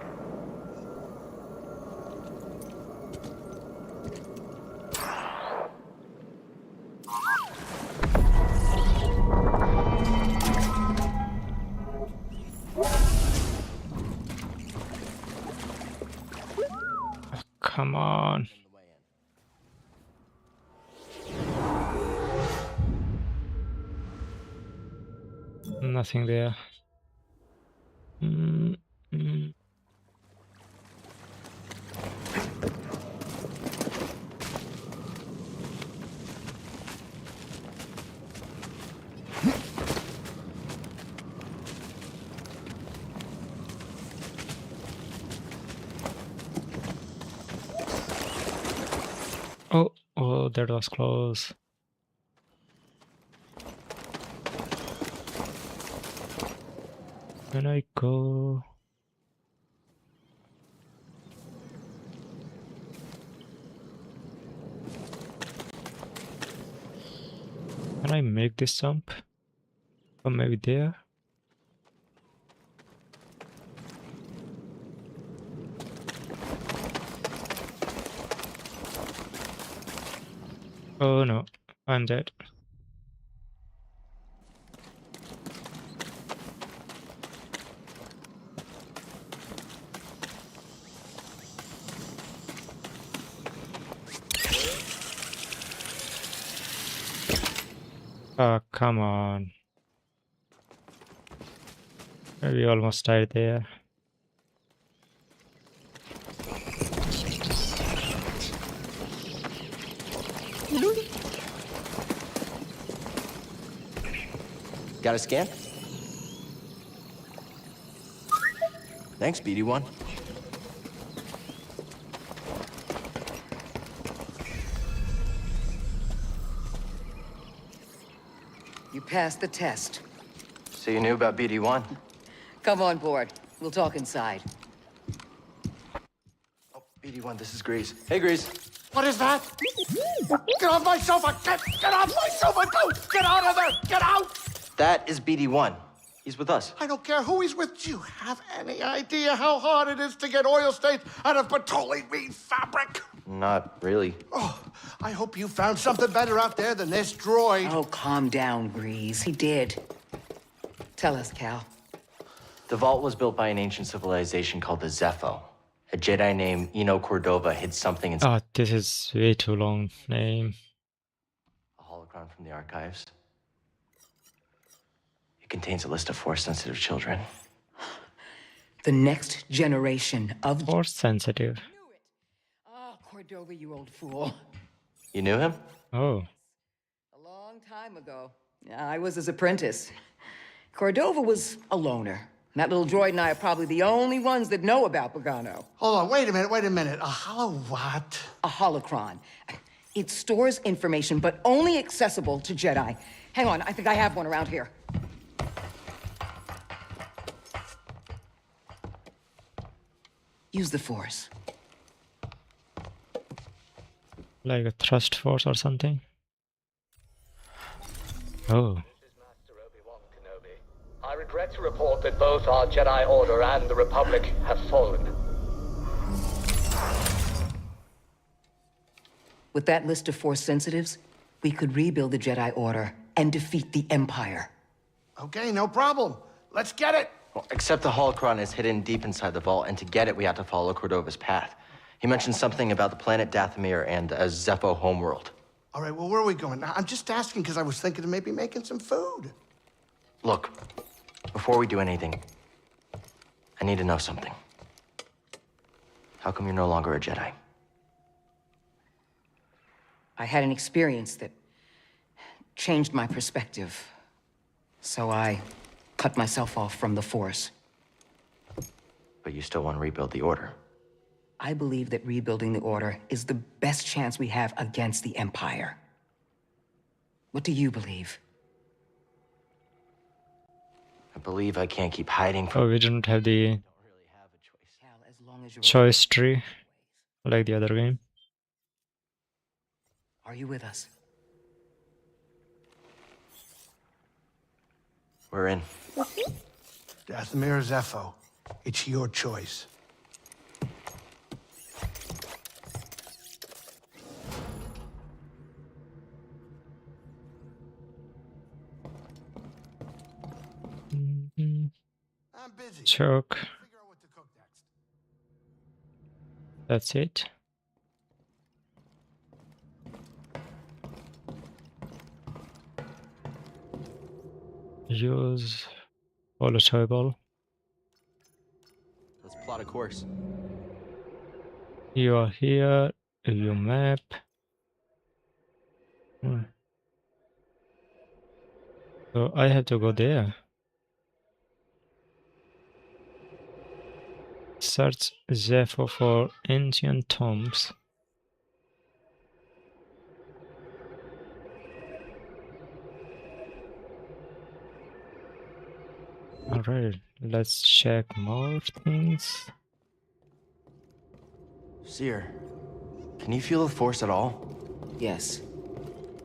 Come on. Nothing there. Oh, that was close. When I go... Can I make this jump? Or maybe there? Oh no, I'm dead. Oh, come on. We almost died there. Got a scan? Thanks, BD1. You passed the test. So you knew about BD1? Come on board. We'll talk inside. Oh, BD1, this is Grease. Hey, Grease. What is that? Get off my sofa! Get off my sofa! Don't! Get out of there! Get out! That is BD1. He's with us. I don't care who he's with. Do you have any idea how hard it is to get oil stains out of petroleum fabric? Not really. Oh, I hope you found something better out there than this droid. Oh, calm down, Grease. He did. Tell us, Cal. The vault was built by an ancient civilization called the Zepho. A Jedi named Eno Cordova hid something in Ah, this is way too long name. a holocron from the archives. It contains a list of Force-sensitive children. The next generation of... Force sensitive. Oh, Cordova, you old fool. You knew him? Oh. A long time ago. I was his apprentice. Cordova was a loner. That little droid and I are probably the only ones that know about Pagano. Hold on, wait a minute. A hollow what? A holocron. It stores information, but only accessible to Jedi. Hang on, I think I have one around here. Use the Force. Like a thrust force or something. Oh. I regret to report that both our Jedi Order and the Republic have fallen. With that list of Force sensitives, we could rebuild the Jedi Order and defeat the Empire. Okay, no problem. Let's get it. Well, except the holocron is hidden deep inside the vault, and to get it, we have to follow Cordova's path. He mentioned something about the planet Dathomir and a Zepho homeworld. All right, well, where are we going? Now, I'm just asking because I was thinking of maybe making some food. Look, before we do anything, I need to know something. How come you're no longer a Jedi? I had an experience that changed my perspective. So I cut myself off from the Force. But you still want to rebuild the Order. I believe that rebuilding the Order is the best chance we have against the Empire. What do you believe? I believe I can't keep hiding from... Oh, we didn't have the choice tree like the other game. Are you with us? We're in. Dathomir or Zepho, it's your choice. I'm busy. Choke. That's it. Use volatile. Let's plot a course. You are here. View map. So I have to go there. Search Zepho for ancient tombs. Alright, let's check more things. Seer, can you feel the Force at all? Yes.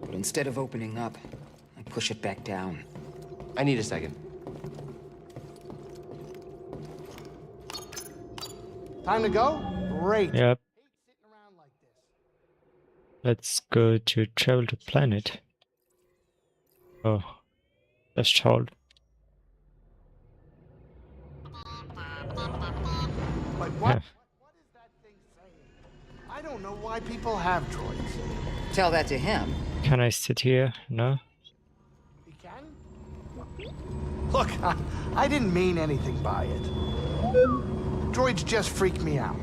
But instead of opening up, I push it back down. I need a second. Time to go? Great. Yep. Let's go to travel to planet. Oh, just hold. But what? Yeah. What is that thing saying? I don't know why people have droids. Tell that to him. Can I sit here? No? You can? Look, I didn't mean anything by it. Droids just freak me out.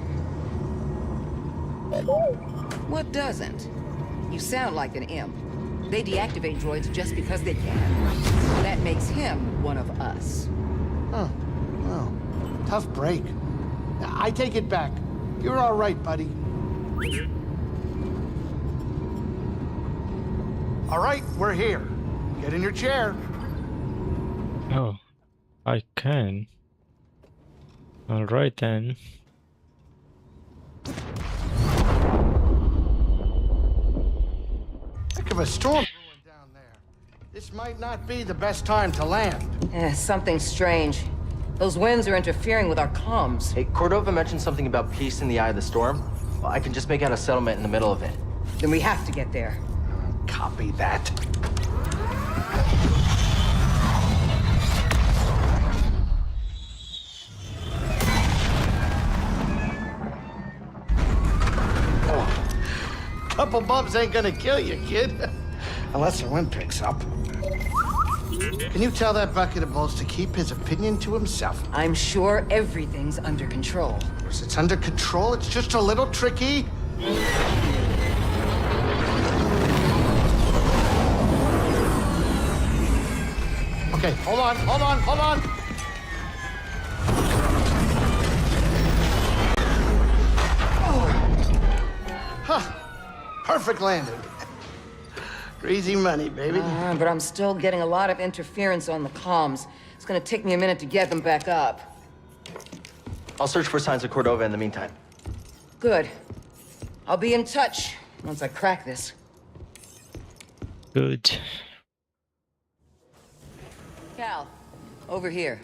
What doesn't? You sound like an imp. They deactivate droids just because they can. That makes him one of us. Huh. Well, tough break. I take it back. You're all right, buddy. All right, we're here. Get in your chair. Oh, I can. Alright then. Heck of a storm brewing down there. This might not be the best time to land. Something strange. Those winds are interfering with our comms. Hey, Cordova mentioned something about peace in the eye of the storm. Well, I can just make out a settlement in the middle of it. Then we have to get there. Copy that. Couple bumps ain't gonna kill you, kid. Unless the wind picks up. Can you tell that bucket of balls to keep his opinion to himself? I'm sure everything's under control. Of course, it's under control. It's just a little tricky. Okay, hold on. Huh. Perfect landing. Easy money, baby. But I'm still getting a lot of interference on the comms. It's gonna take me a minute to get them back up. I'll search for signs of Cordova in the meantime. Good. I'll be in touch once I crack this. Good. Cal, over here.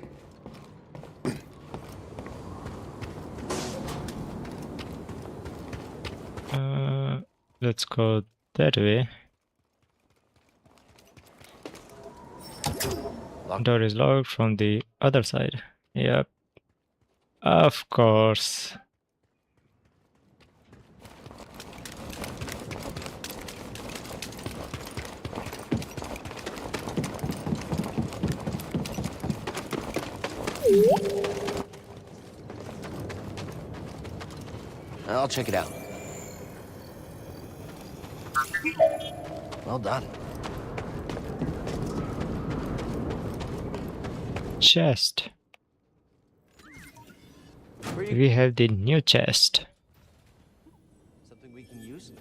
Let's go that way. Door is locked from the other side. Yep. Of course. I'll check it out. Well done. Chest. We have the new chest. Something we can use?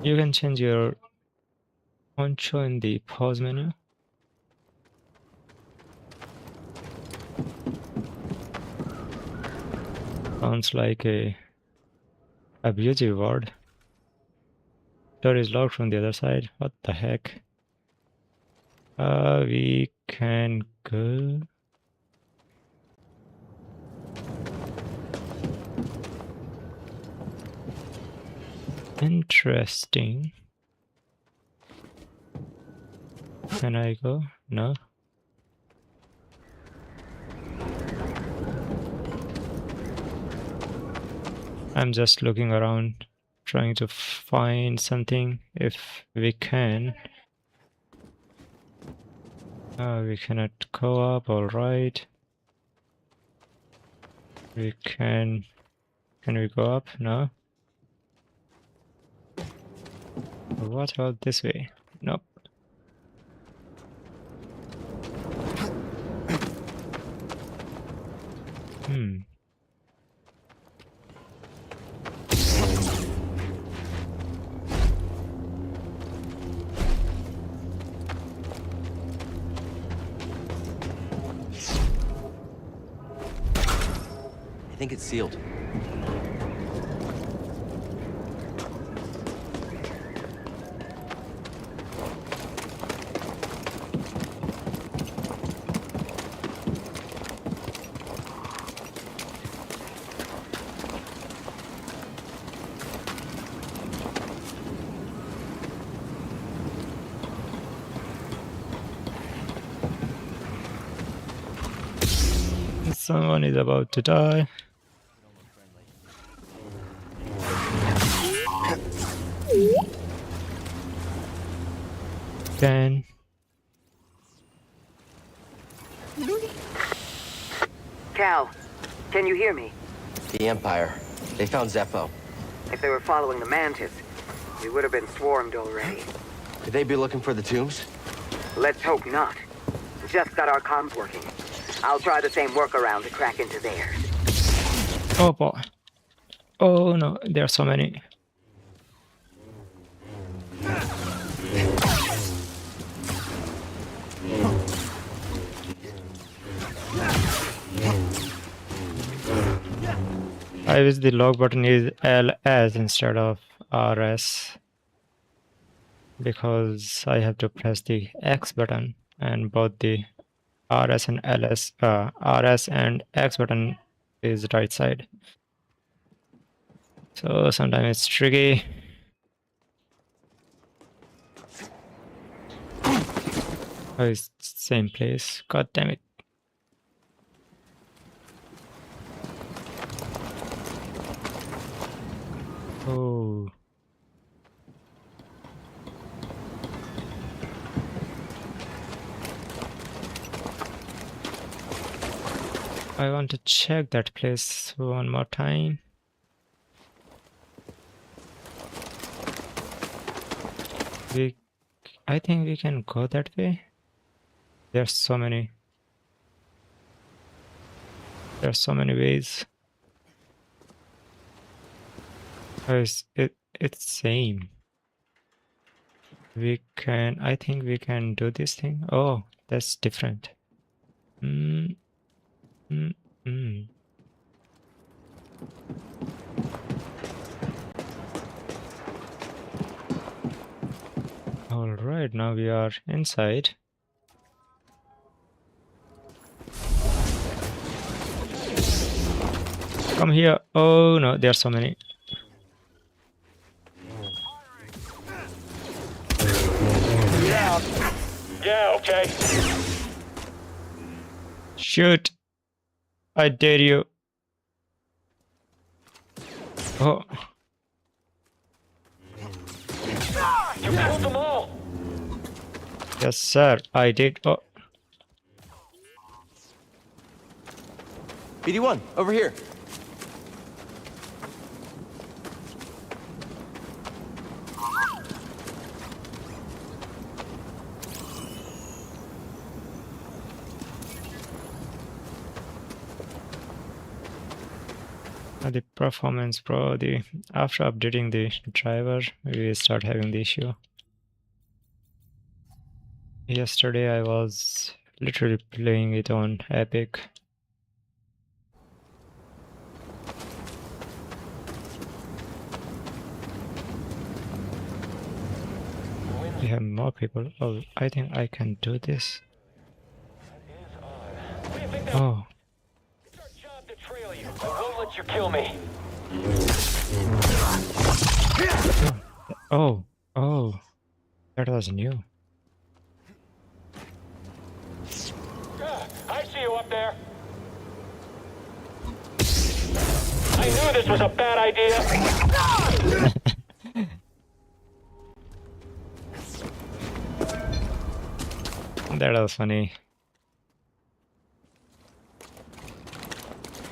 You can change your poncho in the pause menu. Sounds like a abusive word. Door is locked from the other side. What the heck? We can go. Interesting. Can I go? No. I'm just looking around, trying to find something if we can. We cannot go up, alright. We can we go up? No. What about this way? Nope. I think it's sealed. Someone is about to die. Then Cal, can you hear me? The Empire. They found Zeppo. If they were following the Mantis, we would have been swarmed already. Could they be looking for the tombs? Let's hope not. Just got our comms working. I'll try the same workaround to crack into theirs. oh boy. Oh no, there are so many. I wish the lock button is LS instead of RS, because I have to press the X button, and both the RS and RS and X button is right side. So sometimes it's tricky. Oh, it's same place. God damn it. Oh. I want to check that place one more time. I think we can go that way. There's so many ways. Oh, it's same. I think we can do this thing. Oh, that's different. Alright, now we are inside. Come here. Oh no, there are so many. Yeah, okay. Shoot. I dare you. Oh. You killed them all. Yes, sir. I did. Oh. BD1, over here. The performance pro, after updating the driver, we start having the issue. Yesterday I was literally playing it on Epic. We have more people. Oh, I think I can do this. Oh. I won't let you kill me. Oh, oh, that was new. I see you up there. I knew this was a bad idea. That was funny.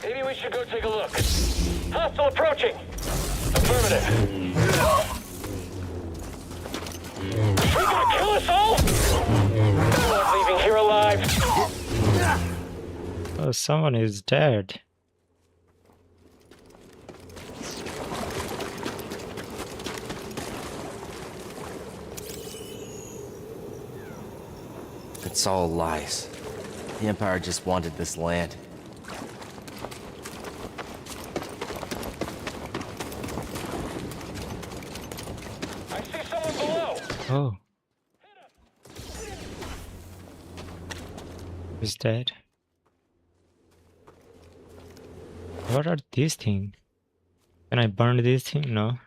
Maybe we should go take a look. Hostile approaching. Affirmative. Are you gonna kill us all? I'm not leaving here alive. Oh, someone is dead. It's all lies. The Empire just wanted this land. I see someone below. Oh. Is dead. What are these things? Can I burn these things? No.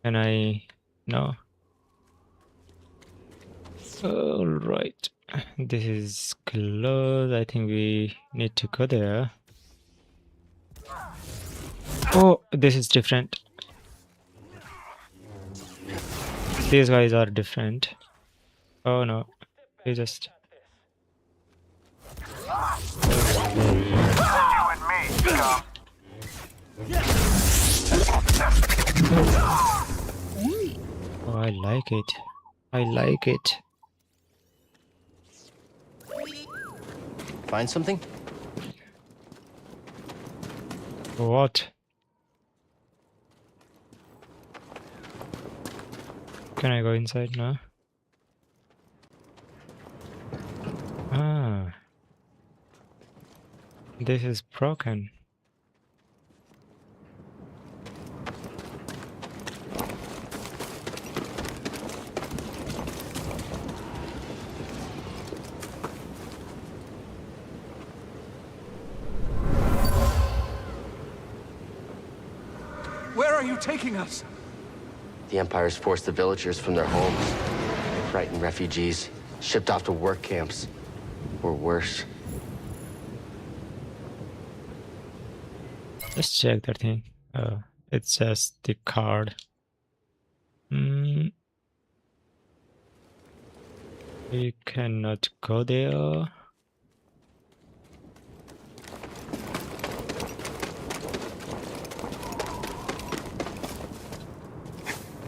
Can I? No. Alright. This is close. I think we need to go there. Oh, this is different. These guys are different. Oh no. They just... Oh, I like it. I like it. Find something? What? Can I go inside now? Ah. This is broken. Where are you taking us? The Empire's forced the villagers from their homes. Frightened refugees, shipped off to work camps. Or worse. Let's check that thing. It's just the card. We cannot go there.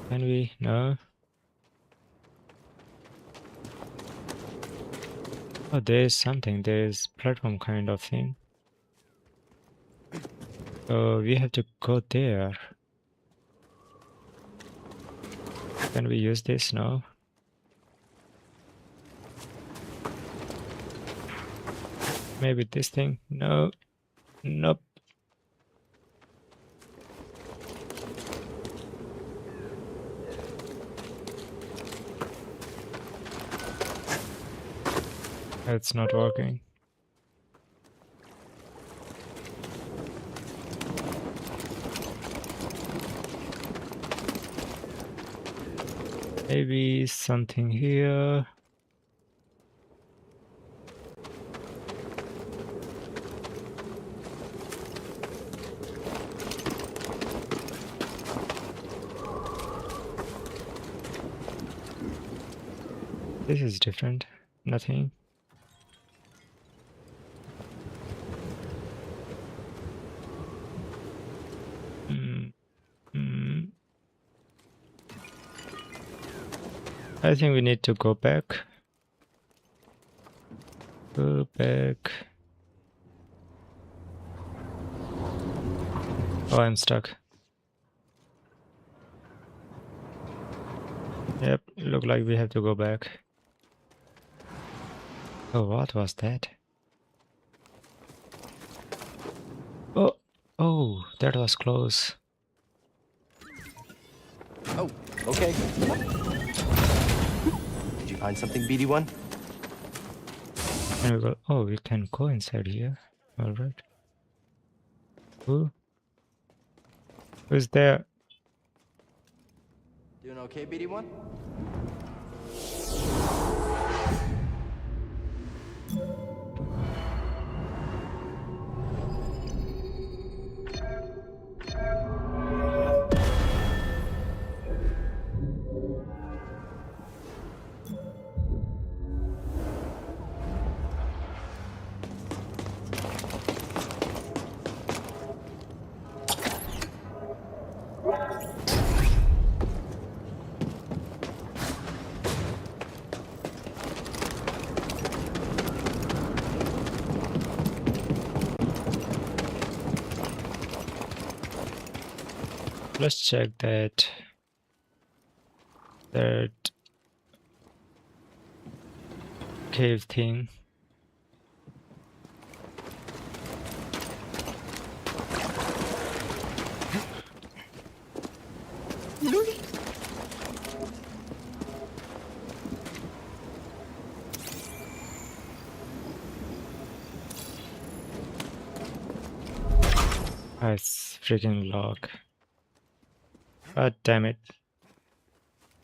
Can we? No. Oh, there is something. There is platform kind of thing. So we have to go there. Can we use this now? Maybe this thing? No. Nope. It's not working. Maybe something here. This is different. Nothing. I think we need to go back. Go back. Oh, I'm stuck. Yep, look like we have to go back. Oh, what was that? Oh, that was close. Oh, okay. Did you find something, BD1? And we go. Oh, we can go inside here. All right. Who's there? Doing okay, BD1? Let's check that cave thing. Ah, it's freaking locked. God damn it.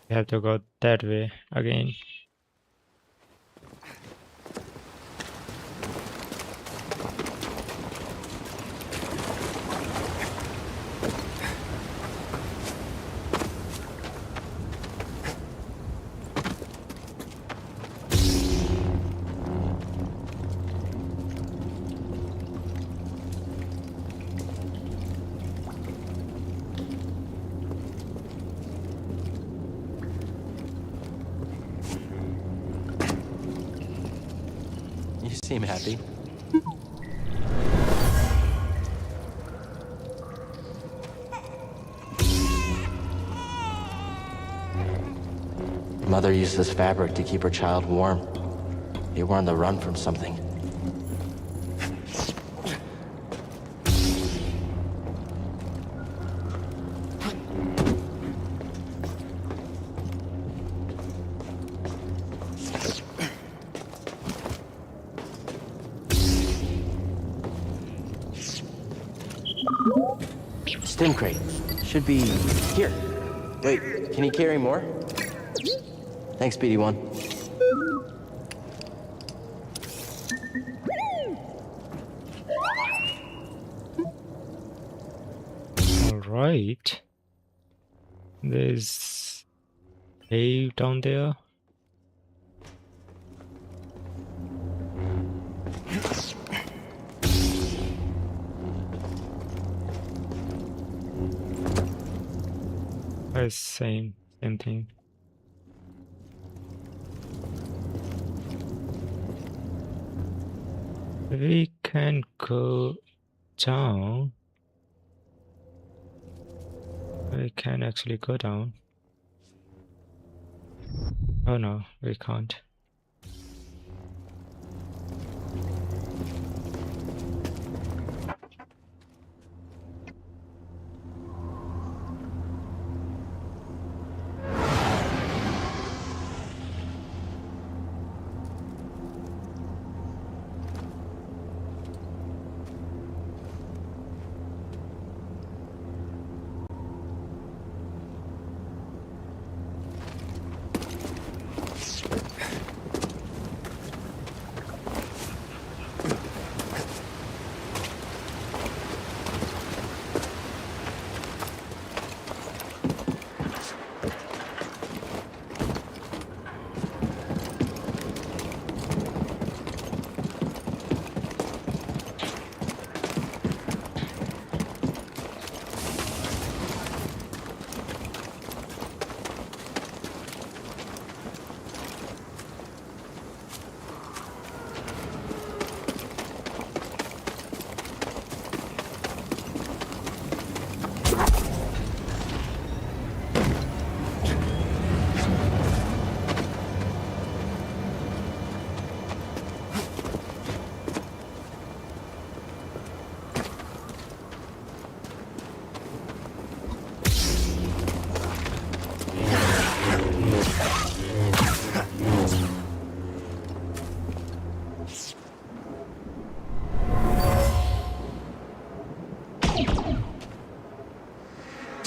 We have to go that way again. You seem happy. Mother used this fabric to keep her child warm. You were on the run from something. Stim crate. Should be here. Wait, can you carry more? Thanks, BD1. All right. There's a cave down there. Same thing. We can go down. We can actually go down. Oh no, we can't.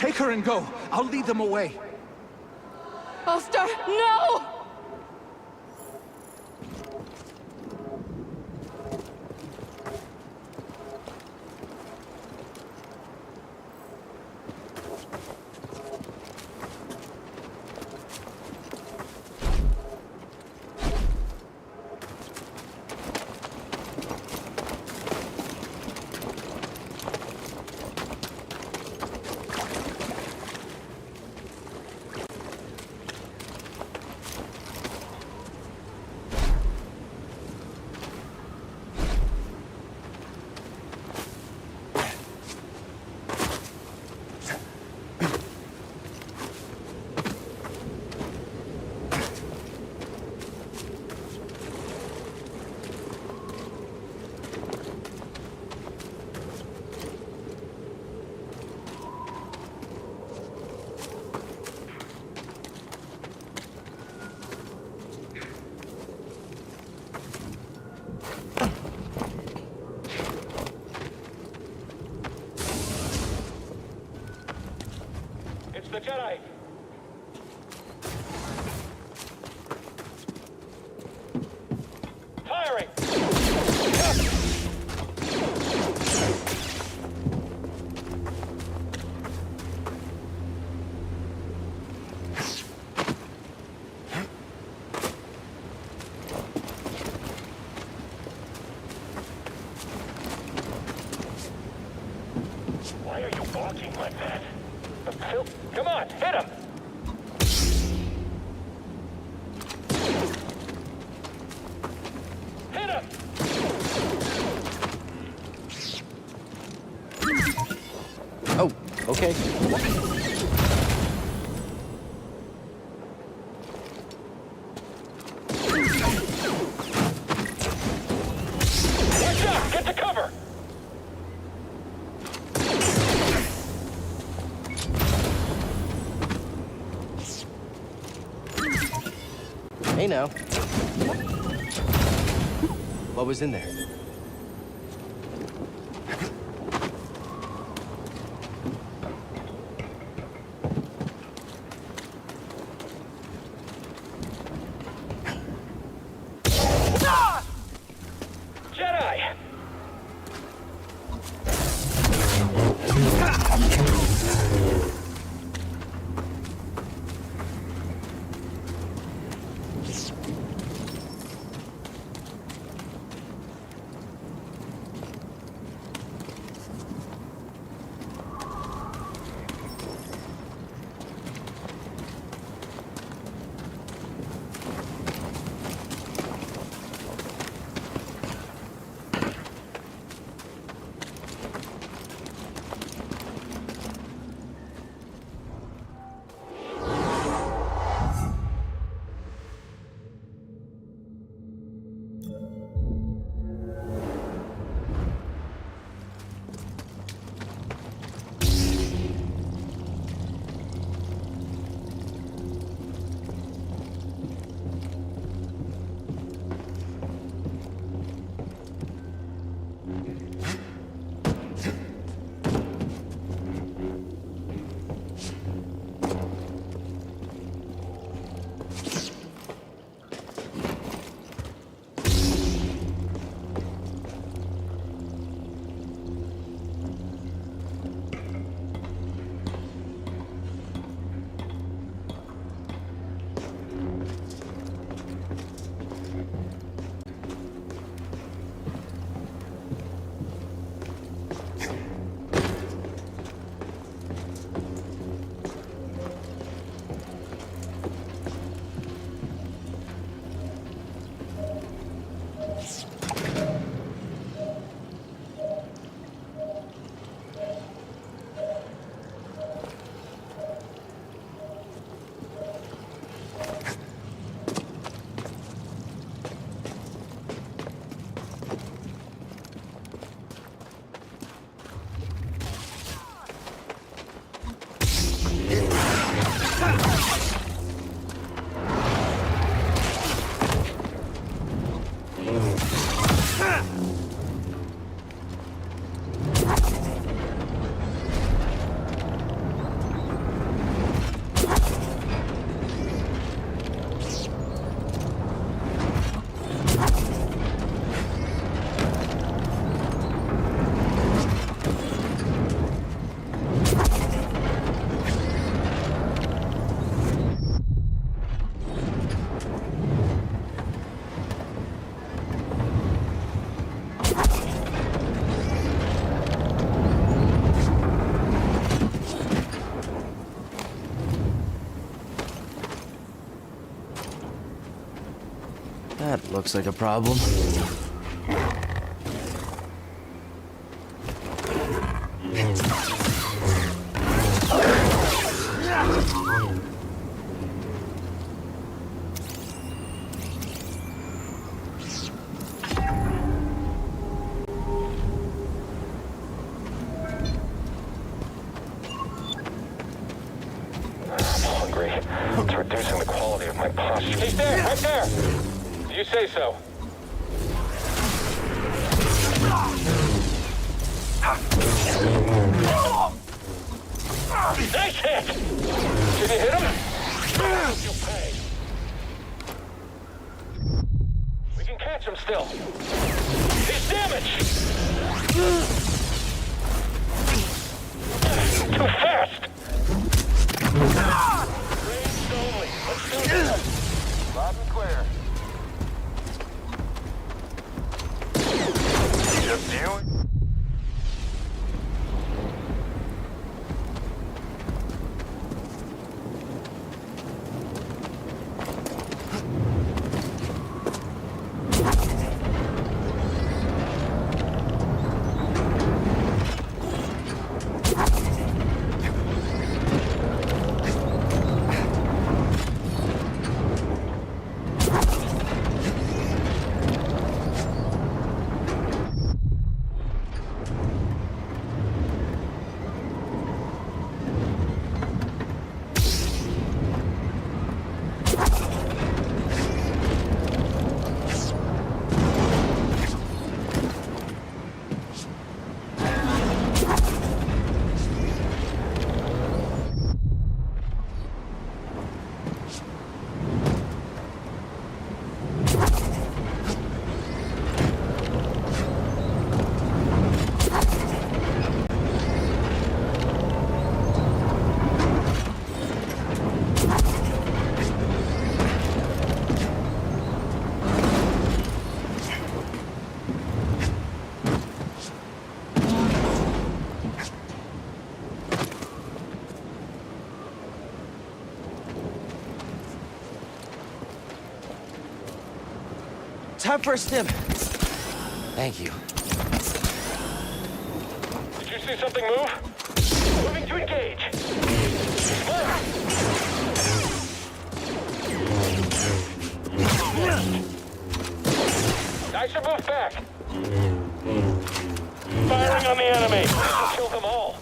Take her and go. I'll lead them away. Buster, no! It's the Jedi. Firing! Why are you walking like that? Come on, hit him! Hit him! Oh, okay. Watch out! Get to cover! Hey now. What was in there? Ah! Jedi! That looks like a problem. It's reducing the quality of my posture. He's there, right there! You say so. Nice hit! Did you hit him? You'll pay. We can catch him still. He's damaged! Too fast! Range only. Let's do this. Loud and clear. Just you? Time for a stim. Thank you. Did you see something move? Moving to engage. I should move back. Firing on the enemy. This will kill them all.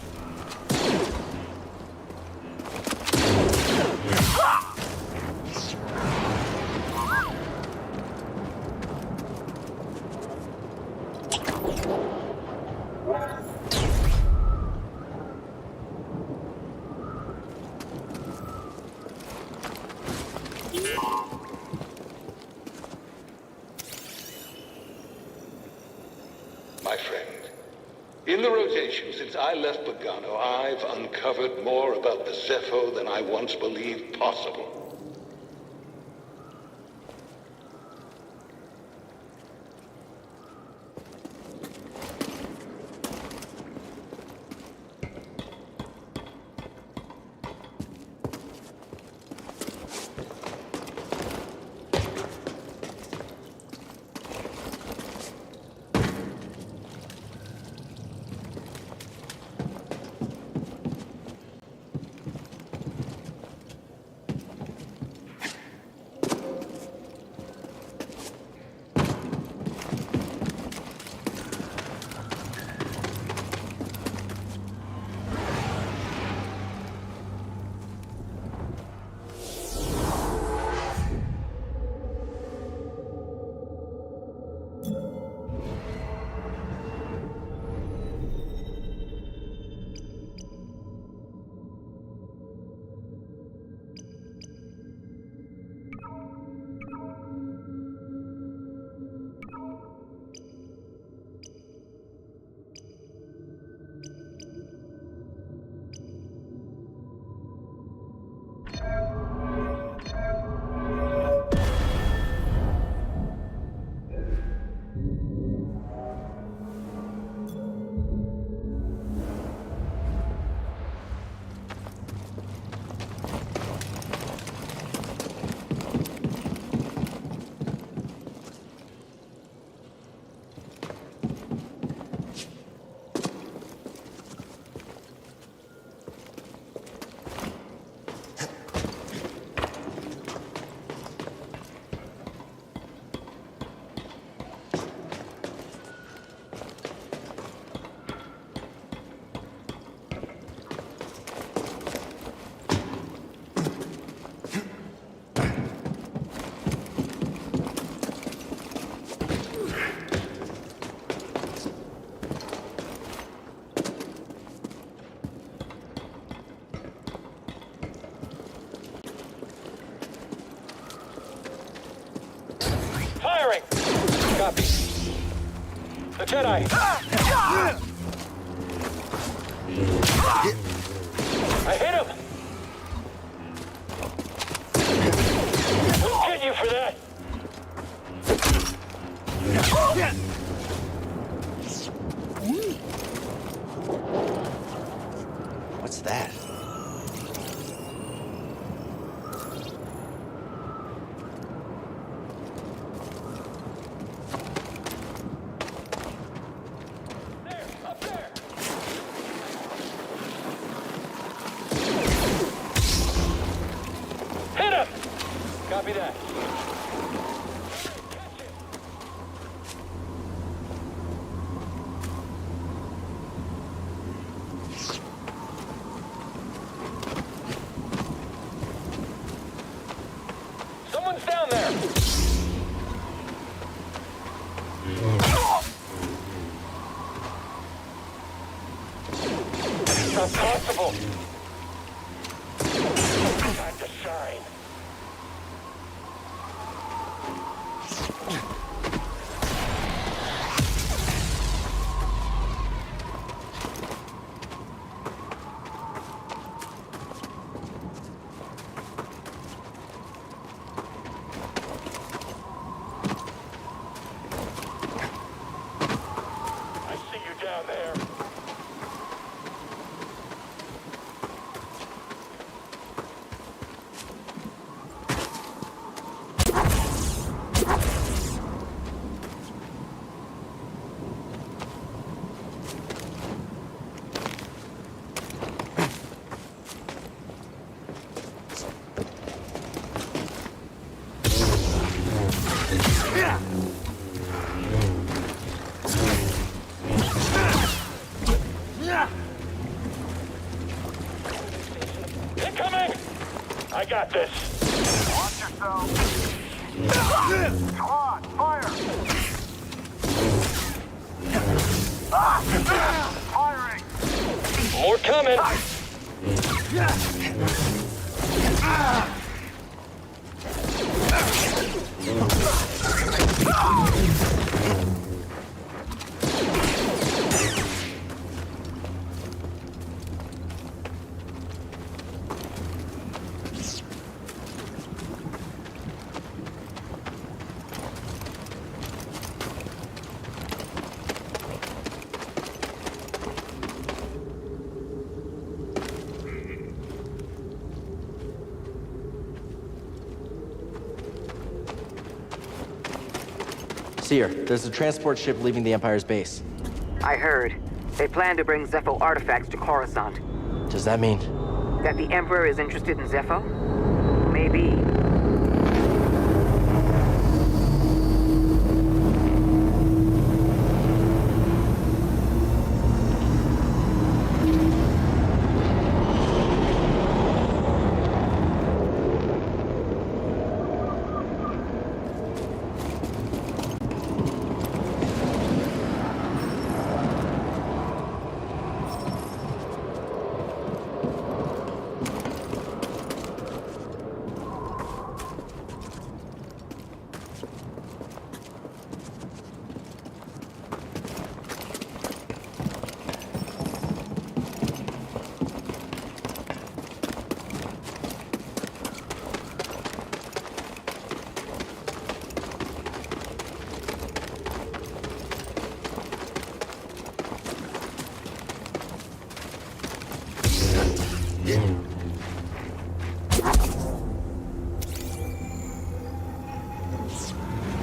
My friend, in the rotation since I left Pagano, I've uncovered more about the Zepho than I once believed possible. Copy. The Jedi! I hit him! We'll get you for that! What's that? Hit him! Copy that. Someone's down there! Not possible! Time to shine. I see you down there. Incoming! I got this. Watch yourself. Squad, fire! Firing! More coming! Seer, there's a transport ship leaving the Empire's base. I heard. They plan to bring Zepho artifacts to Coruscant. Does that mean? That the Emperor is interested in Zepho? Maybe.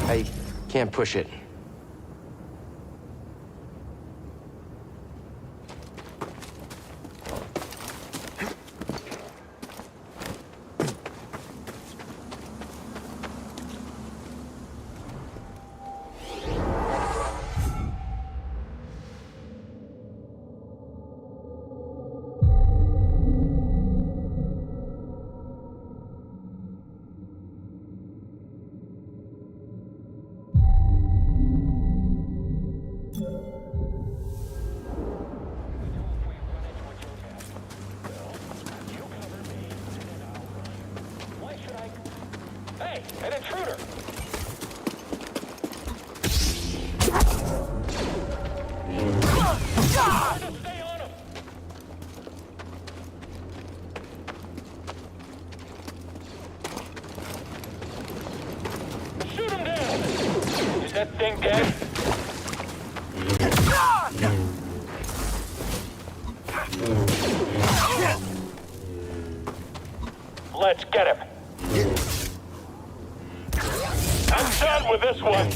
I can't push it. Hey, an intruder! that thing dead? Let's get him. I'm done with this one.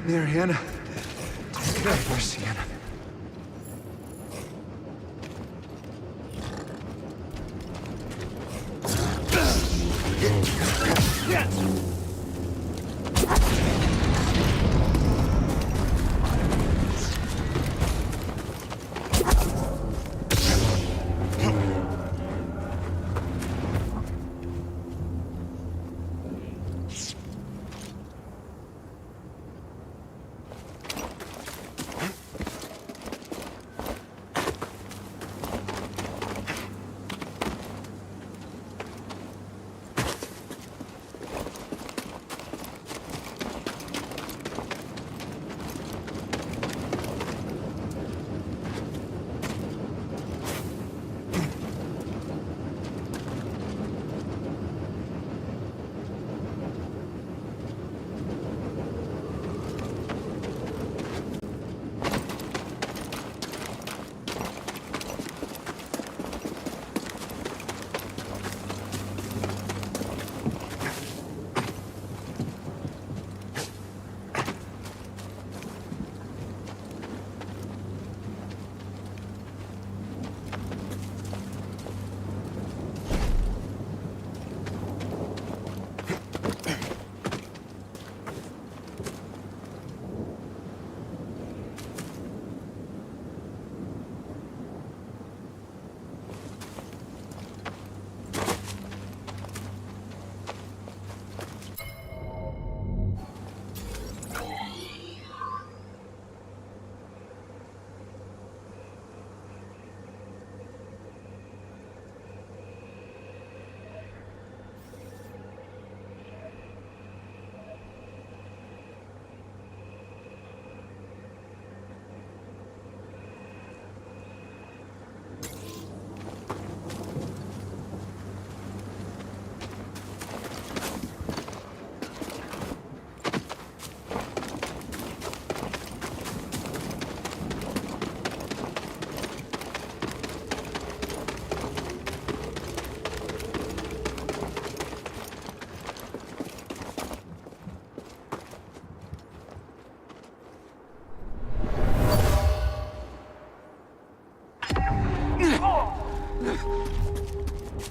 Mariana, get out of here, Sienna.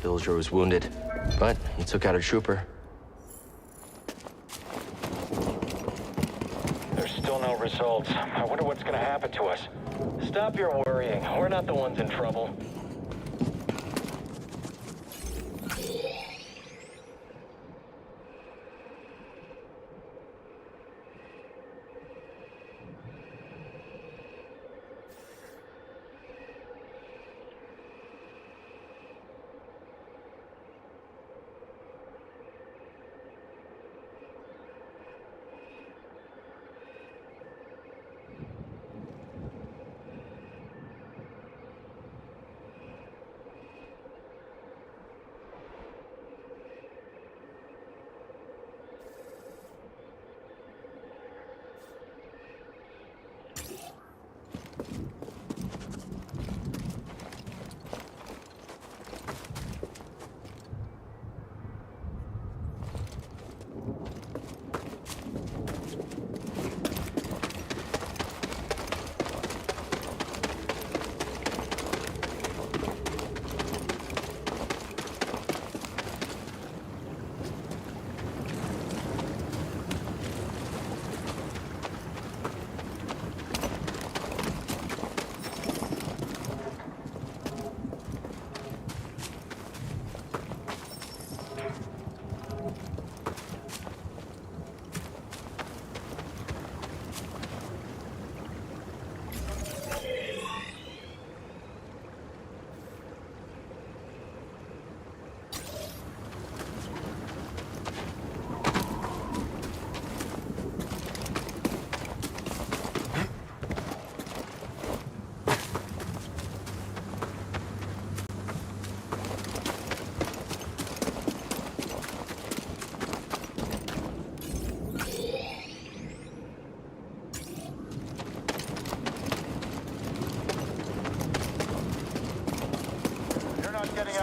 Villager was wounded, but he took out a trooper. There's still no results. I wonder what's gonna happen to us. Stop your worrying. We're not the ones in trouble.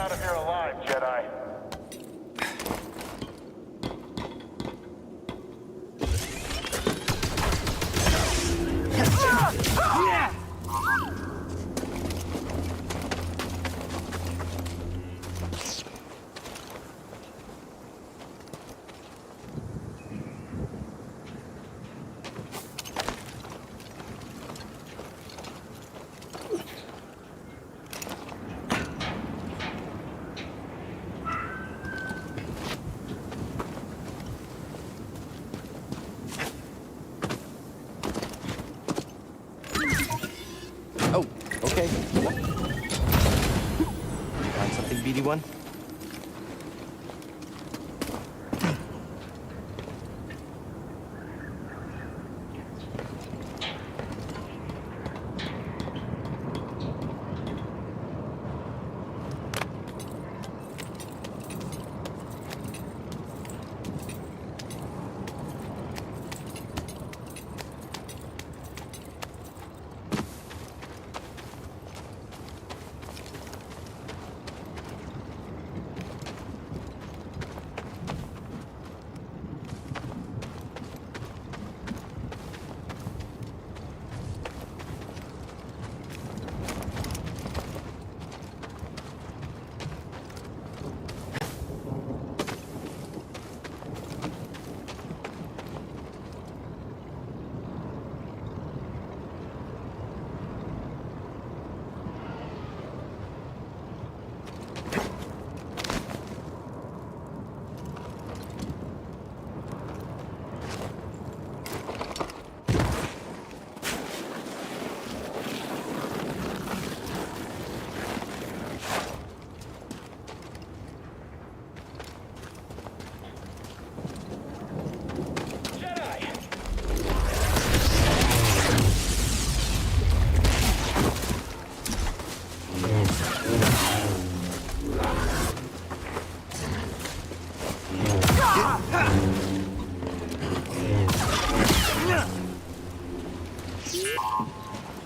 out of here alive, Jedi. Oh, okay. Find something, BD1?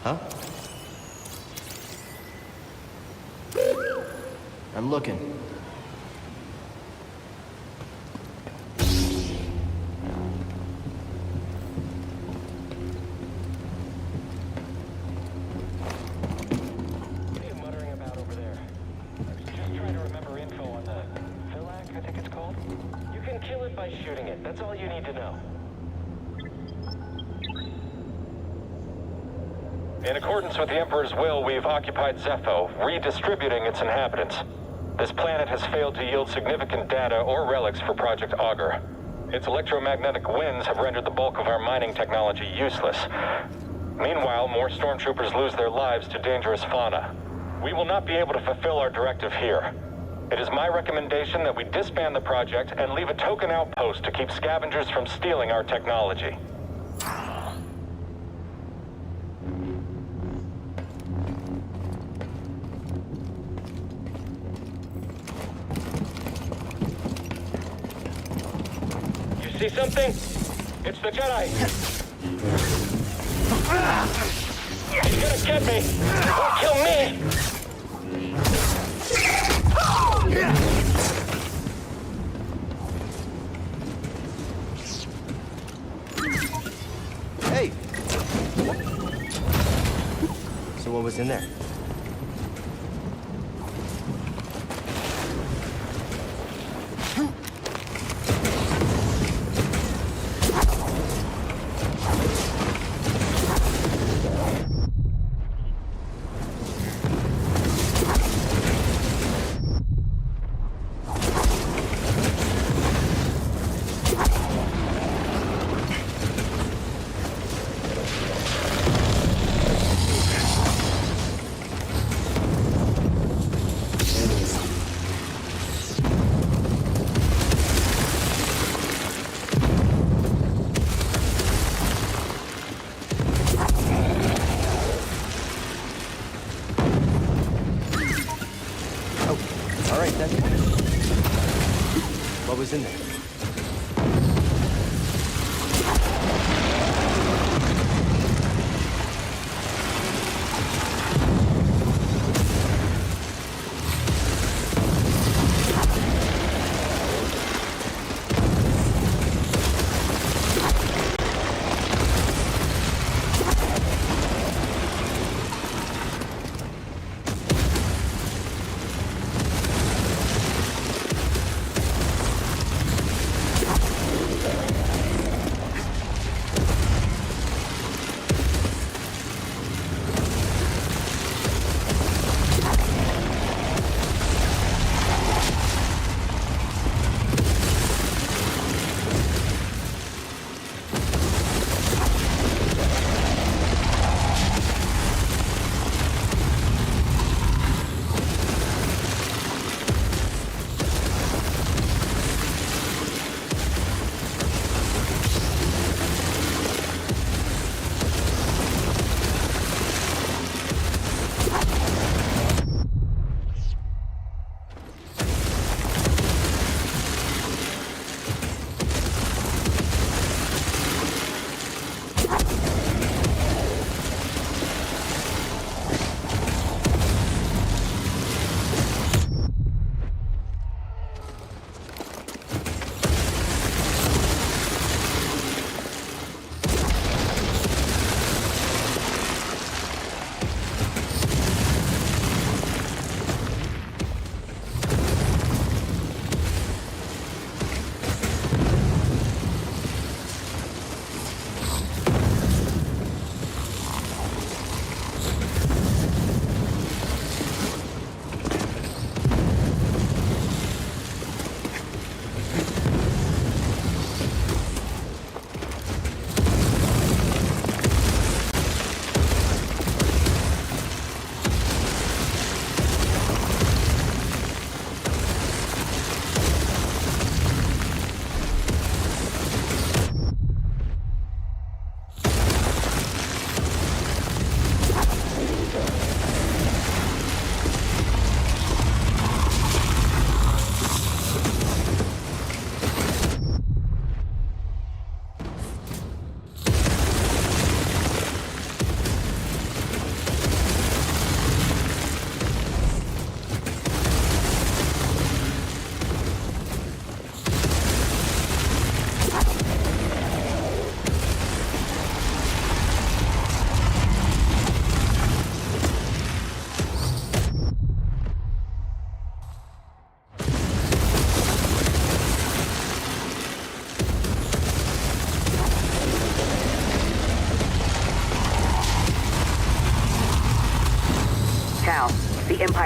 Huh? I'm looking. What are you muttering about over there? I was just trying to remember info on the Villac, I think it's called. You can kill it by shooting it. That's all you need to know. In accordance with the Emperor's will, we've occupied Zepho, redistributing its inhabitants. This planet has failed to yield significant data or relics for Project Augur. Its electromagnetic winds have rendered the bulk of our mining technology useless. Meanwhile, more stormtroopers lose their lives to dangerous fauna. We will not be able to fulfill our directive here. It is my recommendation that we disband the project and leave a token outpost to keep scavengers from stealing our technology. See something? It's the Jedi! He's gonna get me! Or kill me! Hey! So what was in there? What was in there?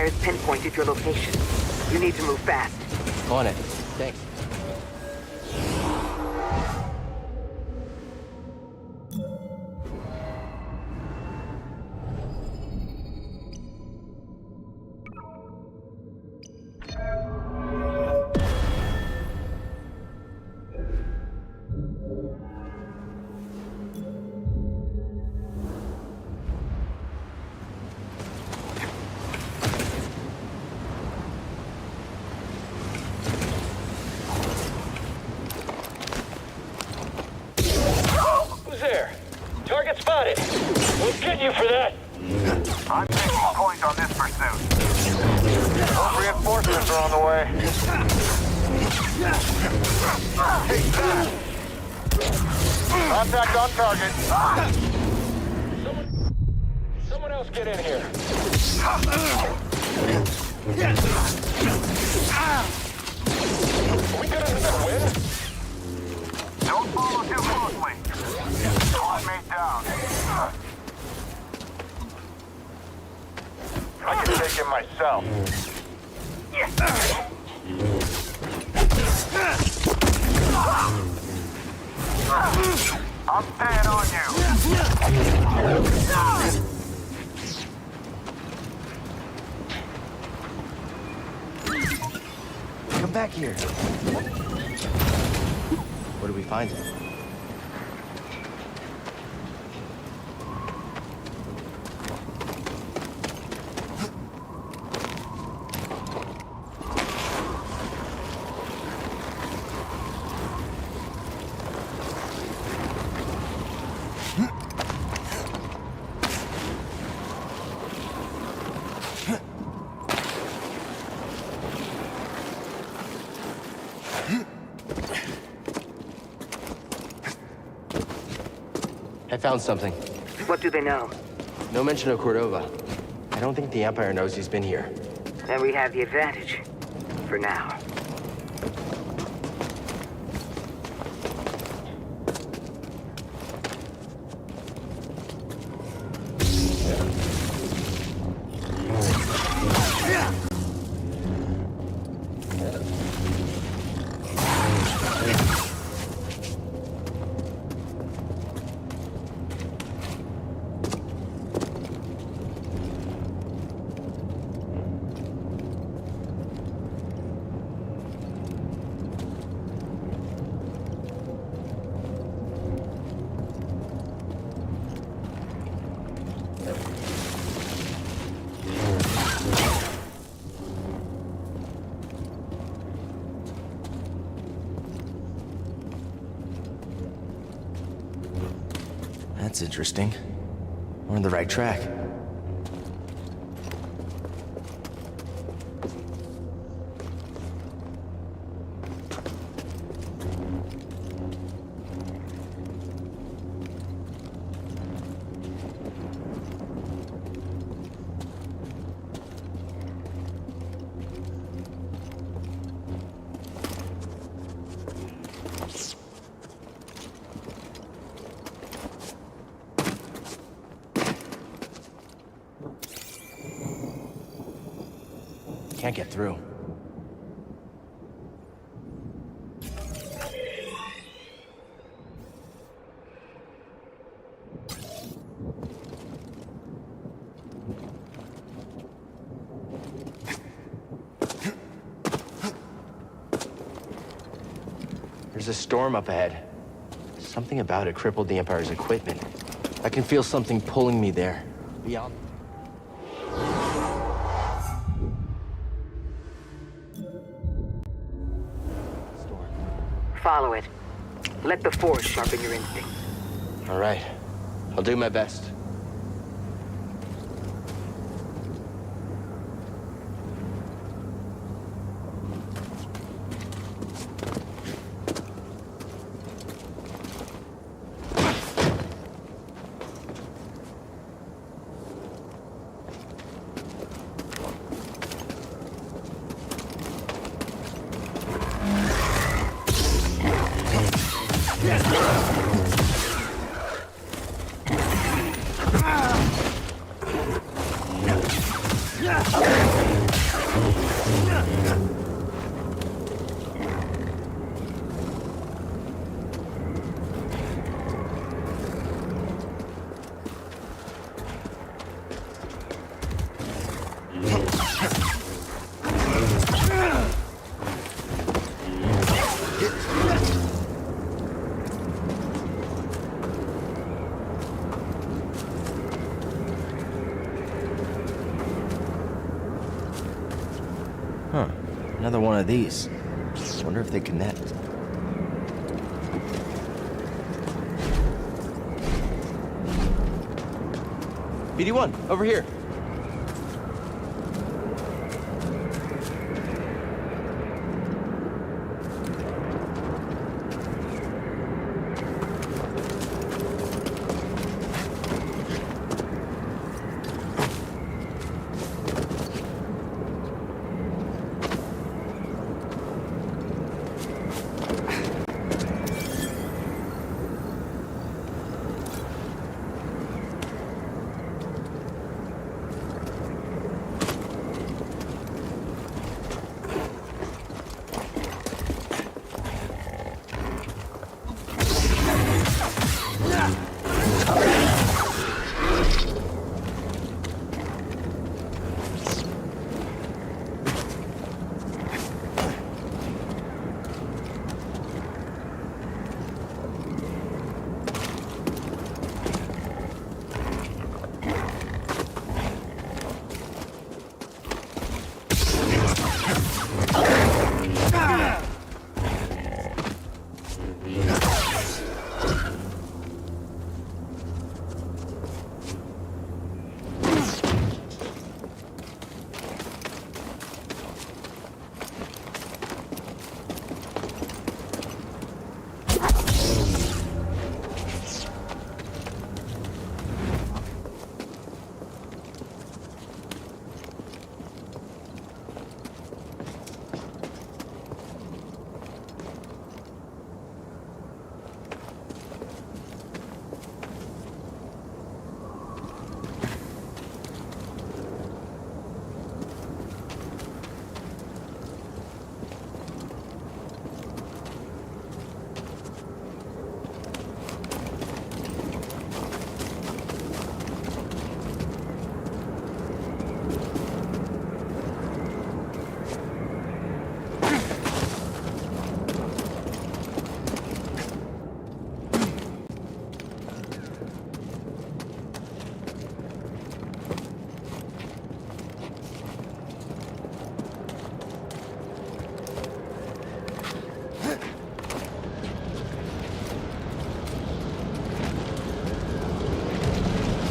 Empire's pinpointed your location. You need to move fast. On it. Thanks. Who's there? Target spotted. We'll get you for that. I'm taking point on this pursuit. Those reinforcements are on the way. Take that. Contact on target. Someone else get in here. Are we good enough to win? Don't follow too closely. Squad mate down. I can take him myself. I'm staying on you. Come back here. What do we find? I found something. What do they know? No mention of Cordova. I don't think the Empire knows he's been here. Then we have the advantage. For now. That's interesting. We're on the right track. Can't get through. There's a storm up ahead. Something about it crippled the Empire's equipment. I can feel something pulling me there. Beyond. Follow it. Let the Force sharpen your instincts. All right. I'll do my best. Huh. Another one of these. Wonder if they connect. BD1, over here.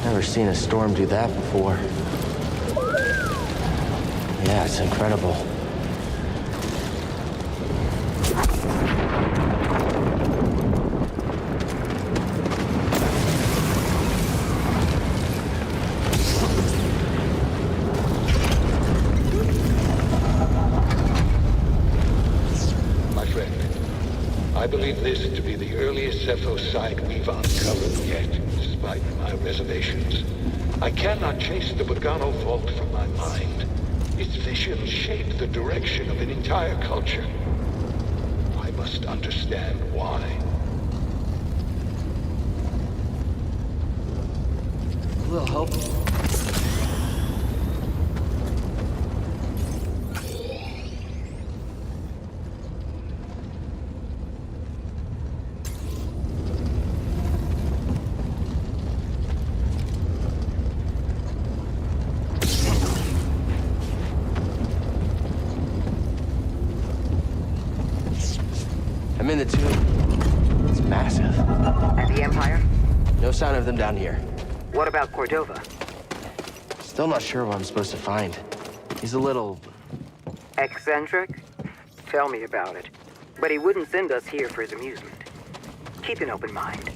Never seen a storm do that before. Yeah, it's incredible. My friend, I believe this to be the earliest Zepho site we've uncovered yet, despite my reservations. I cannot chase the Bogano vault from my mind. Its vision shaped the direction of an entire culture. I must understand why. A little help. I'm in the tomb. It's massive. And the Empire? No sign of them down here. What about Cordova? Still not sure what I'm supposed to find. He's a little... Eccentric? Tell me about it. But he wouldn't send us here for his amusement. Keep an open mind.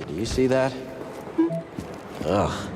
Do you see that? Ugh.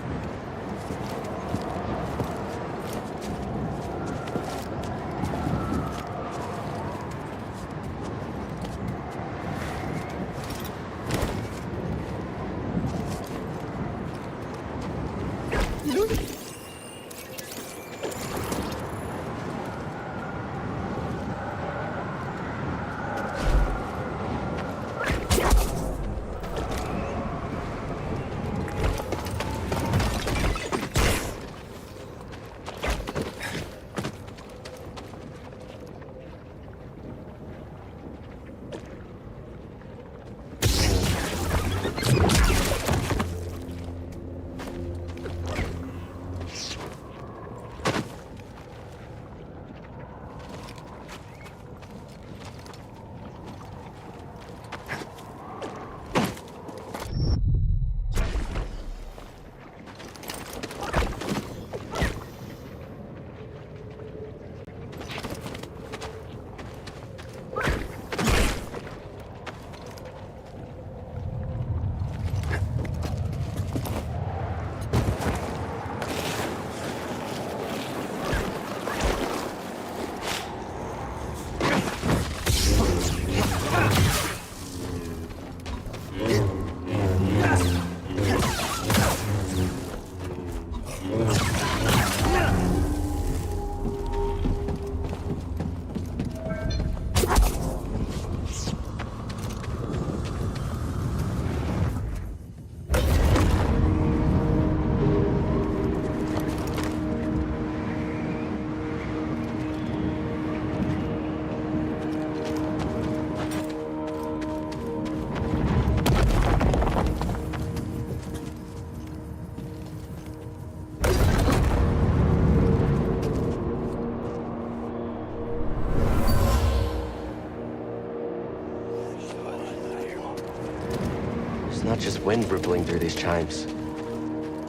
not just wind rippling through these chimes.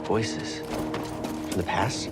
Voices. From the past?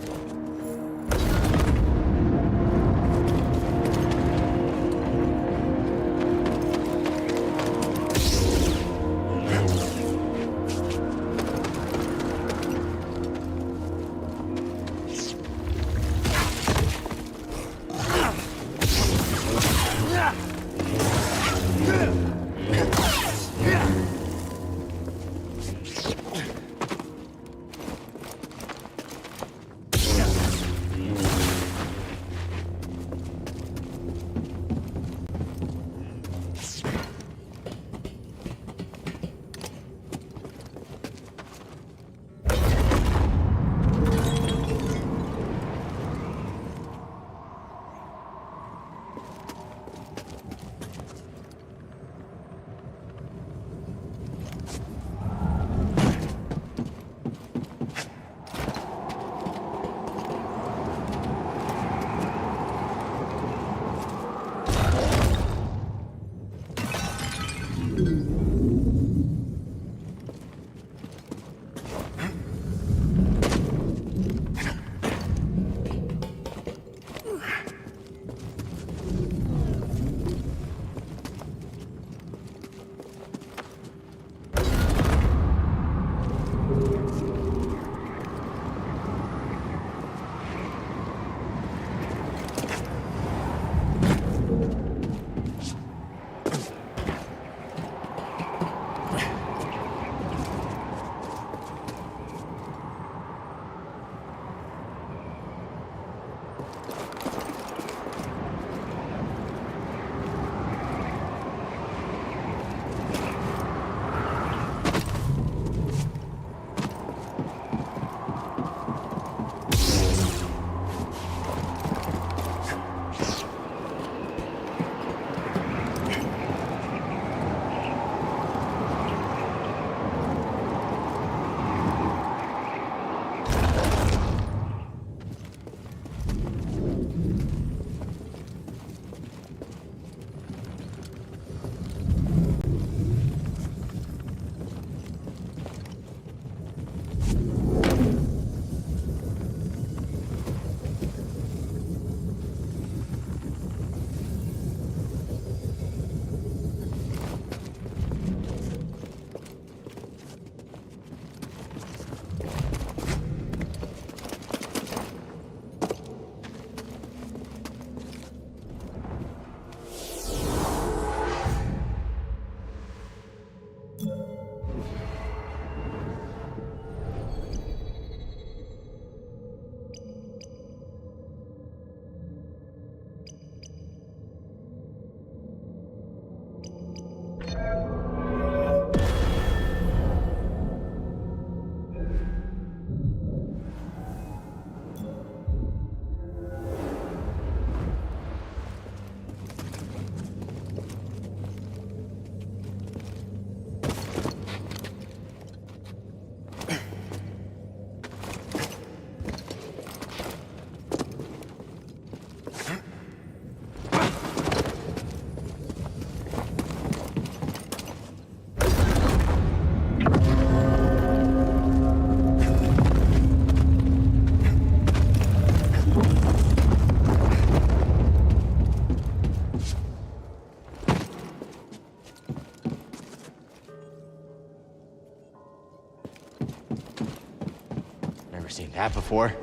Never seen that before.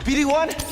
BD1?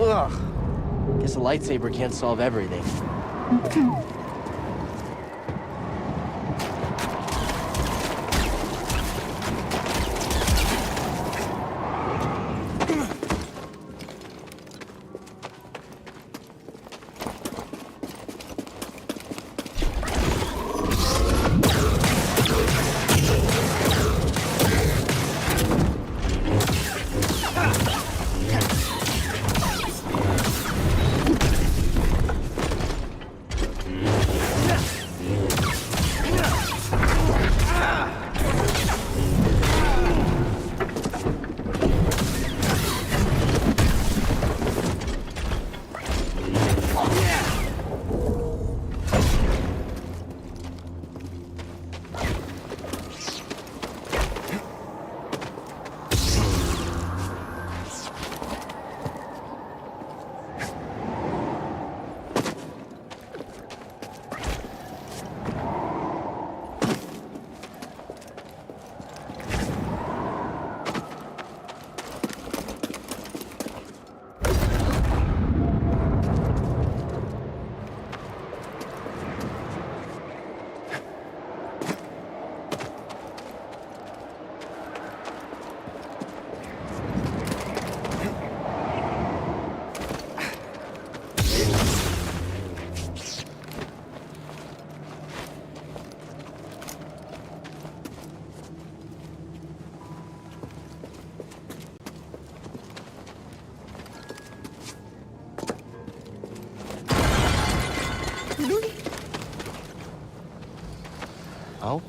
Ugh. Guess a lightsaber can't solve everything. Oh?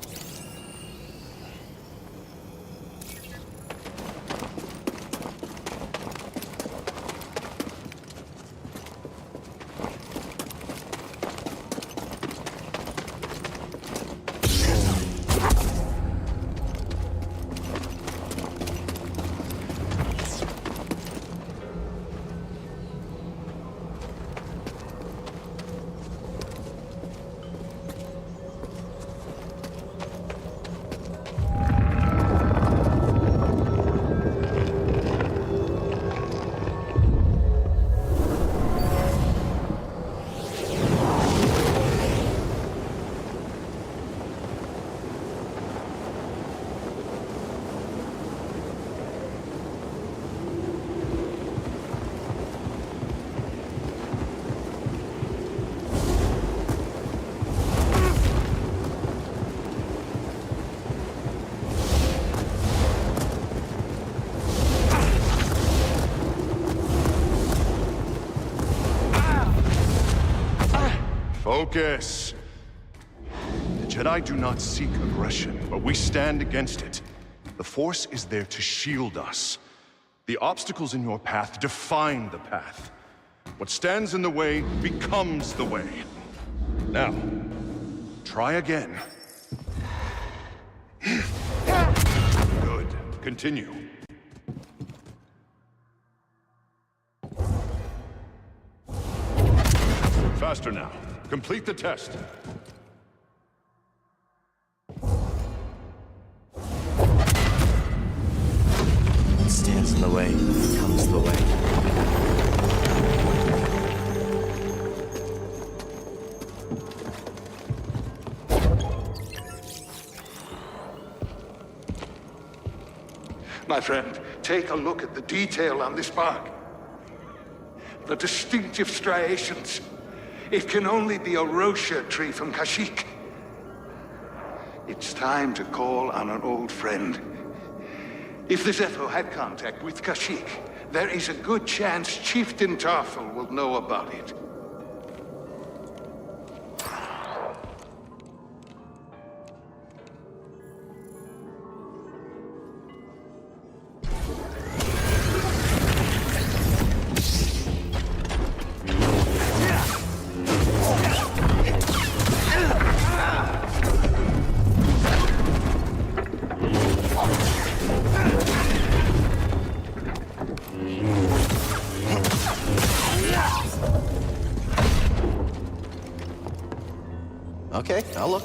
Focus. The Jedi do not seek aggression, but we stand against it. The Force is there to shield us. The obstacles in your path define the path. What stands in the way becomes the way. Now, try again. Good. Continue. Faster now. Complete the test. What stands in the way becomes the way. My friend, take a look at the detail on this bark. The distinctive striations. It can only be a Rosha tree from Kashyyyk. It's time to call on an old friend. If the Zepho had contact with Kashyyyk, there is a good chance Chieftain Tarful will know about it. Okay, I'll look.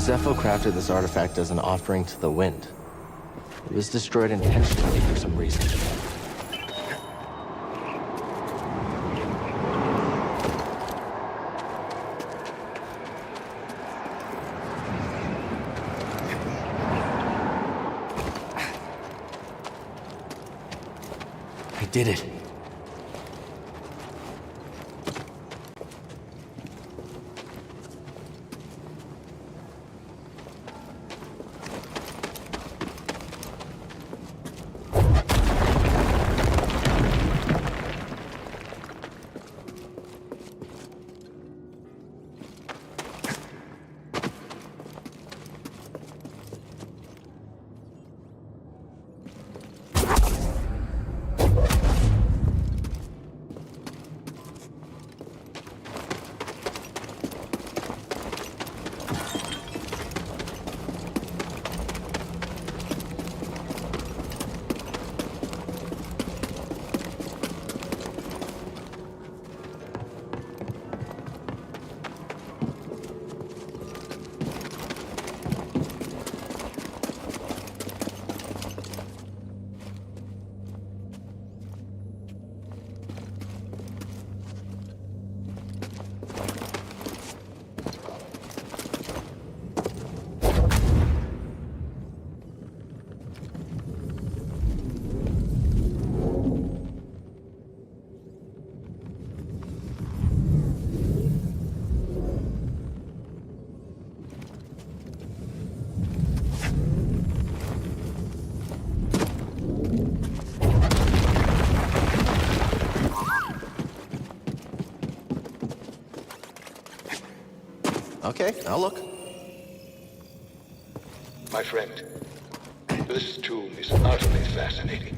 Zepho crafted this artifact as an offering to the wind. It was destroyed intentionally for some reason. I did it. Okay, I'll look. My friend, this tomb is utterly fascinating.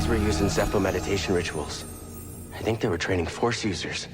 were used in Zepho meditation rituals. I think they were training Force users.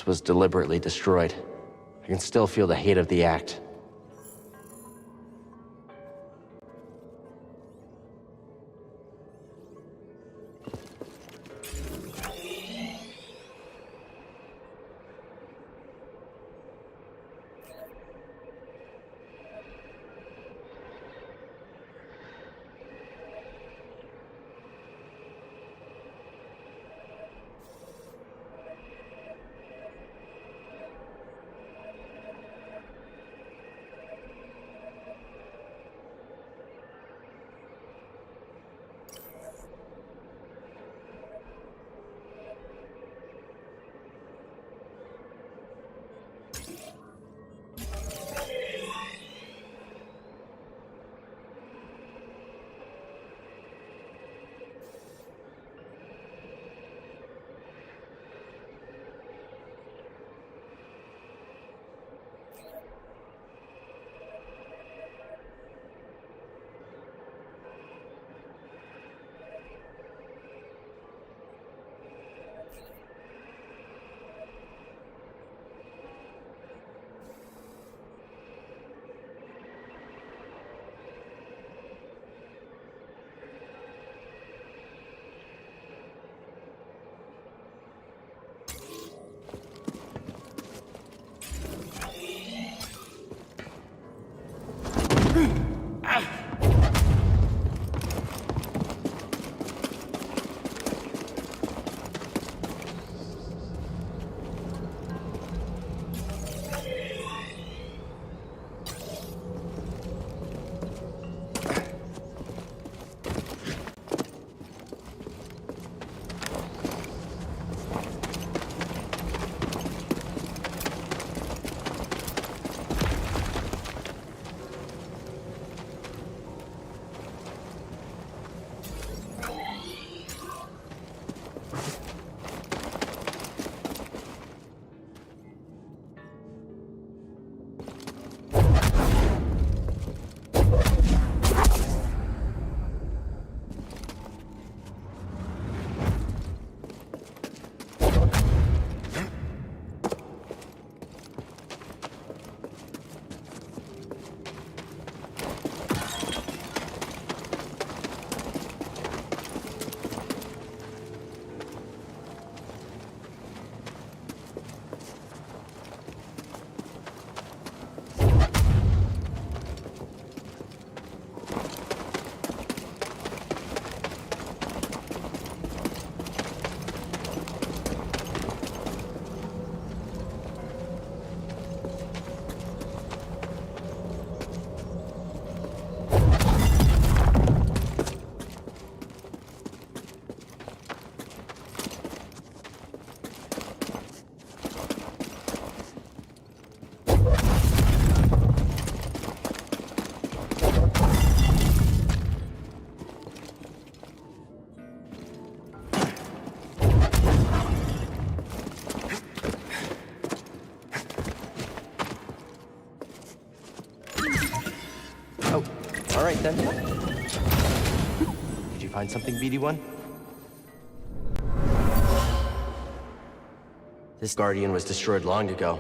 This was deliberately destroyed. I can still feel the hate of the act. All right, then. Did you find something, BD-1? This Guardian was destroyed long ago.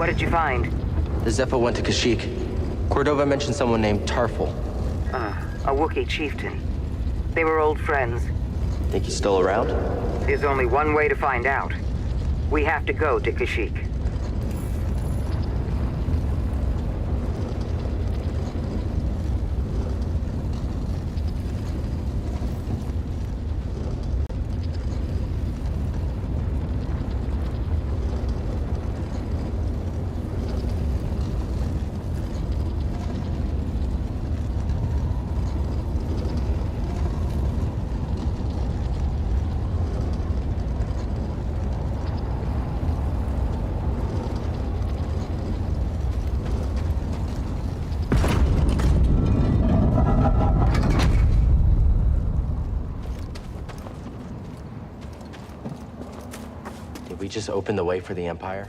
What did you find? The Zepho went to Kashyyyk. Cordova mentioned someone named Tarful. A Wookiee chieftain. They were old friends. Think he's still around? There's only one way to find out. We have to go to Kashyyyk. Did we just open the way for the Empire?